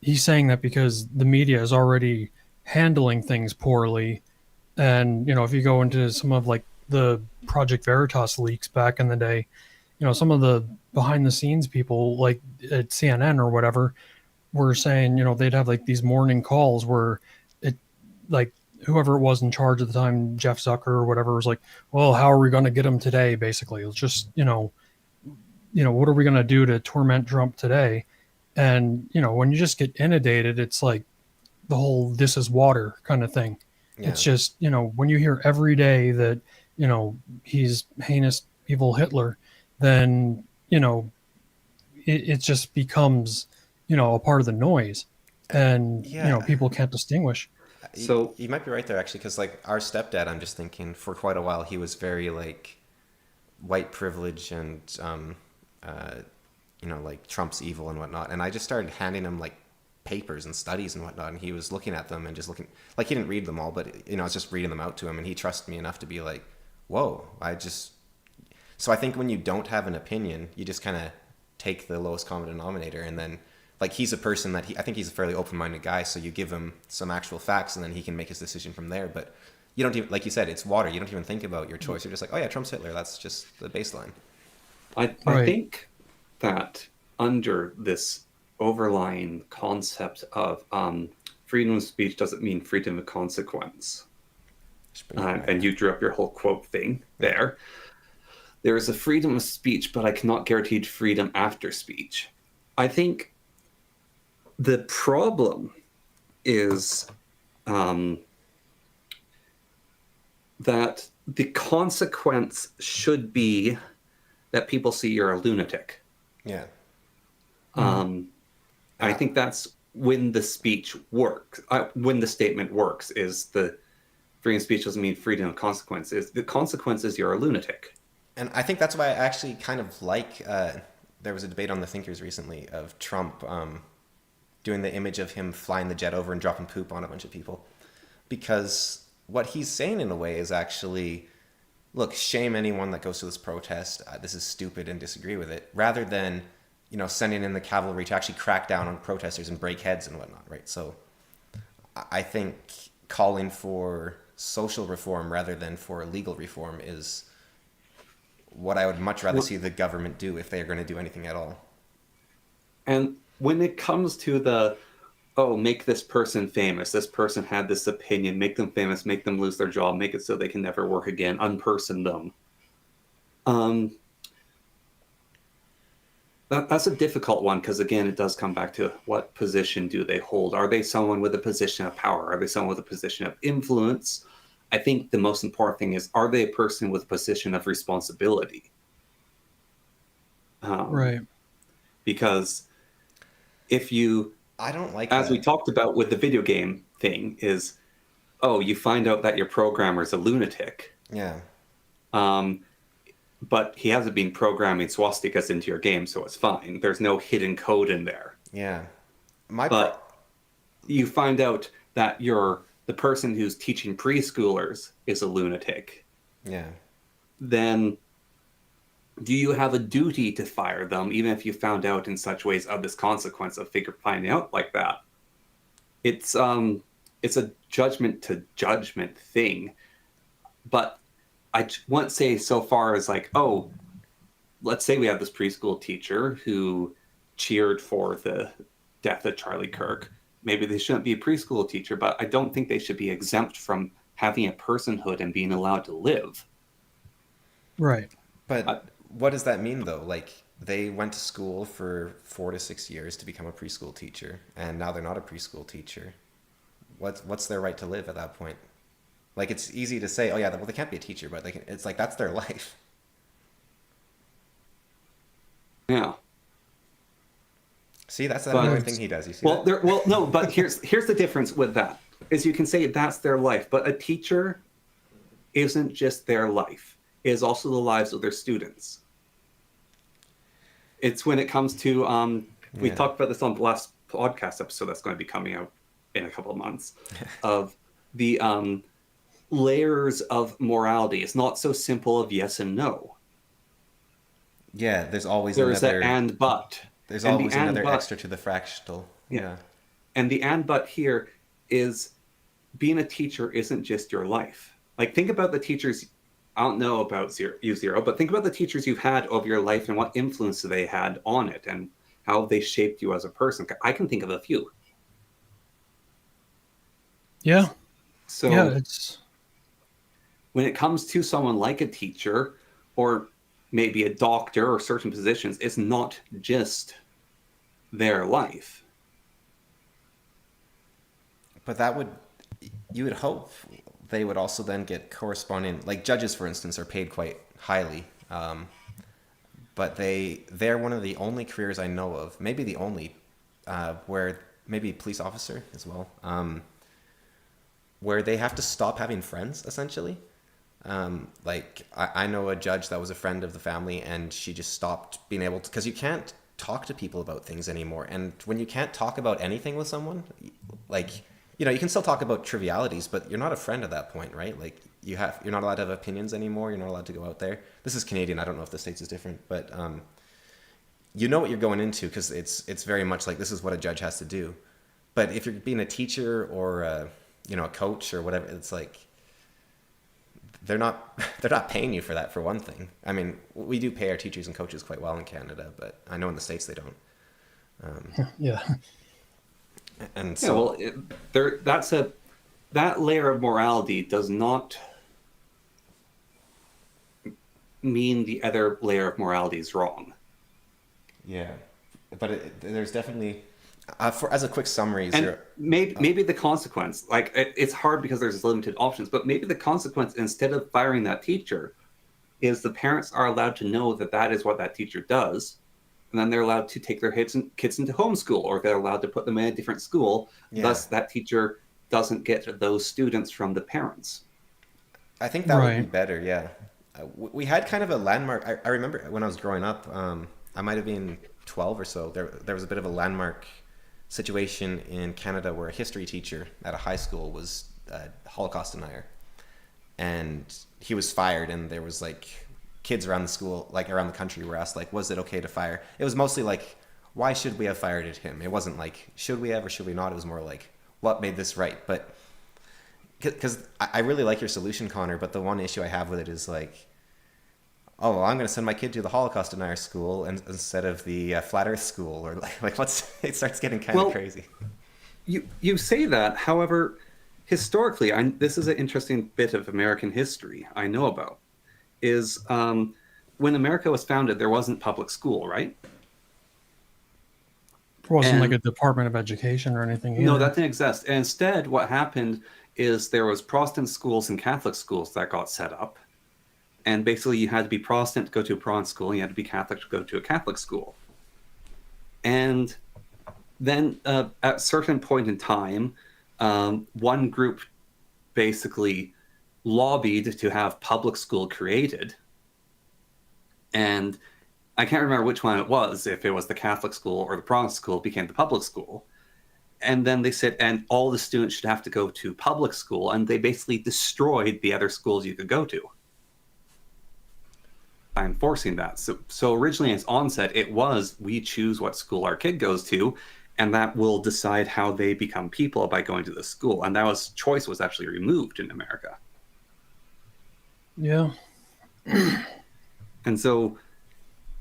He's saying that because the media is already handling things poorly. And, if you go into some of like the Project Veritas leaks back in the day, some of the behind the scenes people like at CNN or whatever were saying, they'd have like these morning calls where it like whoever it was in charge at the time, Jeff Zucker or whatever, was like, well, how are we going to get him today? Basically, it's just, what are we going to do to torment Trump today? And, when you just get inundated, it's like the whole this is water kind of thing. Yeah. It's just, when you hear every day that, he's heinous, evil Hitler, then, it just becomes, a part of the noise. And, Yeah. people can't distinguish. So You might be right there actually, because like our stepdad, I'm just thinking for quite a while he was very like white privilege and like Trump's evil and whatnot. And I just started handing him like papers and studies and whatnot, and he was looking at them and just looking like he didn't read them all, but I was just reading them out to him, and he trusted me enough to be like, "Whoa!" So I think when you don't have an opinion, you just kind of take the lowest common denominator, and then like he's a person that I think he's a fairly open-minded guy, so you give him some actual facts, and then he can make his decision from there. But you don't even, like you said, it's water. You don't even think about your choice. You're just like, oh yeah, Trump's Hitler. That's just the baseline. I Right. think that under this overlying concept of freedom of speech doesn't mean freedom of consequence. And you drew up your whole quote thing there. There is a freedom of speech, but I cannot guarantee freedom after speech. I think the problem is that the consequence should be that people see you're a lunatic. Yeah. I think that's when the speech works. When the statement works is the freedom of speech doesn't mean freedom of consequence. The consequence is you're a lunatic. And I think that's why I actually kind of like. There was a debate on the Thinkers recently of Trump doing the image of him flying the jet over and dropping poop on a bunch of people, because what he's saying in a way is actually, look, shame anyone that goes to this protest. This is stupid and disagree with it, rather than sending in the cavalry to actually crack down on protesters and break heads and whatnot, right? So I think calling for social reform rather than for legal reform is what I would much rather see the government do if they are going to do anything at all. And when it comes to make this person famous, this person had this opinion, make them famous, make them lose their job, make it so they can never work again, unperson them. That's a difficult one, because again, it does come back to what position do they hold? Are they someone with a position of power? Are they someone with a position of influence? I think the most important thing is, are they a person with a position of responsibility? Right. Because if you, I don't like as that. we talked about with the video game thing, is, you find out that your programmer is a lunatic. Yeah. But he hasn't been programming swastikas into your game, so it's fine. There's no hidden code in there. Yeah. But you find out that the person who's teaching preschoolers is a lunatic. Yeah. Then do you have a duty to fire them, even if you found out in such ways of this consequence of finding out like that? It's a judgment to judgment thing. But I won't say so far as like, let's say we have this preschool teacher who cheered for the death of Charlie Kirk. Maybe they shouldn't be a preschool teacher, but I don't think they should be exempt from having a personhood and being allowed to live. Right. But what does that mean though? Like, they went to school for 4 to 6 years to become a preschool teacher, and now they're not a preschool teacher. What's their right to live at that point? Like, it's easy to say, oh yeah, well, they can't be a teacher, but it's like, that's their life. Yeah. See, that's the annoying thing he does. You see that? No, but here's the difference with that, is you can say that's their life, but a teacher isn't just their life. It is also the lives of their students. It's when it comes to, we talked about this on the last podcast episode that's going to be coming out in a couple of months, of the layers of morality. It's not so simple of yes and no. Yeah, There is that and but. there's And the always and another but, extra to the fractal. yeah. Yeah. And the and but here is being a teacher isn't just your life. Like, think about the teachers. I don't know about zero, but think about the teachers you've had over your life and what influence they had on it and how they shaped you as a person. I can think of a few. Yeah, yeah, So it's when it comes to someone like a teacher or maybe a doctor or certain positions, it's not just their life. But that would, you would hope they would also then get corresponding, like judges, for instance, are paid quite highly. But they're one of the only careers I know of, maybe the only, where maybe police officer as well, where they have to stop having friends essentially. I know a judge that was a friend of the family, and she just stopped being able to, because you can't talk to people about things anymore. And when you can't talk about anything with someone, like, you can still talk about trivialities, but you're not a friend at that point, right? Like, you're not allowed to have opinions anymore. You're not allowed to go out there. This is Canadian. I don't know if the States is different, but you know what you're going into, because it's very much like this is what a judge has to do. But if you're being a teacher or a coach or whatever, it's like they're not they're not paying you for that, for one thing. I mean, we do pay our teachers and coaches quite well in Canada, but I know in the States they don't. yeah, And Yeah, so well, that layer of morality does not mean the other layer of morality is wrong. yeah, but there's definitely as a quick summary, And maybe the consequence, like it's hard because there's limited options, but maybe the consequence, instead of firing that teacher, is the parents are allowed to know that that is what that teacher does, and then they're allowed to take their kids into homeschool, or they're allowed to put them in a different school. Yeah. Thus, that teacher doesn't get those students from the parents. I think that would be right. better. Yeah, we had kind of a landmark. I remember when I was growing up. I might have been 12 or so. There was a bit of a landmark situation in Canada where a history teacher at a high school was a Holocaust denier, and he was fired. And there was like kids around the school, like around the country, were asked like, was it okay to fire? It was mostly like, why should we have fired him? It wasn't like, should we have or should we not? It was more like, what made this right? But because I really like your solution, Connor, but the one issue I have with it is like, oh, well, I'm going to send my kid to the Holocaust denier school instead of the flat Earth school, or like what's it starts getting kind of Well, crazy. you say that, however, historically, this is an interesting bit of American history I know about. Is when America was founded, there wasn't public school, right? It wasn't like And a Department of Education or anything no, either. that didn't exist. And instead, what happened is there was Protestant schools and Catholic schools that got set up. And basically, you had to be Protestant to go to a Protestant school, and you had to be Catholic to go to a Catholic school. And then at a certain point in time, one group basically lobbied to have public school created. And I can't remember which one it was, if it was the Catholic school or the Protestant school became the public school. And then they said, and all the students should have to go to public school. And they basically destroyed the other schools you could go to by enforcing that. So originally, its onset, it was, we choose what school our kid goes to, and that will decide how they become people by going to the school. And choice was actually removed in America. Yeah, And so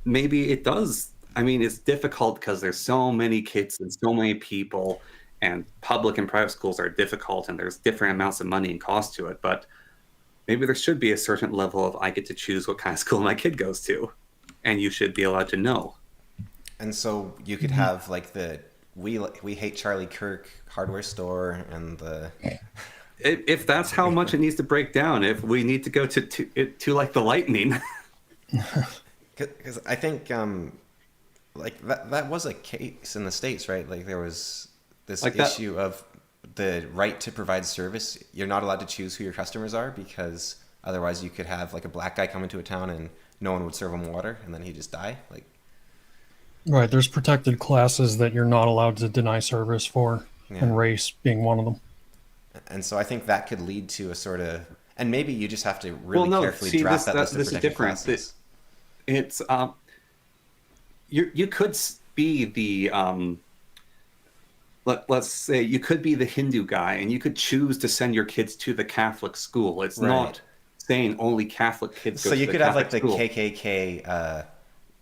maybe it does. I mean, it's difficult because there's so many kids and so many people, and public and private schools are difficult, and there's different amounts of money and cost to it. But maybe there should be a certain level of, I get to choose what kind of school my kid goes to, and you should be allowed to know. And so you could have like the we hate Charlie Kirk hardware store and the If that's how much it needs to break down, if we need to go to like the lightning. because I think like that was a case in the States, right? Like there was this Like that. issue of the right to provide service. You're not allowed to choose who your customers are, because otherwise you could have like a black guy come into a town and no one would serve him water, and then he'd just die. Like, right. There's protected classes that you're not allowed to deny service for, yeah. and race being one of them. And so I think that could lead to a sort of, and maybe you just have to Well, really no, carefully see, draft that list of this is protected different. classes. It's you could be the let's say you could be the Hindu guy, and you could choose to send your kids to the Catholic school. It's Right. not saying only Catholic kids go So to you the could have Catholic like the school. KKK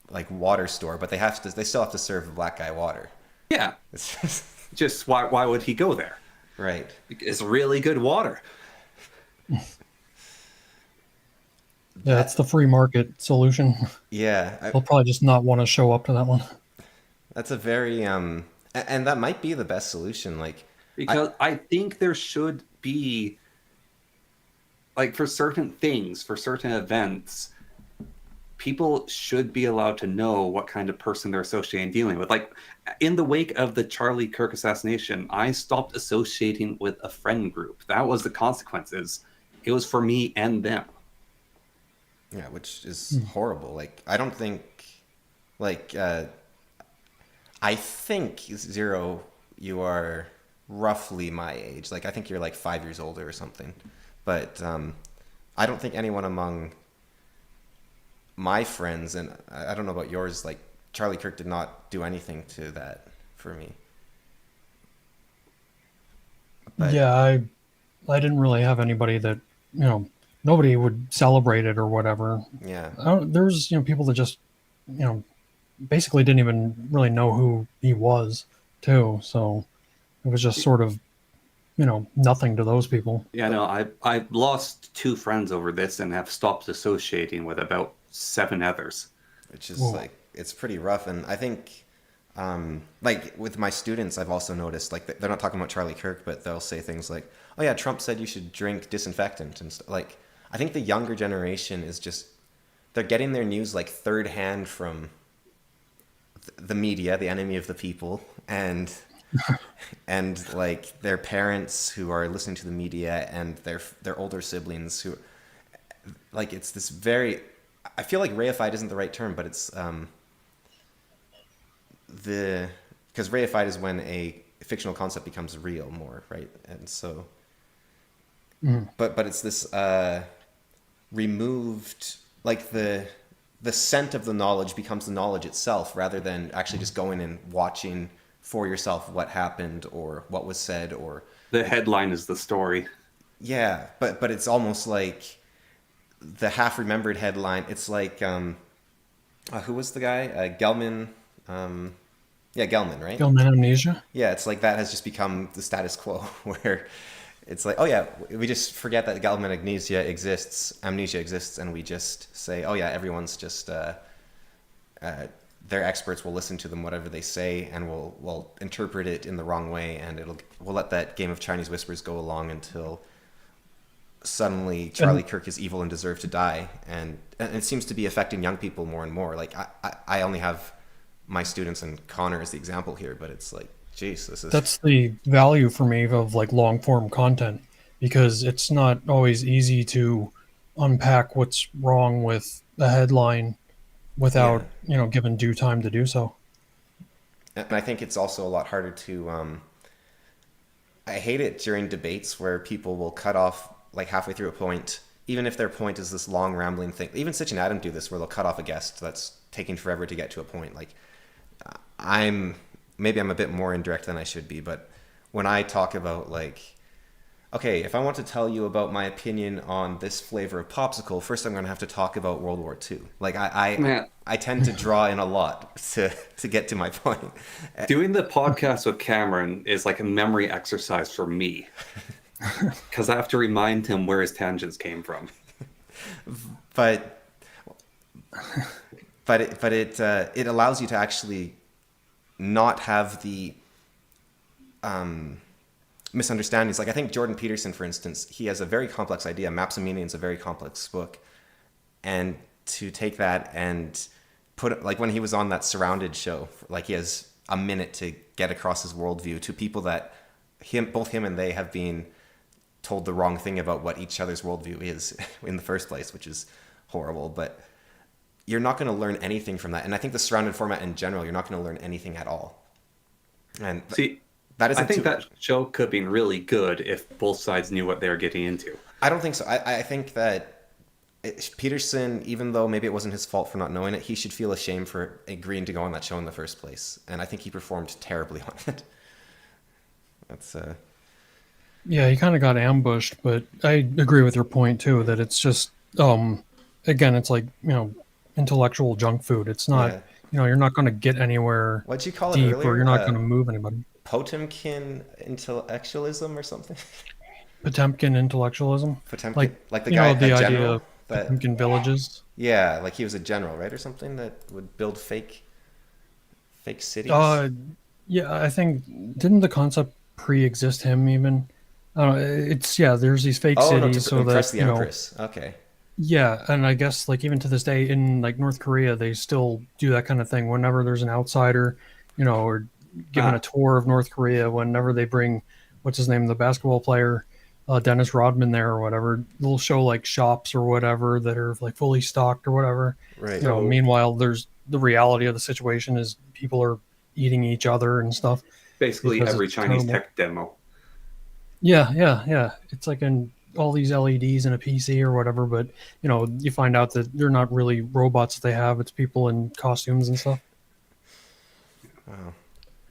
like water store, but they still have to serve the black guy water. Yeah, It's just, just why would he go there? right. It's really good water. Yeah, it's the free market solution. Yeah, They'll probably just not want to show up to that one. that's a very and that might be the best solution. Like, I Because I think there should be, like, for certain things, for certain events, people should be allowed to know what kind of person they're associating dealing with. Like, in the wake of the Charlie Kirk assassination, I stopped associating with a friend group. That was the consequences. It was for me and them. yeah, which is horrible. Like, I don't think like I think Zero, you are roughly my age. Like, I think you're like 5 years older or something. But I don't think anyone among my friends, and I don't know about yours, like Charlie Kirk did not do anything to that for me. But Yeah, I didn't really have anybody that, nobody would celebrate it or whatever. yeah, There was, people that just, you know, basically didn't even really know who he was, too. So it was just sort of, nothing to those people. Yeah, no, I lost two friends over this and have stopped associating with about seven others. which is Whoa. like it's pretty rough. And I think like with my students, I've also noticed like they're not talking about Charlie Kirk, but they'll say things like, "Oh yeah, Trump said you should drink disinfectant," and like I think the younger generation is just they're getting their news like third hand from the media, the enemy of the people, and like their parents who are listening to the media and their older siblings who like it's this very I feel like reified isn't the right term, but it's the because reified is when a fictional concept becomes real more, right? And so but it's this removed like the scent of the knowledge becomes the knowledge itself rather than actually just going and watching for yourself what happened or what was said or The headline is the story. yeah, but it's almost like the half remembered headline. It's like who was the guy? Gelman. Yeah, Gelman, right? Gilman amnesia. Yeah, it's like that has just become the status quo where it's like, oh yeah, we just forget that Gelman amnesia exists, and we just say, oh yeah, everyone's just their experts will listen to them whatever they say, and we'll interpret it in the wrong way, and we'll let that game of Chinese whispers go along until suddenly Charlie And Kirk is evil and deserved to die, and it seems to be affecting young people more and more. Like I only have my students and Connor as the example here, but it's like, geez, this is that's the value for me of like long form content, because it's not always easy to unpack what's wrong with the headline yeah. without, given due time to do so. And I think it's also a lot harder to. I hate it during debates where people will cut off like halfway through a point, even if their point is this long rambling thing. Even Sitch and Adam do this, where they'll cut off a guest that's taking forever to get to a point. Like I'm a bit more indirect than I should be, but when I talk about like, okay, if I want to tell you about my opinion on this flavor of popsicle, first I'm going to have to talk about World War II. Like Man, I tend to draw in a lot to get to my point. doing the podcast with Cameron is like a memory exercise for me because I have to remind him where his tangents came from. But it allows you to actually not have the misunderstandings. Like I think Jordan Peterson, for instance, he has a very complex idea. Maps of Meaning is a very complex book, and to take that and put it like when he was on that Surrounded show, like he has a minute to get across his worldview to people that both him and they have been told the wrong thing about what each other's worldview is in the first place, which is horrible. But you're not going to learn anything from that. And I think the Surrounded format in general, you're not going to learn anything at all. And See, that I isn't think too. that show could have been really good if both sides knew what they were getting into. I don't think so. I think that Peterson, even though maybe it wasn't his fault for not knowing it, he should feel ashamed for agreeing to go on that show in the first place. And I think he performed terribly on it. That's Yeah, he kind of got ambushed, but I agree with your point too that it's just again, it's like, intellectual junk food. It's not, yeah. you're not going to get anywhere What'd you call it deep or earlier? you're not going to move anybody. Potemkin intellectualism or something. Potemkin intellectualism, like, Potemkin, like the guy, the a idea general of that, Potemkin villages. yeah, like he was a general, right, or something that would build fake cities. Uh, yeah, I think didn't the concept pre-exist him even? I don't know. It's yeah. There's these fake Oh no, cities to so that impress the empress. Okay, yeah, and I guess like even to this day in like North Korea, they still do that kind of thing. Whenever there's an outsider, or given a Ah, tour of North Korea, whenever they bring what's his name, the basketball player, Dennis Rodman there or whatever, they'll show like shops or whatever that are like fully stocked or whatever. right. so Meanwhile, there's the reality of the situation is people are eating each other and stuff basically because every it's Chinese terrible. tech demo. Yeah, yeah, yeah. It's like in all these LEDs in a PC or whatever, but you find out that they're not really robots they have. It's people in costumes and stuff. Wow.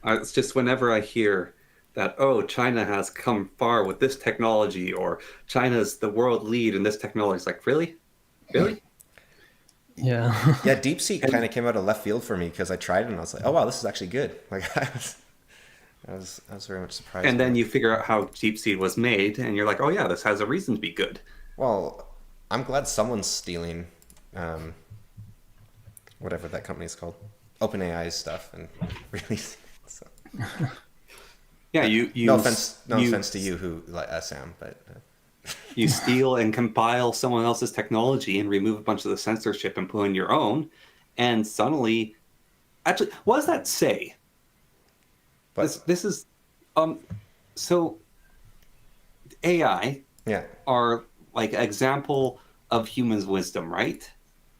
It's just whenever I hear that, oh, China has come far with this technology, or China's the world lead in this technology, it's like, really? Really? Yeah. Yeah, DeepSeek And kind of came out of left field for me because I tried it and I was like, oh wow, this is actually good. Like I was very much surprised and by then it. you figure out how DeepSeek was made, and you're like, oh yeah, this has a reason to be good. Well, I'm glad someone's stealing um, whatever that company's called, OpenAI's stuff, and releasing it. So, Yeah, you no you offense, no you offense to you, who like Sam, but you steal and compile someone else's technology and remove a bunch of the censorship and put in your own, and suddenly, actually, what does that say? This but this is um so AI yeah, are like example of humans' wisdom, right?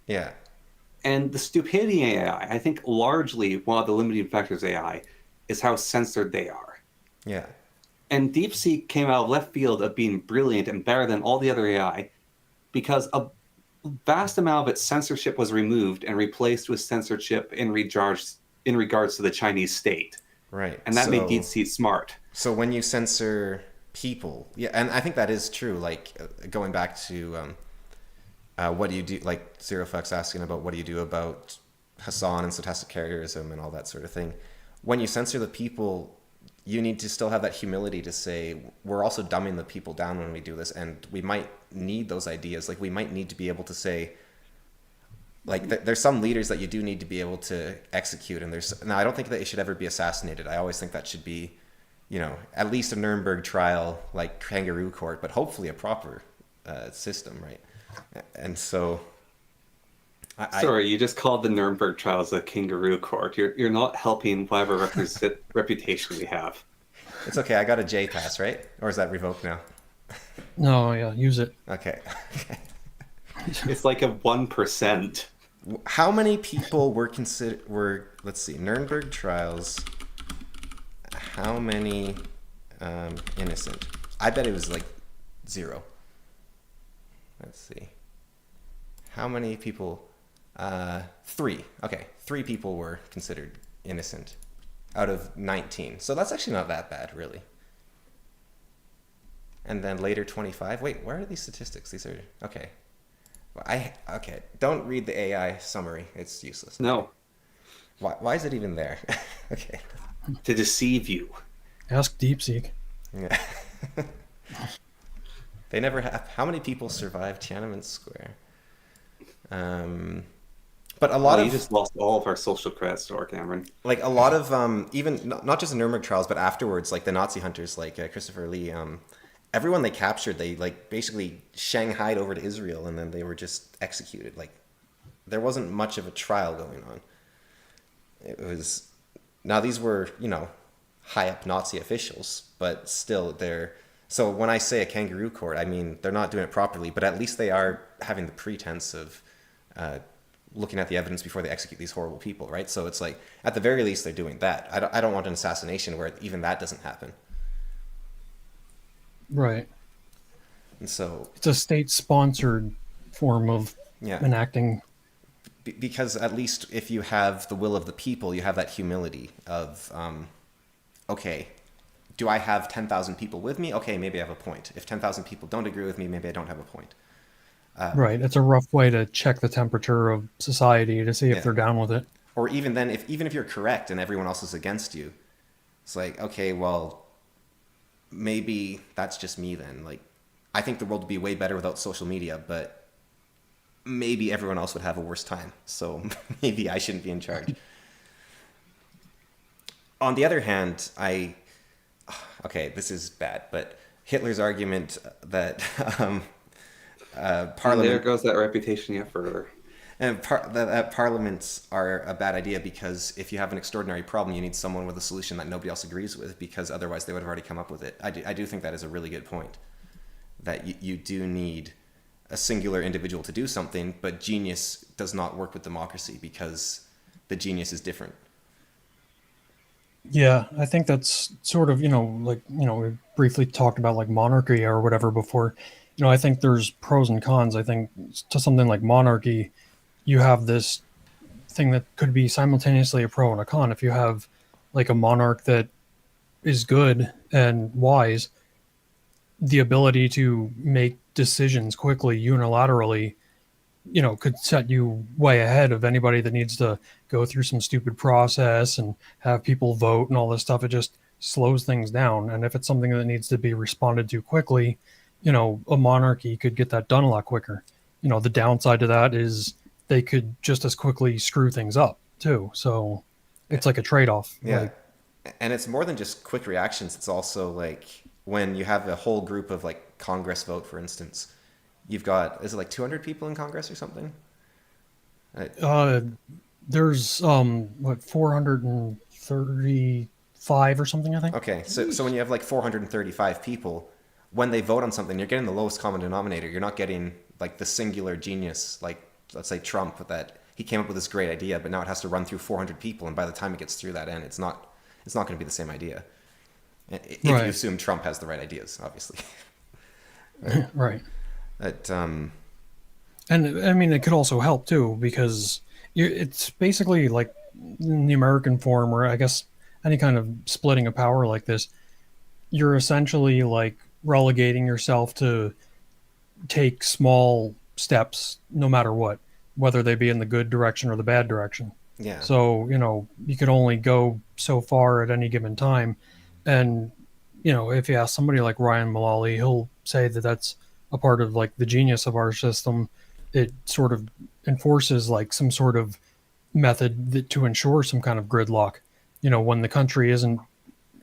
yeah, And the stupidity in AI, I think largely one of the limiting factors of AI is how censored they are. yeah, And DeepSeek came out of left field of being brilliant and better than all the other AI because a vast amount of its censorship was removed and replaced with censorship in regards to the Chinese state. right. And that made DeepSeek smart. So when you censor people, yeah, and I think that is true. Like going back to what do you do? Like Zero Fox asking about what do you do about Hassan and stochastic characterism and all that sort of thing. When you censor the people, you need to still have that humility to say we're also dumbing the people down when we do this, and we might need those ideas. Like we might need to be able to say, like there's some leaders that you do need to be able to execute, and there's now I don't think that it should ever be assassinated. I always think that should be, at least a Nuremberg trial, like kangaroo court, but hopefully a proper system, right? And so, Sorry, you just called the Nuremberg trials a kangaroo court. You're not helping whatever reputation we have. it's okay. I got a J pass, right? Or is that revoked now? No, yeah, use it. Okay. It's like a 1%. How many people were let's see, Nuremberg trials? How many innocent? I bet it was like 0. Let's see. How many people? 3. Okay, 3 people were considered innocent out of 19. So that's actually not that bad, really. And then later 25. Wait, where are these statistics? These are okay. Okay. Don't read the AI summary. It's useless. No, Why is it even there? Okay. to deceive you. Ask DeepSeek. Yeah. They never have. How many people survived Tiananmen Square? But a lot Well, of you just lost all of our social credits to our Cameron. like a lot of even not just the Nuremberg trials, but afterwards, like the Nazi hunters, like Christopher Lee. Everyone they captured, they like basically shanghaied over to Israel, and then they were just executed. Like there wasn't much of a trial going on. It was now these were high up Nazi officials, but still they're. So when I say a kangaroo court, I mean they're not doing it properly, but at least they are having the pretense of looking at the evidence before they execute these horrible people, right? So it's like at the very least they're doing that. I don't want an assassination where even that doesn't happen. Right. And so It's a state-sponsored form of Yeah. enacting. Because at least if you have the will of the people, you have that humility of, okay, do I have 10,000 people with me? Okay, maybe I have a point. If 10,000 people don't agree with me, maybe I don't have a point. Right. It's a rough way to check the temperature of society to see if Yeah. they're down with it. Or even then, if even if you're correct and everyone else is against you, it's like, okay, well, maybe that's just me then. Like, I think the world would be way better without social media, but maybe everyone else would have a worse time. So maybe I shouldn't be in charge. On the other hand, okay, this is bad, but Hitler's argument that And there Parliament goes that reputation yet further. that parliaments are a bad idea because if you have an extraordinary problem, you need someone with a solution that nobody else agrees with because otherwise they would have already come up with it. I do think that is a really good point. That you do need a singular individual to do something, but genius does not work with democracy because the genius is different. Yeah, I think that's sort of, we briefly talked about like monarchy or whatever before. I think there's pros and cons. I think to something like monarchy, you have this thing that could be simultaneously a pro and a con. If you have like a monarch that is good and wise, the ability to make decisions quickly, unilaterally, could set you way ahead of anybody that needs to go through some stupid process and have people vote and all this stuff. It just slows things down. And if it's something that needs to be responded to quickly, a monarchy could get that done a lot quicker. The downside to that is they could just as quickly screw things up too. So it's like a trade-off. Yeah. Like, And it's more than just quick reactions. It's also like when you have a whole group of like Congress vote, for instance, you've got, is it like 200 people in Congress or something? uh, there's what, 435 or something, I think. Okay, so when you have like 435 people, when they vote on something, you're getting the lowest common denominator. You're not getting like the singular genius, like let's say Trump, that he came up with this great idea, but now it has to run through 400 people, and by the time it gets through that end, it's not going to be the same idea. If you Right. assume Trump has the right ideas, obviously. Right. But And I mean, it could also help too because it's basically like in the American form, or I guess any kind of splitting of power like this. You're essentially like relegating yourself to take small steps, no matter what, whether they be in the good direction or the bad direction. yeah, So you could only go so far at any given time, and if you ask somebody like Ryan Mullally, he'll say that that's a part of like the genius of our system. It sort of enforces like some sort of method to ensure some kind of gridlock. When the country isn't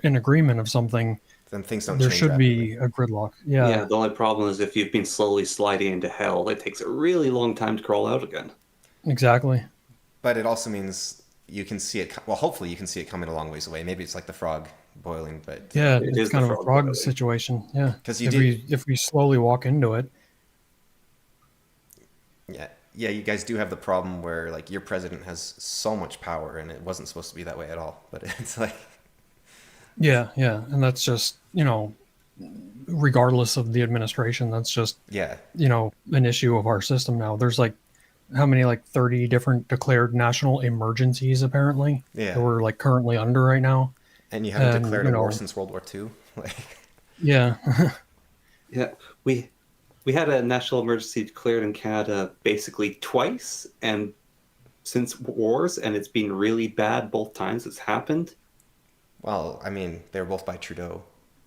in agreement of something, then things don't there change should rapidly. be a gridlock. Yeah, Yeah, the only problem is if you've been slowly sliding into hell, it takes a really long time to crawl out again. exactly. But it also means you can see it. Well, hopefully you can see it coming a long ways away. Maybe it's like the frog boiling, but Yeah, It it's is the kind of a frog frog boiling. situation. Yeah, 'Cause you if did- we slowly walk into it, yeah, you guys do have the problem where like your president has so much power, and it wasn't supposed to be that way at all. But it's like, yeah, and that's just regardless of the administration, that's just yeah, an issue of our system now. There's like how many, like 30 different declared national emergencies apparently Yeah. that we're like currently under right now. and you haven't And, declared a war since World War II. Like, Yeah. Yeah, we had a national emergency declared in Canada basically twice, and since wars, and it's been really bad both times it's happened. well, I mean, they were both by Trudeau,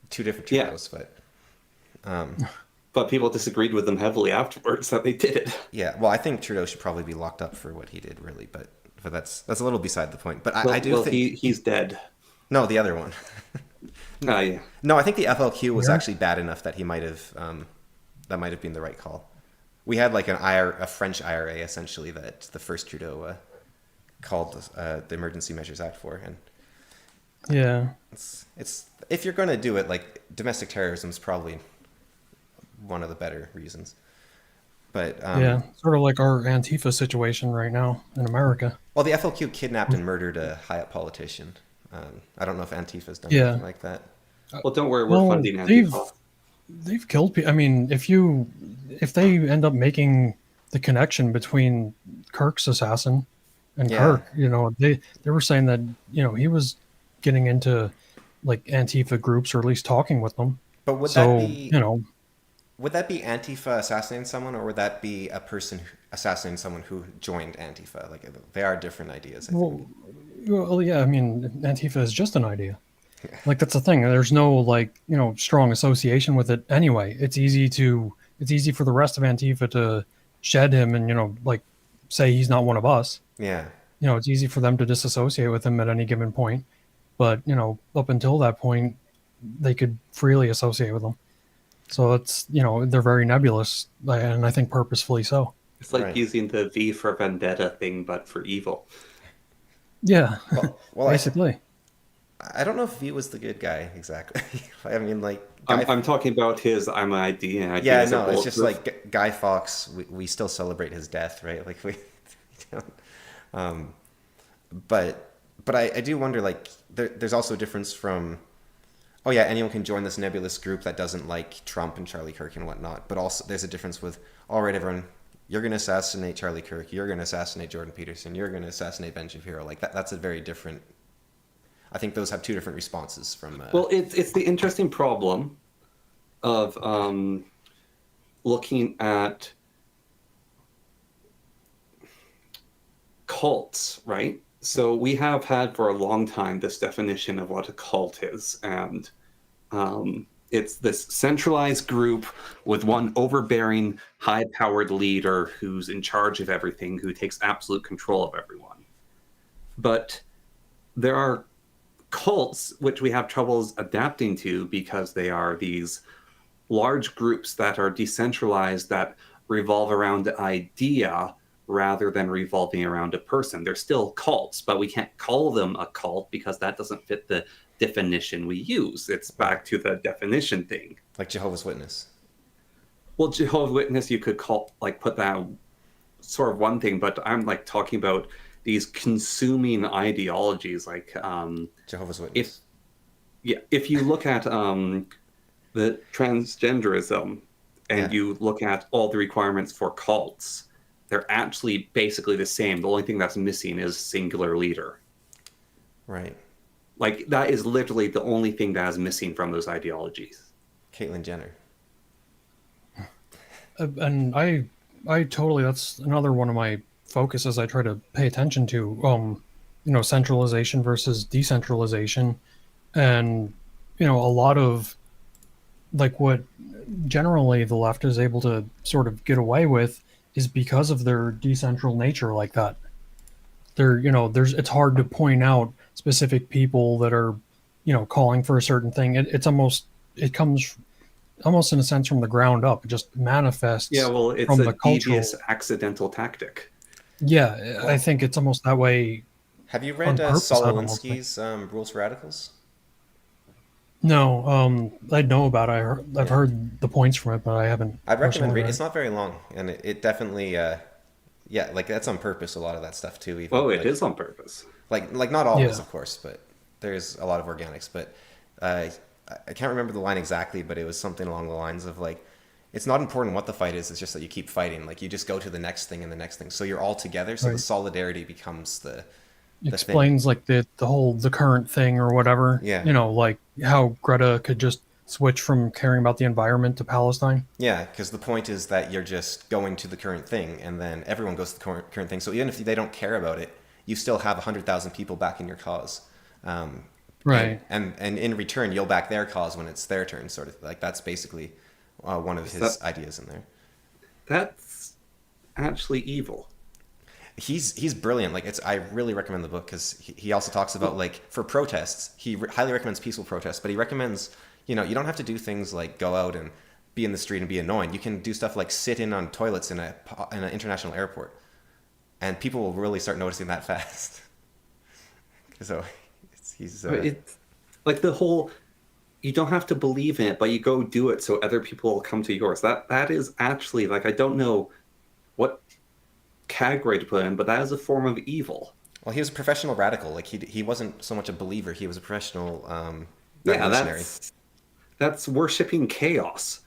two different Yeah. Trudeaus, but But people disagreed with them heavily afterwards that they did it. yeah. Well, I think Trudeau should probably be locked up for what he did, really. But that's a little beside the point. But I do think he's dead. no, the other one. Yeah. No, I think the FLQ was Yeah. actually bad enough that he might have that might have been the right call. We had like a French IRA essentially that the first Trudeau called the Emergency Measures Act for, and Yeah. it's if you're going to do it, like domestic terrorism is probably one of the better reasons. But Yeah. Sort of like our Antifa situation right now in America. well, the FLQ kidnapped and murdered a high-up politician. I don't know if Antifa's done Yeah. anything like that. Well, don't worry, we're Well, funding they've Antifa. they've killed people. I mean, if they end up making the connection between Kirk's assassin and Yeah, Kirk. They were saying that he was getting into like Antifa groups or at least talking with them. but So would that be Antifa assassinating someone, or would that be a person assassinating someone who joined Antifa? Like they are different ideas, I think. well, well, yeah. I mean, Antifa is just an idea. Like that's the thing. There's no like strong association with it anyway. It's easy for the rest of Antifa to shed him and like say he's not one of us. Yeah, It's easy for them to disassociate with him at any given point. But up until that point, they could freely associate with him. So it's they're very nebulous, and I think purposefully so. It's like right. using the V for Vendetta thing, but for evil. Yeah, Well, basically. I don't know if he was the good guy exactly. I mean, like I'm talking about his I'm an idea. And yeah, ideas are no, it's just bulletproof. like Guy Fawkes. We still celebrate his death, right? Like we don't. Um, but I do wonder, like there's also a difference from, oh yeah, anyone can join this nebulous group that doesn't like Trump and Charlie Kirk and whatnot. But also there's a difference with, all right, everyone, you're going to assassinate Charlie Kirk, you're going to assassinate Jordan Peterson, you're going to assassinate Ben Shapiro. Like that's a very different. I think those have two different responses from. Well, it's the interesting problem of looking at cults, right? So we have had for a long time this definition of what a cult is, and it's this centralized group with one overbearing, high-powered leader who's in charge of everything, who takes absolute control of everyone. But there are cults which we have troubles adapting to because they are these large groups that are decentralized, that revolve around the idea rather than revolving around a person. They're still cults, but we can't call them a cult because that doesn't fit the definition we use. It's back to the definition thing. Like Jehovah's Witness. Well, Jehovah's Witness, you could put that sort of one thing, but I'm like talking about these consuming ideologies, like Jehovah's Witness. if you look at the transgenderism and Yeah. you look at all the requirements for cults, they're actually basically the same. The only thing that's missing is singular leader. Right. Like that is literally the only thing that is missing from those ideologies. Caitlyn Jenner. And I totally, that's another one of my focuses I try to pay attention to. Centralization versus decentralization, and a lot of like what generally the left is able to sort of get away with is because of their decentral nature like that. It's hard to point out specific people that are calling for a certain thing. It comes almost in a sense from the ground up. It just manifests Yeah, well, it's from a the cultural. devious accidental tactic. Yeah, I think it's almost that way Have you on read purpose. I Saul don't think. Alinsky's Rules for Radicals? No, I know about it. I've Yeah. heard the points from it, but I haven't I'd recommend personally reading. read It's it. not very long, and it definitely, yeah, like that's on purpose. A lot of that stuff too. Even Oh, it is on purpose. like not always, Yeah. of course, but there's a lot of organics. But uh, I can't remember the line exactly, but it was something along the lines of like, it's not important what the fight is. It's just that you keep fighting. Like you just go to the next thing and the next thing. So you're all together. So the Right. solidarity becomes the thing. Explains like the current thing or whatever. Yeah. Like how Greta could just switch from caring about the environment to Palestine. Yeah, because the point is that you're just going to the current thing, and then everyone goes to the current thing. So even if they don't care about it, you still have 100,000 people backing your cause. Right. And in return, you'll back their cause when it's their turn, sort of. Like that's basically one of his ideas in there. That's actually evil. He's brilliant. Like I really recommend the book because he also talks about like for protests, he highly recommends peaceful protests, but he recommends you don't have to do things like go out and be in the street and be annoying. You can do stuff like sit in on toilets in an international airport, and people will really start noticing that fast. So he's It's like the whole you don't have to believe in it, but you go do it so other people will come to yours. That is actually like I don't know what category to put in, but that is a form of evil. well, he was a professional radical. Like he wasn't so much a believer. He was a professional Yeah, revolutionary. that's worshiping chaos.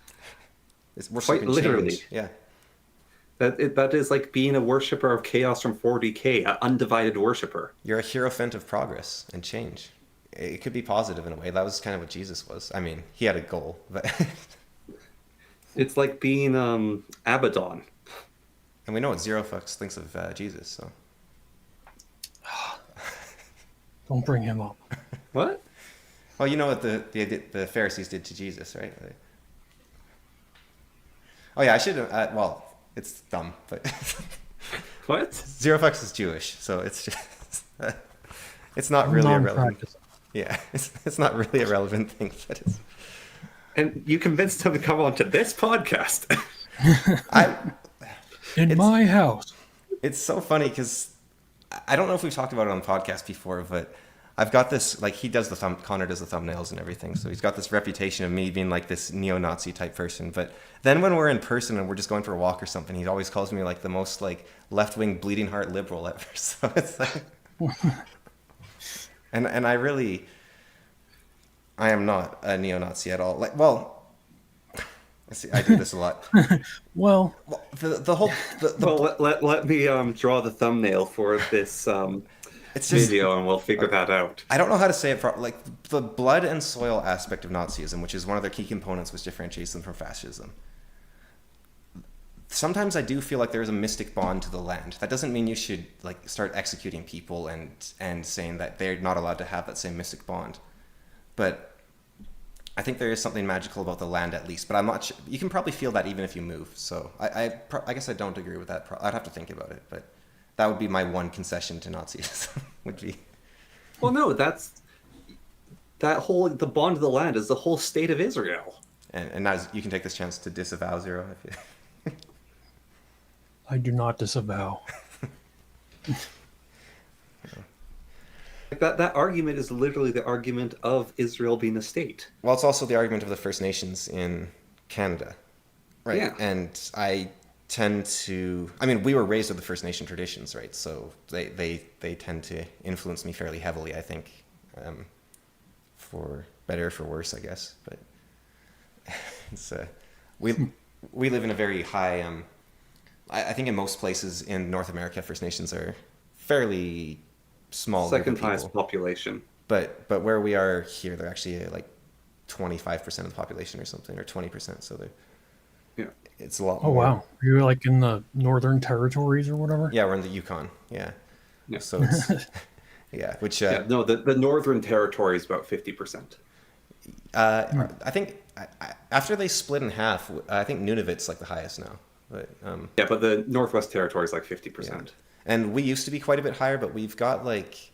We're quite sleeping literally. change. Yeah. That is like being a worshiper of chaos from 40K, an undivided worshiper. You're a hierophant of progress and change. It could be positive in a way. That was kind of what Jesus was. I mean, he had a goal, but It's like being Abaddon. and we know what Zero Fucks thinks of Jesus. So, Don't bring him up. What? well, you know what the Pharisees did to Jesus, right? Oh yeah, I should have. Well, it's dumb, but What? Zero Fucks is Jewish, so it's just it's not really a relevant. Non-practicing. Yeah, it's not really a relevant thing. That is. And you convinced him to come on to this podcast. I. In my house. It's so funny because I don't know if we've talked about it on the podcast before, but I've got this, like, he does Connor does the thumbnails and everything, so he's got this reputation of me being like this neo-Nazi type person. But then when we're in person and we're just going for a walk or something, he always calls me like the most like left-wing bleeding heart liberal ever. So it's like, and I am not a neo-Nazi at all. Like, well, let's see, I do this a lot. Well, Well, the whole Well, let me draw the thumbnail for this it's just video, and we'll figure that out. I don't know how to say it. Like the blood and soil aspect of Nazism, which is one of their key components, which differentiates them from fascism. Sometimes I do feel like there is a mystic bond to the land. That doesn't mean you should like start executing people and saying that they're not allowed to have that same mystic bond. But I think there is something magical about the land, at least. But I'm not. You can probably feel that even if you move. So I guess I don't agree with that. I'd have to think about it, but that would be my one concession to Nazism. Would be. Well, no, the bond of the land is the whole state of Israel. And now you can take this chance to disavow Zero. I do not disavow. That argument is literally the argument of Israel being a state. Well, it's also the argument of the First Nations in Canada, right? Yeah. And I tend to. I mean, we were raised with the First Nation traditions, right? So they tend to influence me fairly heavily, I think, for better or for worse, I guess. But it's we live in a very high. I think in most places in North America, First Nations are fairly small. Second group of highest people. population. But where we are here, they're actually like 25% of the population or something, or 20%. So Yeah. it's a lot Oh more. wow, you're like in the Northern Territories or whatever. Yeah, we're in the Yukon. Yeah. Yeah. So it's yeah, which Yeah, no, the Northern Territory is about 50%. I think after they split in half, I think Nunavut's like the highest now. But Yeah, but the Northwest Territory is like 50%. and we used to be quite a bit higher, but we've got like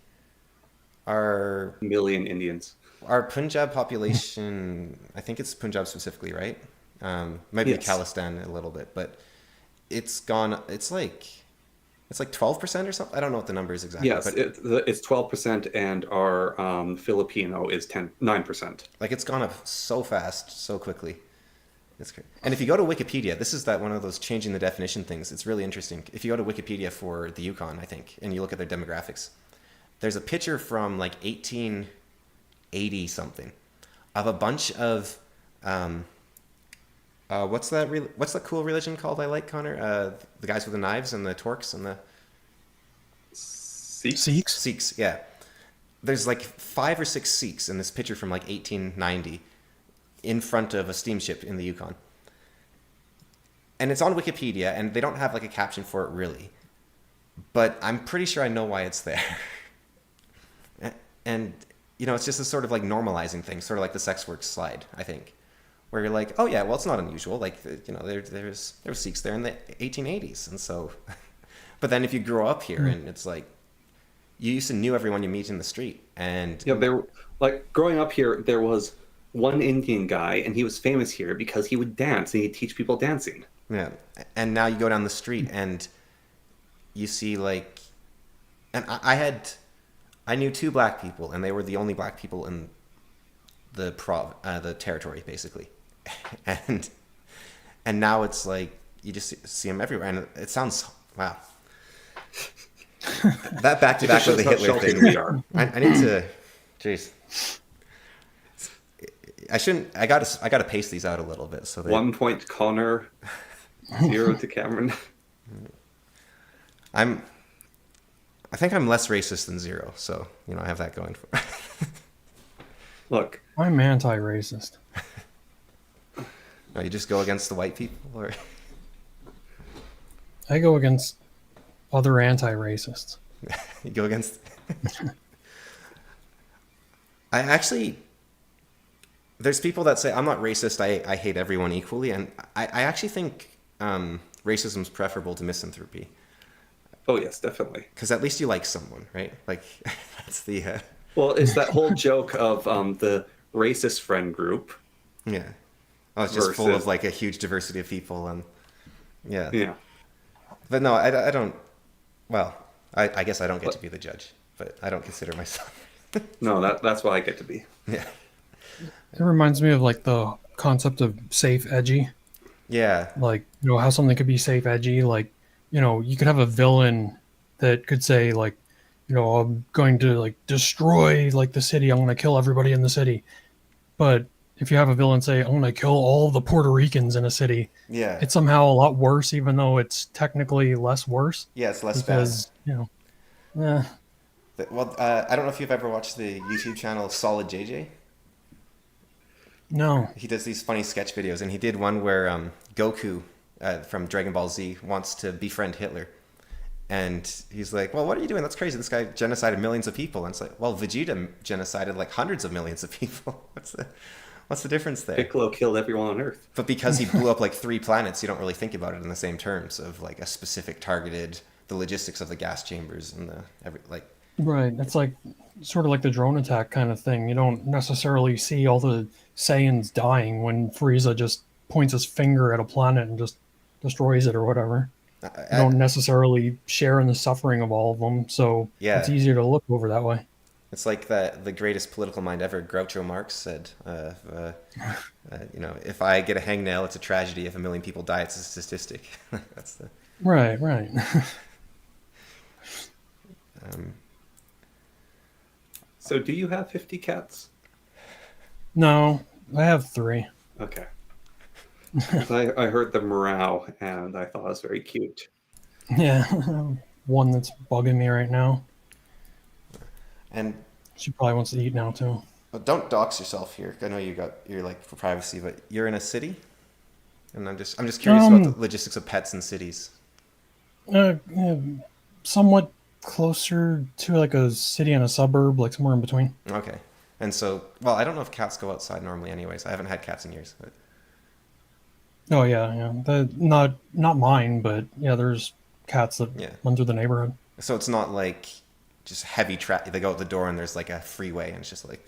our Million Indians. Punjab population. I think it's Punjab specifically, right? Maybe Yes. Khalistan a little bit, but it's gone. It's like 12% or something. I don't know what the number is exactly. Yes, but it's 12%, and our Filipino is 9%. like it's gone up so fast, so quickly. It's crazy. And if you go to Wikipedia, this is that one of those changing the definition things. It's really interesting. If you go to Wikipedia for the Yukon, I think, and you look at their demographics, there's a picture from like 1880 something of a bunch of what's that cool religion called? I like, Connor. The guys with the knives and the torques and the Sikhs. Sikhs. Yeah, there's like 5 or 6 Sikhs in this picture from like 1890 in front of a steamship in the Yukon. And it's on Wikipedia, and they don't have like a caption for it really. But I'm pretty sure I know why it's there. And, you know, it's just a sort of like normalizing thing, sort of like the sex work slide, I think. Where you're like, oh yeah, well, it's not unusual. Like, you know, there were Sikhs there in the 1880s. And so, but then if you grow up here and it's like, you used to knew everyone you meet in the street. And Yeah, there, like growing up here, there was one Indian guy, and he was famous here because he would dance and he'd teach people dancing. yeah, and now you go down the street and you see like, and I knew 2 black people, and they were the only black people in the territory, basically. And now it's like you just see them everywhere, and it sounds wow. That back to back with the Shows how Hitler sheltered thing. we are. I need to, jeez. I shouldn't. I gotta pace these out a little bit. So 1 point Connor, 0 to Cameron. I'm. I think I'm less racist than Zero, so I have that going for. Look, I'm anti-racist. No, you just go against the white people, or I go against other anti-racists. you go against. I actually. There's people that say I'm not racist. I hate everyone equally, and I actually think racism is preferable to misanthropy. oh yes, definitely. Because at least you like someone, right? Like, that's the Well, it's that whole joke of the racist friend group. yeah. Oh, it's just full of Versus- like a huge diversity of people, and yeah. Yeah. But no, I don't. Well, I guess I don't get to be the judge, but I don't consider myself. No, that's what I get to be. Yeah. It reminds me of like the concept of safe edgy. Yeah. Like, how something could be safe edgy. Like, you could have a villain that could say like, I'm going to like destroy like the city. I'm going to kill everybody in the city. But if you have a villain say, I'm going to kill all the Puerto Ricans in a city, Yeah. it's somehow a lot worse, even though it's technically less worse Yeah, it's less because, eh, Well, I don't know if you've ever watched the YouTube channel Solid JJ. no. He does these funny sketch videos, and he did one where Goku from Dragon Ball Z wants to befriend Hitler. And he's like, well, what are you doing? That's crazy. This guy genocided millions of people. And it's like, well, Vegeta genocided like hundreds of millions of people. What's the difference there? Piccolo killed everyone on Earth. But because he blew up like 3 planets, you don't really think about it in the same terms of like a specific targeted, the logistics of the gas chambers and Right. It's like sort of like the drone attack kind of thing. You don't necessarily see all the Saiyans dying when Frieza just points his finger at a planet and just destroys it or whatever. You don't necessarily share in the suffering of all of them, so Yeah. it's easier to look over that way. It's like the greatest political mind ever, Groucho Marx said, if I get a hangnail, it's a tragedy. If a million people die, it's a statistic. That's the. Right, right. So, do you have 50 cats? No, I have 3. Okay. 'Cause I heard the meow and I thought it was very cute. Yeah, one that's bugging me right now. And She probably wants to eat now too. don't dox yourself here. I know you're like for privacy, but you're in a city, and I'm just curious about the logistics of pets in cities. Yeah, somewhat closer to like a city and a suburb, like somewhere in between. Okay. And so, well, I don't know if cats go outside normally anyways. I haven't had cats in years. But. Oh yeah. Not mine, but yeah, there's cats that Yeah. run through the neighborhood. So it's not like just heavy traffic. They go out the door and there's like a freeway and it's just like.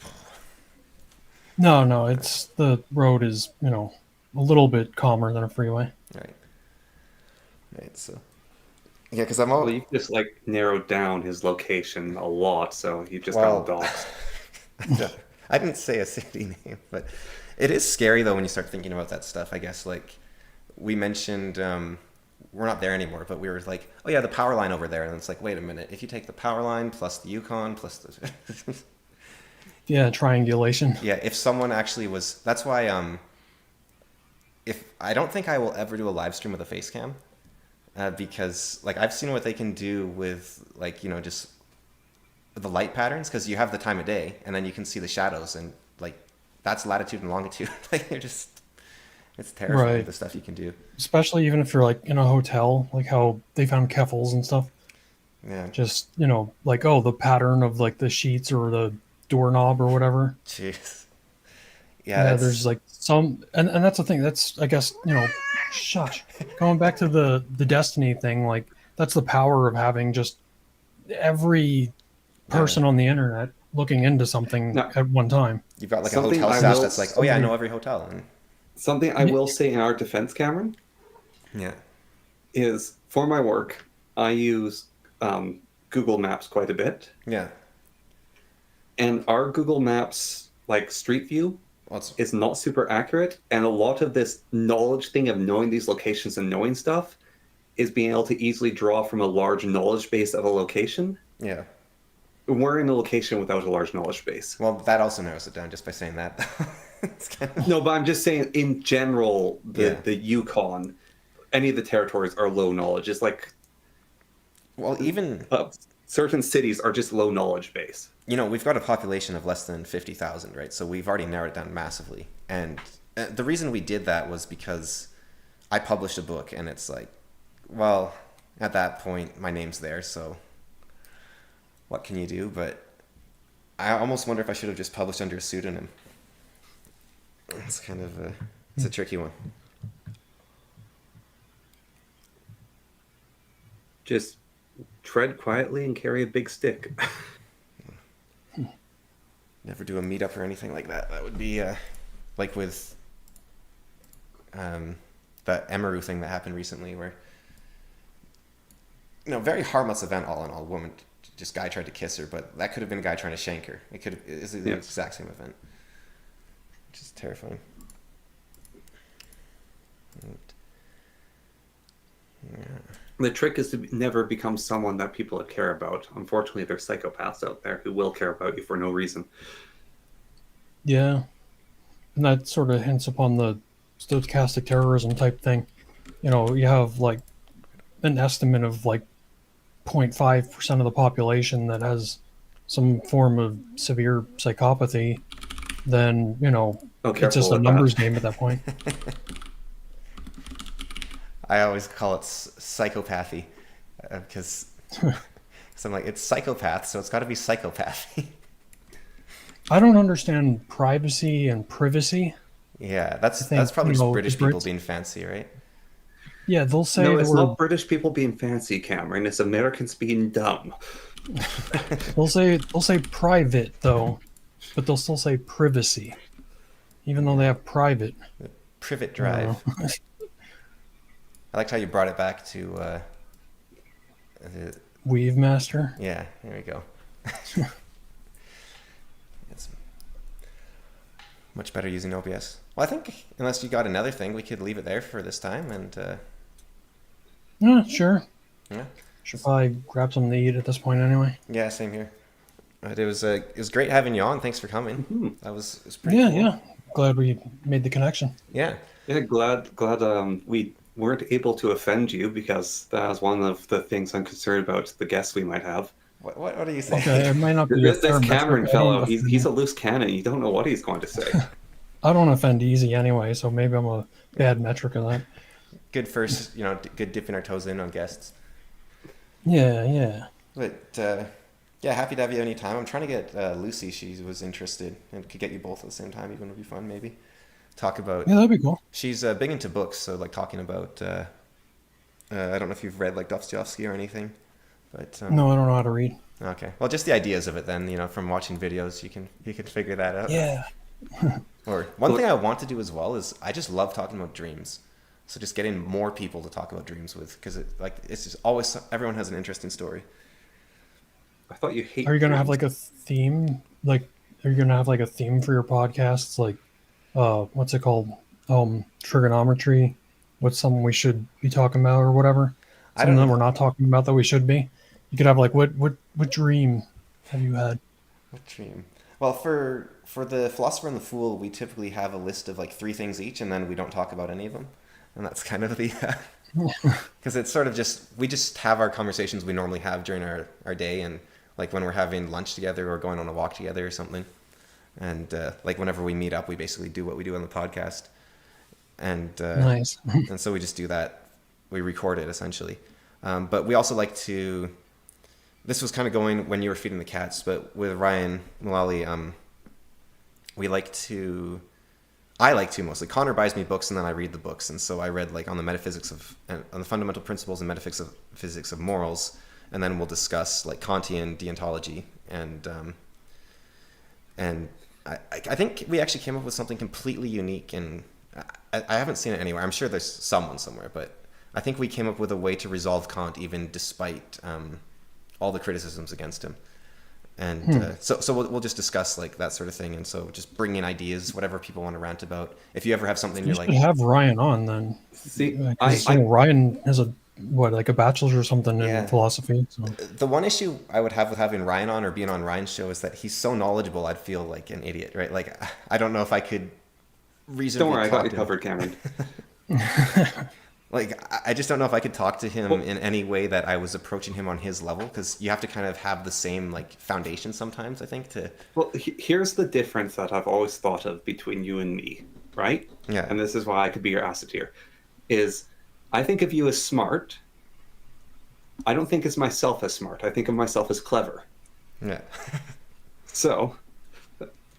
No, it's the road is, a little bit calmer than a freeway. Right. Right. So. Yeah, because I'm all. Well, you just like narrowed down his location a lot, so you just Well- got doxed. I didn't say a city name, but it is scary though when you start thinking about that stuff. I guess like we mentioned, we're not there anymore, but we were like, oh yeah, the power line over there, and it's like, wait a minute, if you take the power line plus the Yukon plus the Yeah, triangulation. yeah, if someone actually was, that's why if I don't think I will ever do a live stream with a face cam, because like I've seen what they can do with like just the light patterns, because you have the time of day and then you can see the shadows, and like that's latitude and longitude. Like it's terrifying Right. the stuff you can do. Especially even if you're like in a hotel, like how they found keffels and stuff. Yeah. Just, like, the pattern of like the sheets or the doorknob or whatever. Jeez. Yeah, Yeah, there's like some, and that's the thing. That's, I guess, shush. Going back to the Destiny thing, like that's the power of having just every person on the internet looking into something No. at one time. you've got like a Something hotel I staff will- that's like, oh yeah, I know every hotel, and Something I will say in our defense, Cameron, yeah, is for my work, I use Google Maps quite a bit. yeah. And our Google Maps, like Street View, Well, it's, is not super accurate. And a lot of this knowledge thing of knowing these locations and knowing stuff is being able to easily draw from a large knowledge base of a location. yeah. We're in a location without a large knowledge base. Well, that also narrows it down just by saying that. It's kind of, No, but I'm just saying in general, Yeah. the Yukon, any of the territories are low knowledge. It's like Well, even certain cities are just low knowledge base. we've got a population of less than 50,000, right? So we've already narrowed it down massively. And the reason we did that was because I published a book, and it's like, well, at that point, my name's there, so what can you do? But I almost wonder if I should have just published under a pseudonym. It's kind of it's a tricky one. Just tread quietly and carry a big stick. Never do a meetup or anything like that. That would be like with that Emaru thing that happened recently, where very harmless event all in all. Woman, just guy tried to kiss her, but that could have been a guy trying to shank her. It's the exact same event, which is terrifying. Yeah. The trick is to never become someone that people care about. Unfortunately, there's psychopaths out there who will care about you for no reason. Yeah. And that sort of hints upon the stochastic terrorism type thing. You have like an estimate of like 0.5% of the population that has some form of severe psychopathy, then, it's just a numbers game at that point. I always call it psychopathy because I'm like, it's psychopath, so it's got to be psychopathy. I don't understand privacy and privacy. Yeah, that's probably just British people being fancy, right? Yeah, they'll say no, it's not British people being fancy, Cameron. It's Americans being dumb. they'll say private though, but they'll still say privacy, even though they have private. Privet drive. I liked how you brought it back to the Weave Master. Yeah, there we go. It's much better using OBS. Well, I think unless you got another thing, we could leave it there for this time. And yeah, sure. Yeah, Should probably grab something to eat at this point anyway. Yeah, same here. But it was great having you on. Thanks for coming. Mm-hmm. It was pretty Yeah, cool. yeah. Glad we made the connection. Yeah. Yeah, glad we weren't able to offend you, because that was one of the things I'm concerned about the guests we might have. What do you think? Okay, it might not be This a Cameron fellow, he's a loose cannon. You don't know what he's going to say. I don't offend easy anyway, so maybe I'm a bad metric of that. Good first, good dipping our toes in on guests. Yeah. But yeah, happy to have you anytime. I'm trying to get Lucy. She was interested, and could get you both at the same time. Even would be fun, maybe. Talk about. Yeah, that'd be cool. She's big into books, so like talking about. I don't know if you've read like Dostoevsky or anything, but No, I don't know how to read. Okay, well, just the ideas of it. Then from watching videos, you can figure that out. Yeah. Or one thing I want to do as well is I just love talking about dreams. So just getting more people to talk about dreams with, because it's just always everyone has an interesting story. I thought you hate. Are you gonna have dreams. like a theme? Are you gonna have like a theme for your podcasts? Like, what's it called? Trigonometry. What's something we should be talking about or whatever? Something that we're not talking about that we should be. You could have like what dream have you had? What dream? Well, for the Philosopher and the Fool, we typically have a list of like 3 things each, and then we don't talk about any of them. And that's kind of the because it's sort of we just have our conversations we normally have during our day, and like when we're having lunch together or going on a walk together or something. And like whenever we meet up, we basically do what we do on the podcast. And Nice. and so we just do that. We record it essentially. But we also like to. This was kind of going when you were feeding the cats, but with Ryan Mullally, I like to mostly. Connor buys me books and then I read the books, and so I read like on the fundamental principles and metaphysics of morals, and then we'll discuss like Kantian deontology, and I think we actually came up with something completely unique, and I haven't seen it anywhere. I'm sure there's someone somewhere, but I think we came up with a way to resolve Kant even despite all the criticisms against him. And so we'll just discuss like that sort of thing, and so just bring in ideas, whatever people want to rant about. If you ever have something You you're should like, have Ryan on then. See, Ryan has a bachelor's or something Yeah. in philosophy. So. the one issue I would have with having Ryan on or being on Ryan's show is that he's so knowledgeable, I'd feel like an idiot, right? Like I don't know if I could reasonably. don't worry, I got talk you to him. covered, Cameron. Like, I just don't know if I could talk to him Well, in any way that I was approaching him on his level, because you have to kind of have the same like foundation sometimes, I think, to well, here's the difference that I've always thought of between you and me, right? yeah, And this is why I could be your asset here. Is I think of you as smart. I don't think of myself as smart. I think of myself as clever. yeah. So,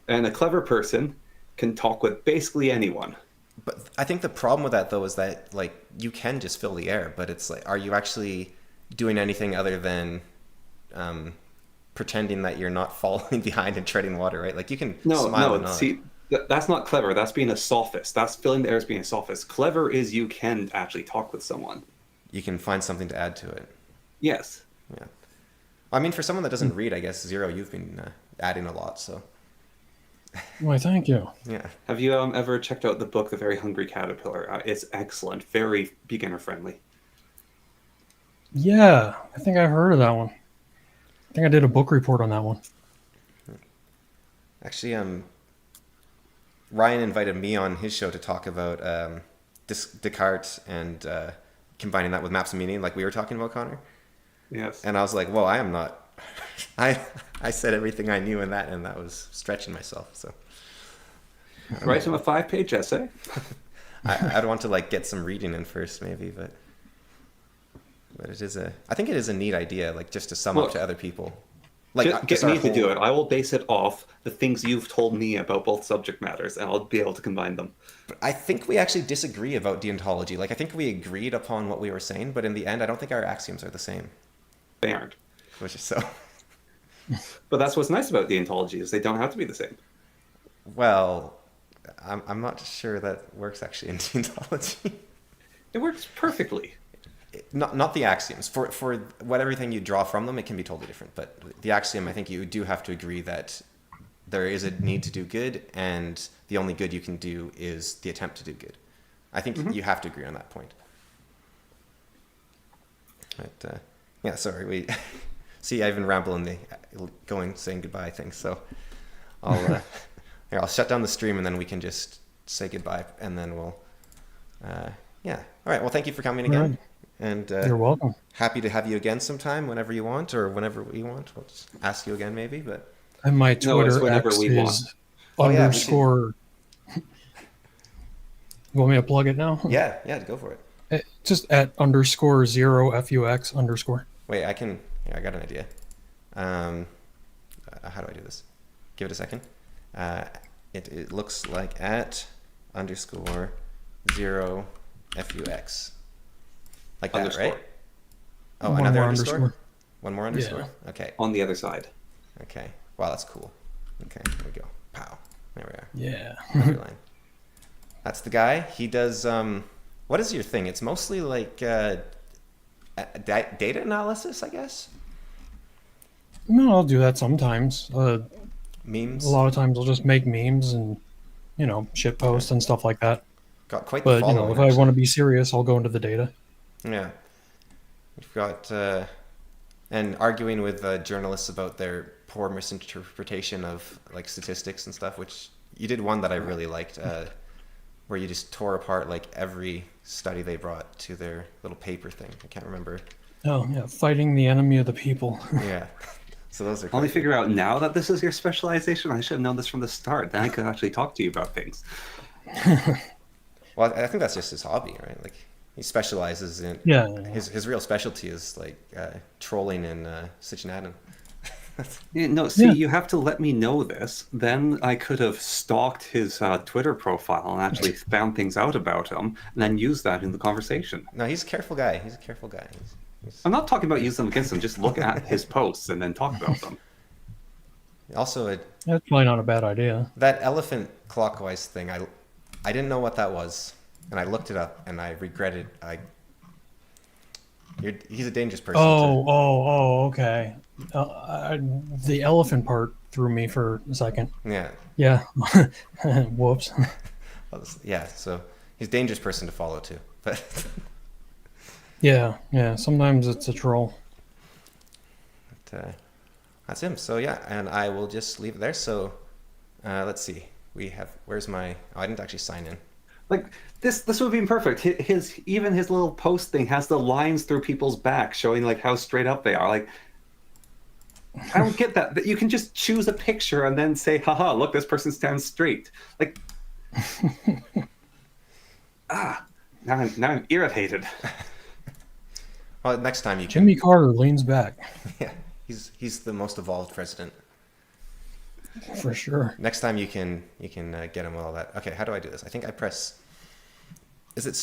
and a clever person can talk with basically anyone. But I think the problem with that though is that like you can just fill the air, but it's like, are you actually doing anything other than pretending that you're not following behind and treading water, right? Like you can No, smile and no. nod. See, that's not clever. That's being a sophist. That's filling the air as being a sophist. Clever is you can actually talk with someone. You can find something to add to it. Yes. Yeah. I mean, for someone that doesn't read, I guess Zero, you've been adding a lot. So Why, thank you. yeah. Have you ever checked out the book The Very Hungry Caterpillar? It's excellent. Very beginner friendly. Yeah, I think I've heard of that one. I think I did a book report on that one. Actually, Ryan invited me on his show to talk about Descartes and combining that with maps of meaning, like we were talking about, Connor. Yes. And I was like, "Well, I am not." I said everything I knew in that, and that was stretching myself. So Write him a 5-page essay. I'd want to like get some reading in first, maybe, but I think it is a neat idea, like just to sum up Look, to other people. Like Get our me to do whole- it. I will base it off the things you've told me about both subject matters, and I'll be able to combine them. I think we actually disagree about deontology. Like I think we agreed upon what we were saying, but in the end, I don't think our axioms are the same, They aren't. which is so. But that's what's nice about deontology is they don't have to be the same. Well, I'm not sure that works actually in deontology. It works perfectly. Not the axioms. For what everything you draw from them, it can be totally different. But the axiom, I think you do have to agree that there is a need to do good, and the only good you can do is the attempt to do good. I think you have to agree on that point. But yeah, sorry, we see. I've been rambling the saying goodbye thing. So I'll I'll shut down the stream, and then we can just say goodbye, and then we'll yeah. All right. Well, thank you for coming again. All right. And You're welcome. happy to have you again sometime, whenever you want, or whenever we want. We'll just ask you again, maybe. But And my No, it's Twitter whenever X we want. is Oh, yeah, we underscore. You want me to plug it now? yeah, go for it. Just at underscore 0FUX underscore. Wait, I can. Yeah, I got an idea. How do I do this? Give it a second. It looks like at underscore 0FUX. Like that, Underscore. right? Oh, One another more underscore? underscore. One more underscore? Okay. On the other side. Okay. Wow, that's cool. Okay, there we go. Pow. There we are. Yeah. Underline. That's the guy. He does. What is your thing? It's mostly like data analysis, I guess. No, I'll do that sometimes. Memes. A lot of times I'll just make memes and, shit posts and stuff like that. Got quite the But, following. if I want to be serious, I'll go into the data. Yeah. We've got and arguing with journalists about their poor misinterpretation of like statistics and stuff, which you did one that I really liked, where you just tore apart like every study they brought to their little paper thing. I can't remember. Oh, yeah. Fighting the enemy of the people. Yeah. So those are Only quite figure out now that this is your specialization. I should have known this from the start. Then I could actually talk to you about things. Well, I think that's just his hobby, right? Like he specializes in. Yeah. His real specialty is like trolling in Cincinnati. Yeah, no, see, Yeah. you have to let me know this. Then I could have stalked his Twitter profile and actually found things out about him, and then used that in the conversation. No, he's a careful guy. He's a careful guy. I'm not talking about using them against him. Just look at his posts and then talk about them. Also, That's probably not a bad idea. that elephant clockwise thing, I didn't know what that was, and I looked it up, and I regretted. He's a dangerous person. Okay. The elephant part threw me for a second. Yeah. Yeah. Whoops. Yeah. So he's a dangerous person to follow too. But Yeah. Sometimes it's a troll. that's him. So yeah, and I will just leave it there. So let's see. Where's my? Oh, I didn't actually sign in. Like this would be perfect. His even his little post thing has the lines through people's back showing like how straight up they are. Like I don't get that. That you can just choose a picture and then say, haha, look, this person stands straight. Like now I'm irritated. Well, next time you can. Jimmy Carter leans back Yeah, he's the most evolved president. for sure. Next time you can get him with all that. Okay, how do I do this? I think I press. Is it